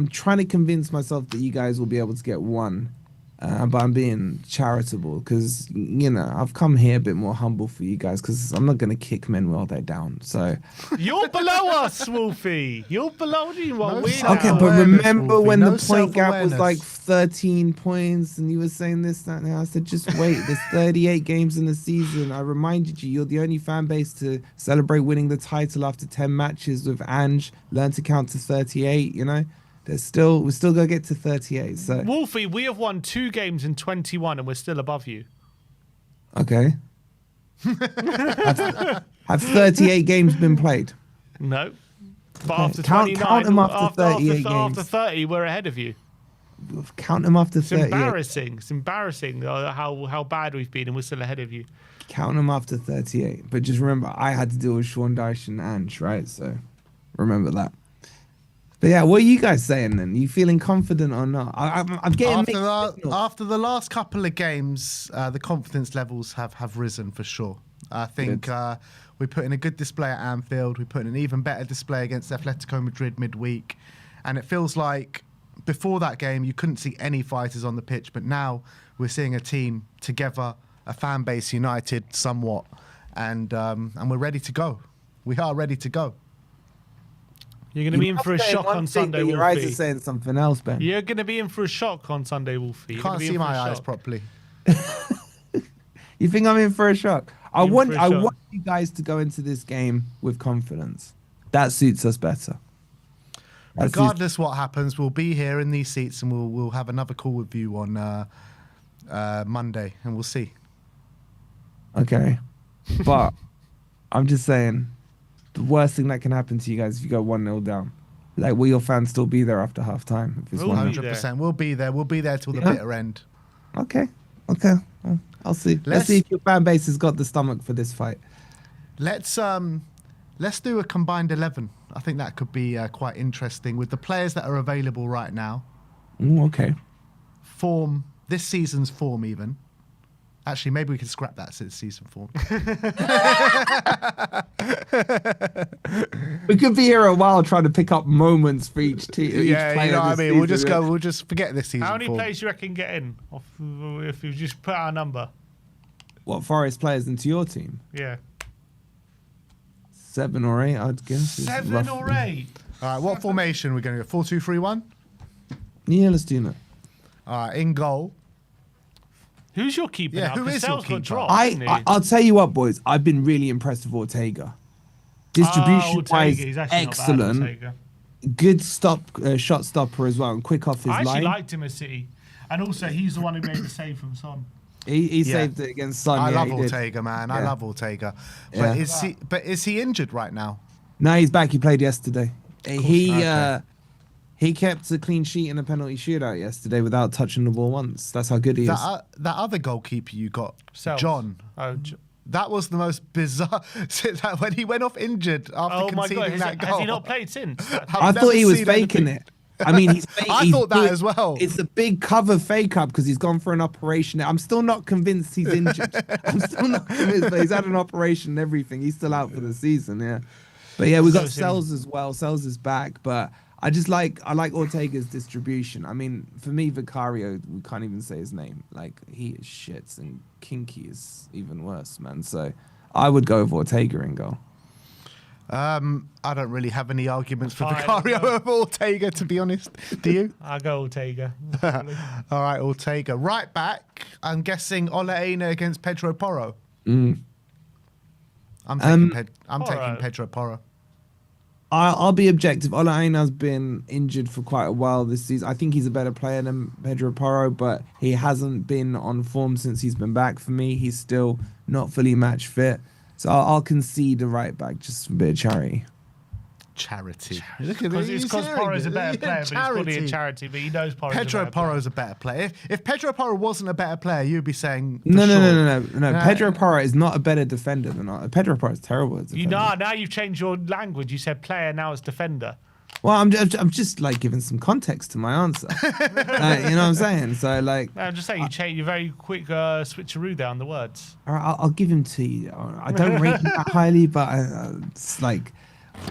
trying to convince myself that you guys will be able to get one. But I'm being charitable because, I've come here a bit more humble for you guys because I'm not going to kick men while they're down. So you're below us, Wolfie. You're below you. Okay, but remember when the point gap was like 13 points and you were saying this, that, and I said, just wait. There's 38 games in the season. I reminded you, you're the only fan base to celebrate winning the title after 10 matches with Ange. Learn to count to 38, we're still gonna get to 38. So Wolfie, we have won 2 games in 21 and we're still above you. Okay. Have 38 games been played? No. But after Count 29, them after 38 games. after 30, we're ahead of you. Count them after It's 38. embarrassing. It's embarrassing how bad we've been and we're still ahead of you. Count them after 38. But just remember, I had to deal with Sean Dyche and Ange, right? So remember that. But yeah, what are you guys saying then? You feeling confident or not? I'm getting after the last couple of games, the confidence levels have risen for sure. I think we put in a good display at Anfield. We put in an even better display against Atletico Madrid midweek, and it feels like before that game you couldn't see any fighters on the pitch, but now we're seeing a team together, a fan base united somewhat, and we're ready to go. We are ready to go. You're going to be in for a shock on Sunday, Wolfie. Your eyes are saying something else, Ben. You're going to be in for a shock on Sunday, Wolfie. You can't see my eyes properly. You think I'm in for a shock? I want you guys to go into this game with confidence. That suits us better. Regardless what happens, we'll be here in these seats and we'll have another call with you on Monday and we'll see. Okay. But I'm just saying, the worst thing that can happen to you guys if you go 1-0 down. Like, will your fans still be there after half time? If it's 100%. We'll be there. We'll be there till the bitter end. Okay. Well, I'll see. Let's see if your fan base has got the stomach for this fight. Let's Let's do a combined 11. I think that could be quite interesting with the players that are available right now. Okay. Form, this season's form even. Actually, maybe we can scrap that season form. We could be here a while trying to pick up moments for each team. Yeah, you know what I mean? We'll just forget this season How many form. players do you reckon get in if you just put out a number? What, Forest players into your team? Yeah. 7 or 8, I'd guess. 7 or 8? All right, what formation are we going to go? 4-2-3-1? Yeah, let's do that. All right, in goal. Who's your keeper Yeah, now? who 'Cause is your Sel's got keeper? dropped, hasn't he? I'll tell you what, boys. I've been really impressed with Ortega. Distribution-wise, Ortega, he's actually not bad, excellent. Ortega. Good shot stopper as well, and quick off his I actually line. liked him at City. And also, he's the one who made the save from Son. He Yeah. saved it against Son. I yeah, love he did. Ortega, man. I Yeah. love Ortega. Yeah. But is he injured right now? No, he's back. He played yesterday. Okay. He kept a clean sheet in a penalty shootout yesterday without touching the ball once. That's how good he is. That other goalkeeper you got, Self. John. Oh, That was the most bizarre. When he went off injured after my conceding God. that goal. Has he not played since? I thought he was faking it. I mean, he's I thought that as well. It's a big cover fake up because he's gone for an operation. I'm still not convinced he's injured. I'm still not convinced, but he's had an operation and everything. He's still out for the season, yeah. But yeah, we got Sells as well. Sells is back, but I like Ortega's distribution. I mean, for me, Vicario, we can't even say his name. Like, he is shit, and Kinky is even worse, man. So I would go with Ortega in goal. I don't really have any arguments for Fine, Vicario no. over Ortega, to be honest. Do you? I'll go Ortega. All right, Ortega. Right back, I'm guessing Ola Aina against Pedro Porro. Mm. I'm taking Porro. Pedro Porro. I'll be objective. Ola Aina's been injured for quite a while this season. I think he's a better player than Pedro Porro, but he hasn't been on form since he's been back for me. He's still not fully match fit. So I'll concede the right back just for a bit of charity. Charity. Look at Because this. Porro's a better player, but he's probably a charity, but he knows Porro's Pedro a better player. Porro's a better player. If Pedro Porro wasn't a better player, you'd be saying for No. sure. Pedro Porro is not a better defender than Pedro Porro is terrible as a defender. Now you've changed your language. You said player, now it's defender. Well, I'm just like giving some context to my answer. You know what I'm saying? So like, No, I'm just saying you're very quick switcheroo there on the words. all right, I'll give him to you. I don't rate him that highly, but it's like,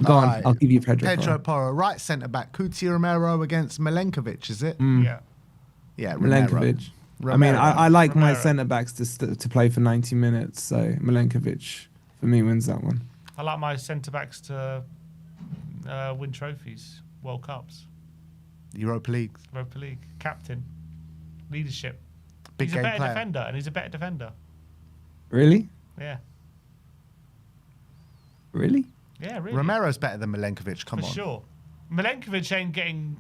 go on. Alright. I'll give you Pedro. Pedro Porro. Porro, right centre back. Kuti Romero against Milenkovic, is it? Yeah. Yeah, Romero. Milenkovic. I mean, Romero. I like my Romero. centre backs to play for 90 minutes. So Milenkovic for me wins that one. I like my centre backs to win trophies, World Cups, Europa League. Europa League, captain, leadership. Big He's a game better player. defender, and he's a better defender. Really? Yeah. Really? Yeah, really. Romero's better than Milenkovic. Come For on. sure. Milenkovic ain't getting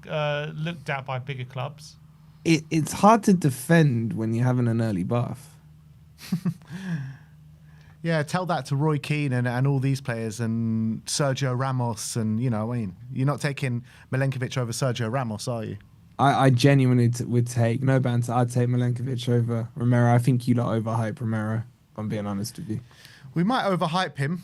looked at by bigger clubs. It's hard to defend when you're having an early bath. Yeah, tell that to Roy Keane and all these players and Sergio Ramos and you know, I mean, you're not taking Milenkovic over Sergio Ramos, are you? I genuinely would take, no banter, I'd take Milenkovic over Romero. I think you lot overhype Romero, if I'm being honest with you. We might overhype him,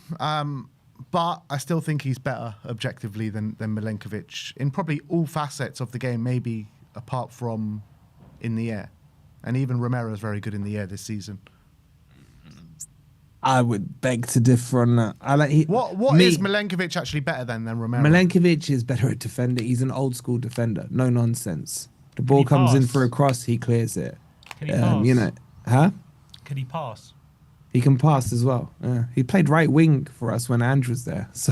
but I still think he's better objectively than Milenkovic in probably all facets of the game, maybe apart from in the air. And even Romero's very good in the air this season. I would beg to differ on that. What is Milenkovic actually better than Romero? Milenkovic is better at defender. He's an old school defender. No nonsense. The ball he comes in pass? for a cross, he clears it. Can he pass? You know, huh? Can he pass? He can pass as well. Yeah. He played right wing for us when Ange was there. So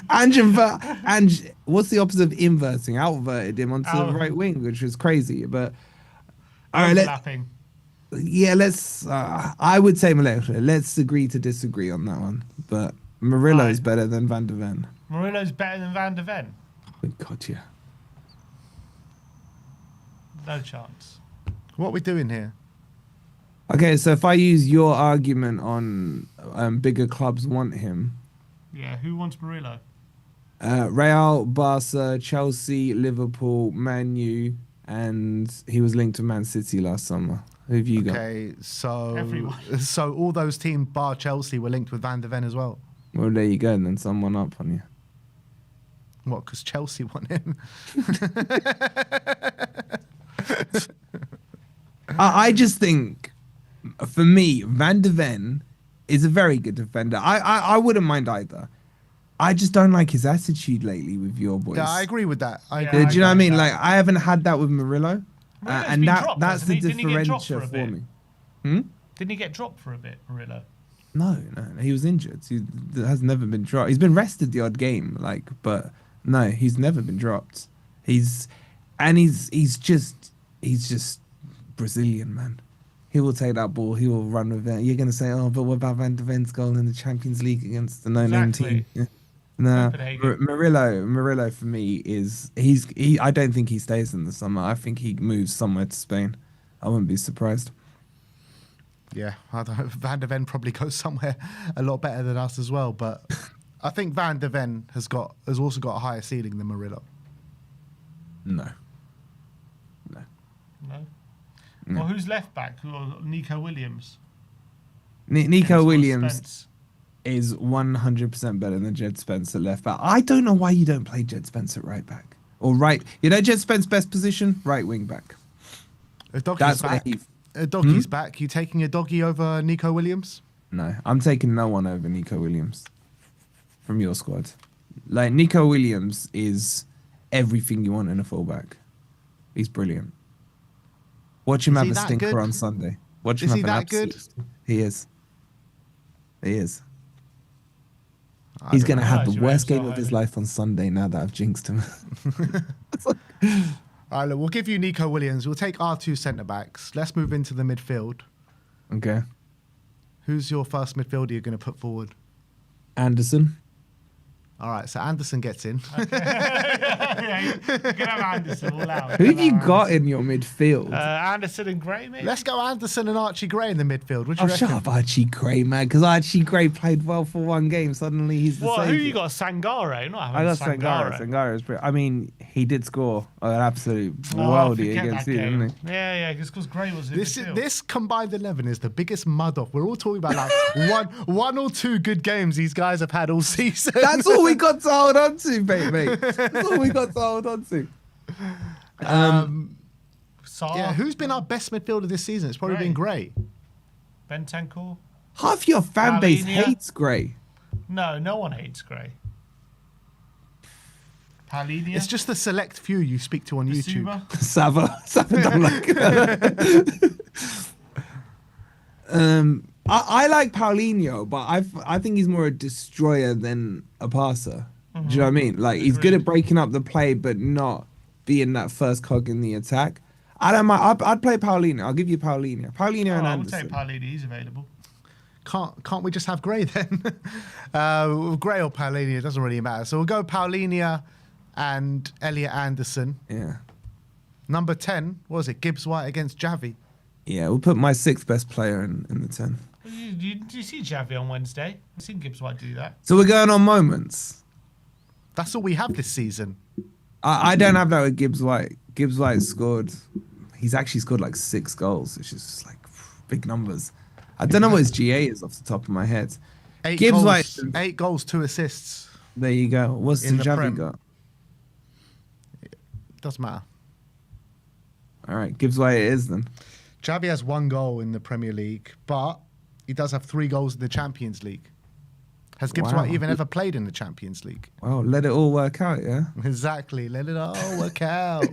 Ange, what's the opposite of inverting? Outverted him onto the right wing, which was crazy. But all right, Overlapping. let's. I would say Milenkovic. Let's agree to disagree on that one. But Murillo's better than Van der Ven. Murillo's better than Van der Ven. Oh, God, yeah. No chance. What are we doing here? Okay, so if I use your argument on bigger clubs want him, Yeah, who wants Murillo? Real, Barca, Chelsea, Liverpool, Man U, and he was linked to Man City last summer. Who have you got? Okay, so Everyone. so all those teams bar Chelsea were linked with Van der Ven as well. Well, there you go. And then someone up on you. What? Because Chelsea want him. I just think, for me, Van de Ven is a very good defender. I wouldn't mind either. I just don't like his attitude lately with your boys. Yeah, I agree with that. I Yeah, agree. Do you know what I mean? that. Like, I haven't had that with Murillo. Murillo's And been dropped, that's the hasn't he? Didn't he get dropped differential for a for bit? me. Hmm? Didn't he get dropped for a bit, Murillo? No, he was injured. He has never been dropped. He's been rested the odd game, like, but no, he's never been dropped. He's just Brazilian, man. He will take that ball. He will run with it. You're gonna say, oh, but what about Van de Ven's goal in the Champions League against the no-name team? Yeah. No, Murillo for me is I don't think he stays in the summer. I think he moves somewhere to Spain. I wouldn't be surprised. Yeah, I don't know. Van de Ven probably goes somewhere a lot better than us as well. But I think Van de Ven has also got a higher ceiling than Murillo. No. No. Well, who's left back? Nico Williams. Nico Or Williams Spence? is 100% better than Jed Spence at left back. I don't know why you don't play Jed Spence at right back or right. You know Jed Spence's best position, right wing back. If Doggie's That's back, where Doggie's back. You taking a Doggy over Nico Williams? No, I'm taking no one over Nico Williams from your squad. Like, Nico Williams is everything you want in a fullback. He's brilliant. Watch him Is have he a that stinker good? on Sunday. Watch him Is have he an that good? absolute- He is. He is. I He's don't going to know. have Nice, the you worst rate him game so of his highly. life on Sunday now that I've jinxed him. All right, look, we'll give you Nico Williams. We'll take our two centre backs. Let's move into the midfield. Okay. Who's your first midfielder you're going to put forward? Anderson. All right, so Anderson gets in. Yeah, you can have Anderson all out. Who have you got in your midfield? Anderson and Gray, maybe? Let's go Anderson and Archie Gray in the midfield. What do you Oh, shut reckon? up, Archie Gray, man. Because Archie Gray played well for one game. Suddenly he's the What? Who saviour. you got? Sangare? Not I having got Sangare. Sangare is pretty. I mean, he did score an absolute Oh, worldie forget against that you, game. didn't he? Yeah, because Gray was in This midfield. this combined 11 is the biggest mud off. We're all talking about like one or two good games these guys have had all season. That's all we got to hold on to, mate. That's all we got to hold on to. Saar, Yeah, who's been our best midfielder this season? It's probably Gray. been Gray. Bentancur? Half your fan base Palhinha? hates Gray. No one hates Gray. Palhinha? It's just the select few you speak to on YouTube. Basuma? Sava don't like I like Paulinho, but I think he's more a destroyer than a passer. Do you know what I mean? Like, he's good at breaking up the play, but not being that first cog in the attack. I don't mind. I'd play Paulinho. I'll give you Paulinho. Paulinho and I would take Anderson. Palhinha. He's available. Can't we just have Gray then? Gray or Paulinia, it doesn't really matter. So we'll go Paulinia and Elliot Anderson. Yeah. Number 10, what was it? Gibbs White against Javi. Yeah, we'll put my sixth best player in the 10. Did you see Javi on Wednesday? I've seen Gibbs White do that. So we're going on moments. That's all we have this season. I don't have that with Gibbs White. Gibbs White scored. He's actually scored like 6 goals, which is just like big numbers. I don't know what his GA is off the top of my head. 8 Gibbs goals, White. 8 goals, 2 assists. There you go. What's In the the Javi Prem. got? Doesn't matter. All right, Gibbs White it is then. Javi has 1 goal in the Premier League, but he does have 3 goals in the Champions League. Has Gibbs Wow. White even ever played in the Champions League? Well, let it all work out, yeah. Exactly. Let it all work out.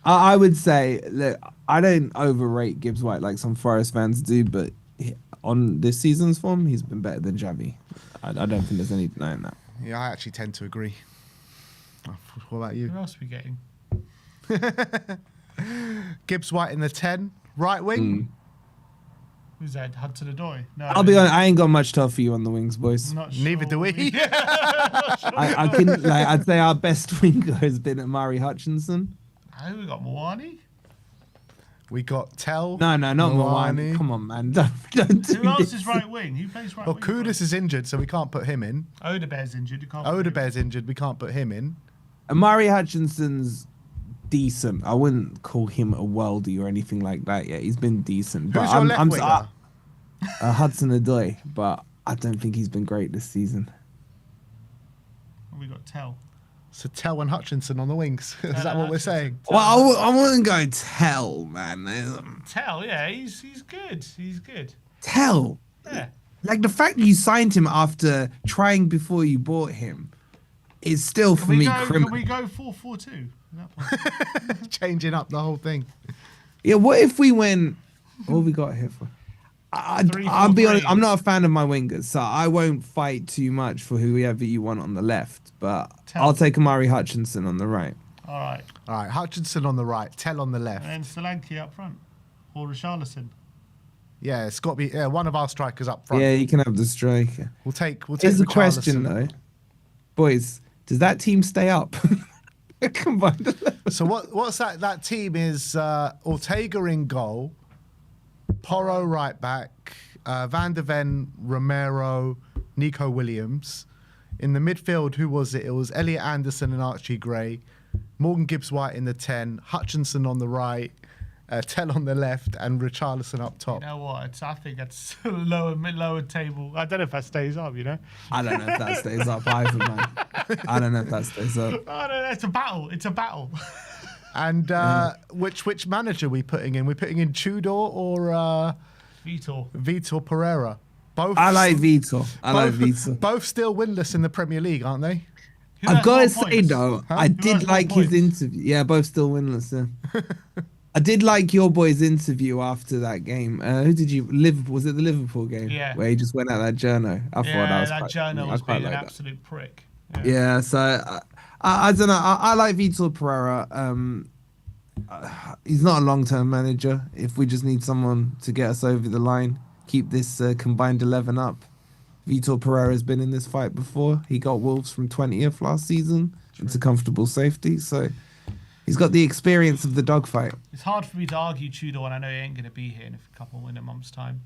I would say, look, I don't overrate Gibbs White like some Forest fans do, but on this season's form, he's been better than Javi. I don't think there's any denying that. Yeah, I actually tend to agree. What about you? Who else are we getting? Gibbs White in the 10, right wing. Who's that? Hudson-Odoi? No, I'll be honest, I ain't got much to offer you on the wings, boys. Not Neither do we. I can like I'd say our best winger has been Amari Hutchinson. Who we got? Moani? We got Tell. No, not Moani. Moani. Come on, man. Don't do Who else this. is right wing? Who plays right Well, wing? Kudus is injured, so we can't put him in. Odebear's injured. You can't put him in. Odebear's injured, we can't put him in. Amari Hutchinson's decent. I wouldn't call him a worldie or anything like that yet. He's been decent. Who's your left winger? Hudson-Odoi, but I don't think he's been great this season. We got Tell. So Tell and Hutchinson on the wings. Is that what we're saying? Well, I wouldn't go Tell, man. Tell, yeah, he's good. He's good. Tell. Yeah. Like the fact you signed him after trying before you bought him is still for me criminal. Can we go 4-4-2? Changing up the whole thing. Yeah, what if we went... What have we got here for? I'll be honest, I'm not a fan of my wingers, so I won't fight too much for whoever you want on the left, but I'll take Amari Hutchinson on the right. All right. Hutchinson on the right, Tell on the left. And Solanke up front. Or Richarlison. Yeah, it's got to be one of our strikers up front. Yeah, you can have the striker. We'll take Here's the question, though. Boys, does that team stay up? Combined 11. So what's that? That team is Ortega in goal, Porro right back, Van der Ven, Romero, Nico Williams. In the midfield, who was it? It was Elliot Anderson and Archie Gray, Morgan Gibbs-White in the 10, Hutchinson on the right, Tell on the left, and Richarlison up top. You know what? I think that's lower table. I don't know if that stays up, you know? I don't know if that stays up either, man. I don't know if that stays up. Oh, no, it's a battle. It's a battle. And which manager are we putting in? We're putting in Tudor or Vitor Pereira? Both. I like Vitor. Both still winless in the Premier League, aren't they? I've got to say though, I did like his interview. Yeah, both still winless. Yeah. I did like your boy's interview after that game. Who did you? Liverpool? Was it the Liverpool game? Yeah. Where he just went out that journo. I thought that journo was being an absolute prick. Yeah. So I don't know. I like Vitor Pereira. He's not a long-term manager. If we just need someone to get us over the line, keep this combined 11 up. Vitor Pereira has been in this fight before. He got Wolves from 20th last season into comfortable safety. So he's got the experience of the dogfight. It's hard for me to argue Tudor when I know he ain't going to be here in in a month's time.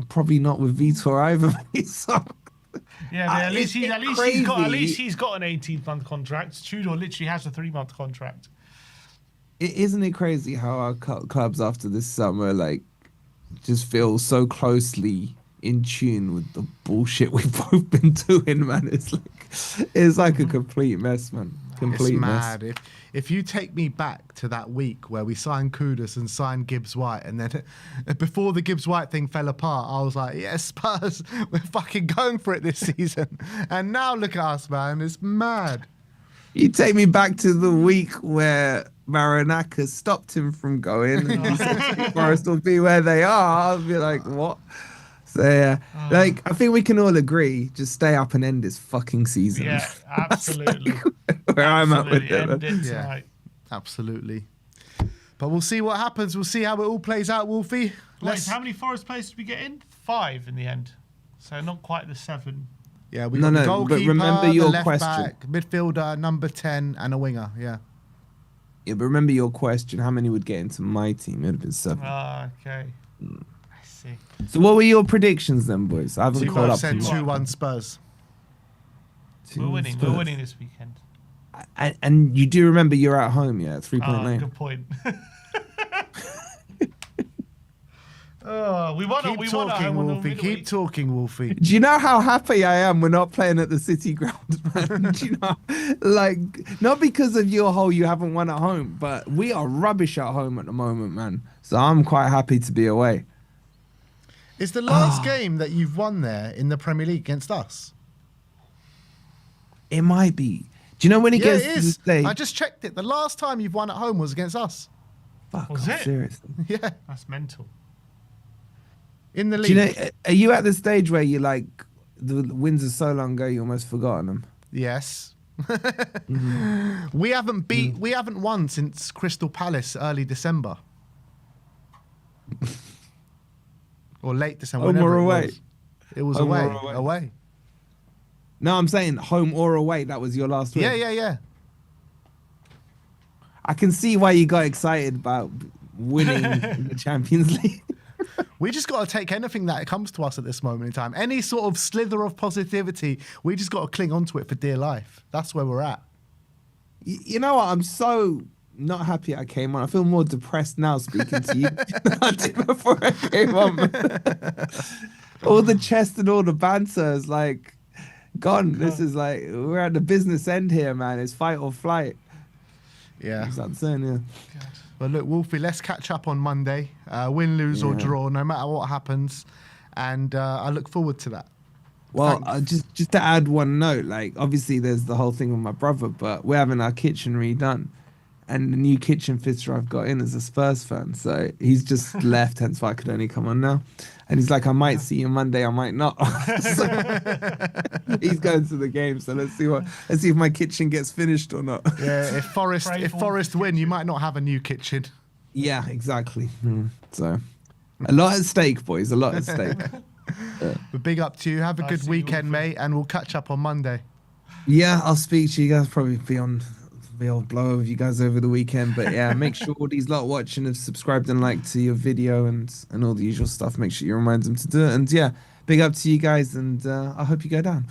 Probably not with Vitor either. So. Yeah, but at least he's got an 18-month contract. Tudor literally has a 3-month contract. Isn't it crazy how our clubs after this summer just feel so closely in tune with the bullshit we've both been doing, man? It's like a complete mess, man. Complete mess. Mad. If you take me back to that week where we signed Kudus and signed Gibbs-White, and then before the Gibbs-White thing fell apart, I was like, yes, Spurs, we're fucking going for it this season. And now look at us, man. It's mad. You take me back to the week where Maranaka stopped him from going and he said Forest will be where they are. I'll be like, what? So yeah, I think we can all agree, just stay up and end this fucking season. Yeah, absolutely. Where I'm at with it. Yeah, absolutely. But we'll see what happens. We'll see how it all plays out, Wolfie. How many Forest players did we get in? 5 in the end. So not quite the 7. Yeah, we got the goalkeeper, but remember your the left question. back, midfielder, number 10, and a winger. Yeah. Yeah, but remember your question. How many would get into my team? It would have been 7. Okay. I see. So what were your predictions then, boys? I haven't caught up. 2-1 Spurs. We're winning. We're winning this weekend. And you do remember you're at home, yeah, at 3.9. Good point. We won. Keep talking, Wolfie. Keep talking, Wolfie. Do you know how happy I am we're not playing at the City ground, man? Do you know, not because of your whole you haven't won at home, but we are rubbish at home at the moment, man. So I'm quite happy to be away. Is the last game that you've won there in the Premier League against us? It might be. Do you know when it gets to the stage? I just checked it. The last time you've won at home was against us. Fuck was off, it? Seriously. Yeah. That's mental. In the league. Do you know, are you at the stage where you the wins are so long ago you almost forgotten them? Yes. We haven't won since Crystal Palace early December. Or late December. Home or away? It was away. No, I'm saying home or away. That was your last win. Yeah. I can see why you got excited about winning the Champions League. We just got to take anything that comes to us at this moment in time. Any sort of slither of positivity, we just got to cling on to it for dear life. That's where we're at. You know what? I'm so not happy I came on. I feel more depressed now speaking to you than I did before I came on. All the chest and all the banter is like gone. This is like, we're at the business end here, man. It's fight or flight. Yeah. That's what I'm saying, yeah. Well, look, Wolfie, let's catch up on Monday. Win, lose, or draw, no matter what happens. And I look forward to that. Well, just to add one note, like, obviously there's the whole thing with my brother, but we're having our kitchen redone. And the new kitchen fitter I've got in is a Spurs fan. So he's just left, hence why I could only come on now. And he's like, I might see you Monday, I might not. So he's going to the game. So let's see if my kitchen gets finished or not. Yeah, if Forest win, you might not have a new kitchen. Yeah, exactly. So a lot at stake, boys. A lot at stake. But big up to you. Have a good weekend, mate, and we'll catch up on Monday. Yeah, I'll speak to you guys. Probably be on the old blow with you guys over the weekend. But yeah, make sure all these lot watching have subscribed and liked to your video and all the usual stuff. Make sure you remind them to do it. And yeah, big up to you guys, and I hope you go down.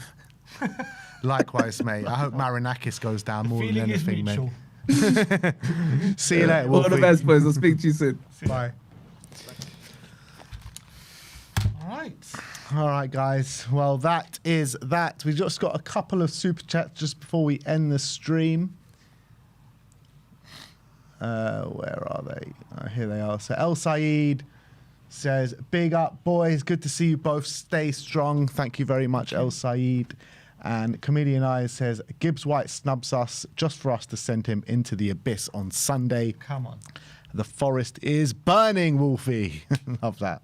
Likewise, mate. I hope Marinakis goes down more than anything, mate. See you later, All Wolfie. the best, boys. I'll speak to you soon. Bye. All right, guys. Well, that is that. We've just got a couple of super chats just before we end the stream. Where are they? Here they are. So El Saeed says, big up, boys. Good to see you both. Stay strong. Thank you very much, El Saeed. And Comedian Eyes says, Gibbs White snubs us just for us to send him into the abyss on Sunday. Come on. The forest is burning, Wolfie. Love that.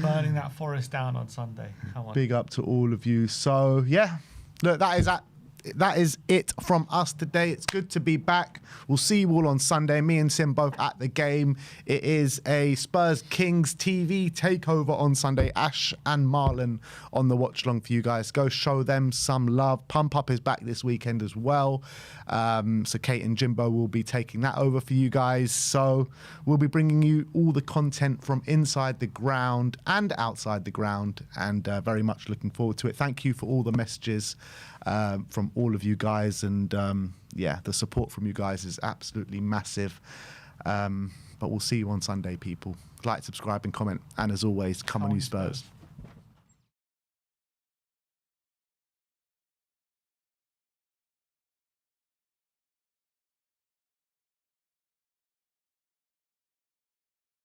Burning that forest down on Sunday. Come on. Big up to all of you. So, yeah, look, that is it from us today. It's good to be back. We'll see you all on Sunday. Me and Sim both at the game. It is a Spurs Kings TV takeover on Sunday. Ash and Marlon on the watch long for you guys. Go show them some love. Pump Up is back this weekend as well. So Kate and Jimbo will be taking that over for you guys. So we'll be bringing you all the content from inside the ground and outside the ground, and very much looking forward to it. Thank you for all the messages from all of you guys, and yeah, the support from you guys is absolutely massive. But we'll see you on Sunday, people. Like, subscribe and comment, and as always, come on you Spurs.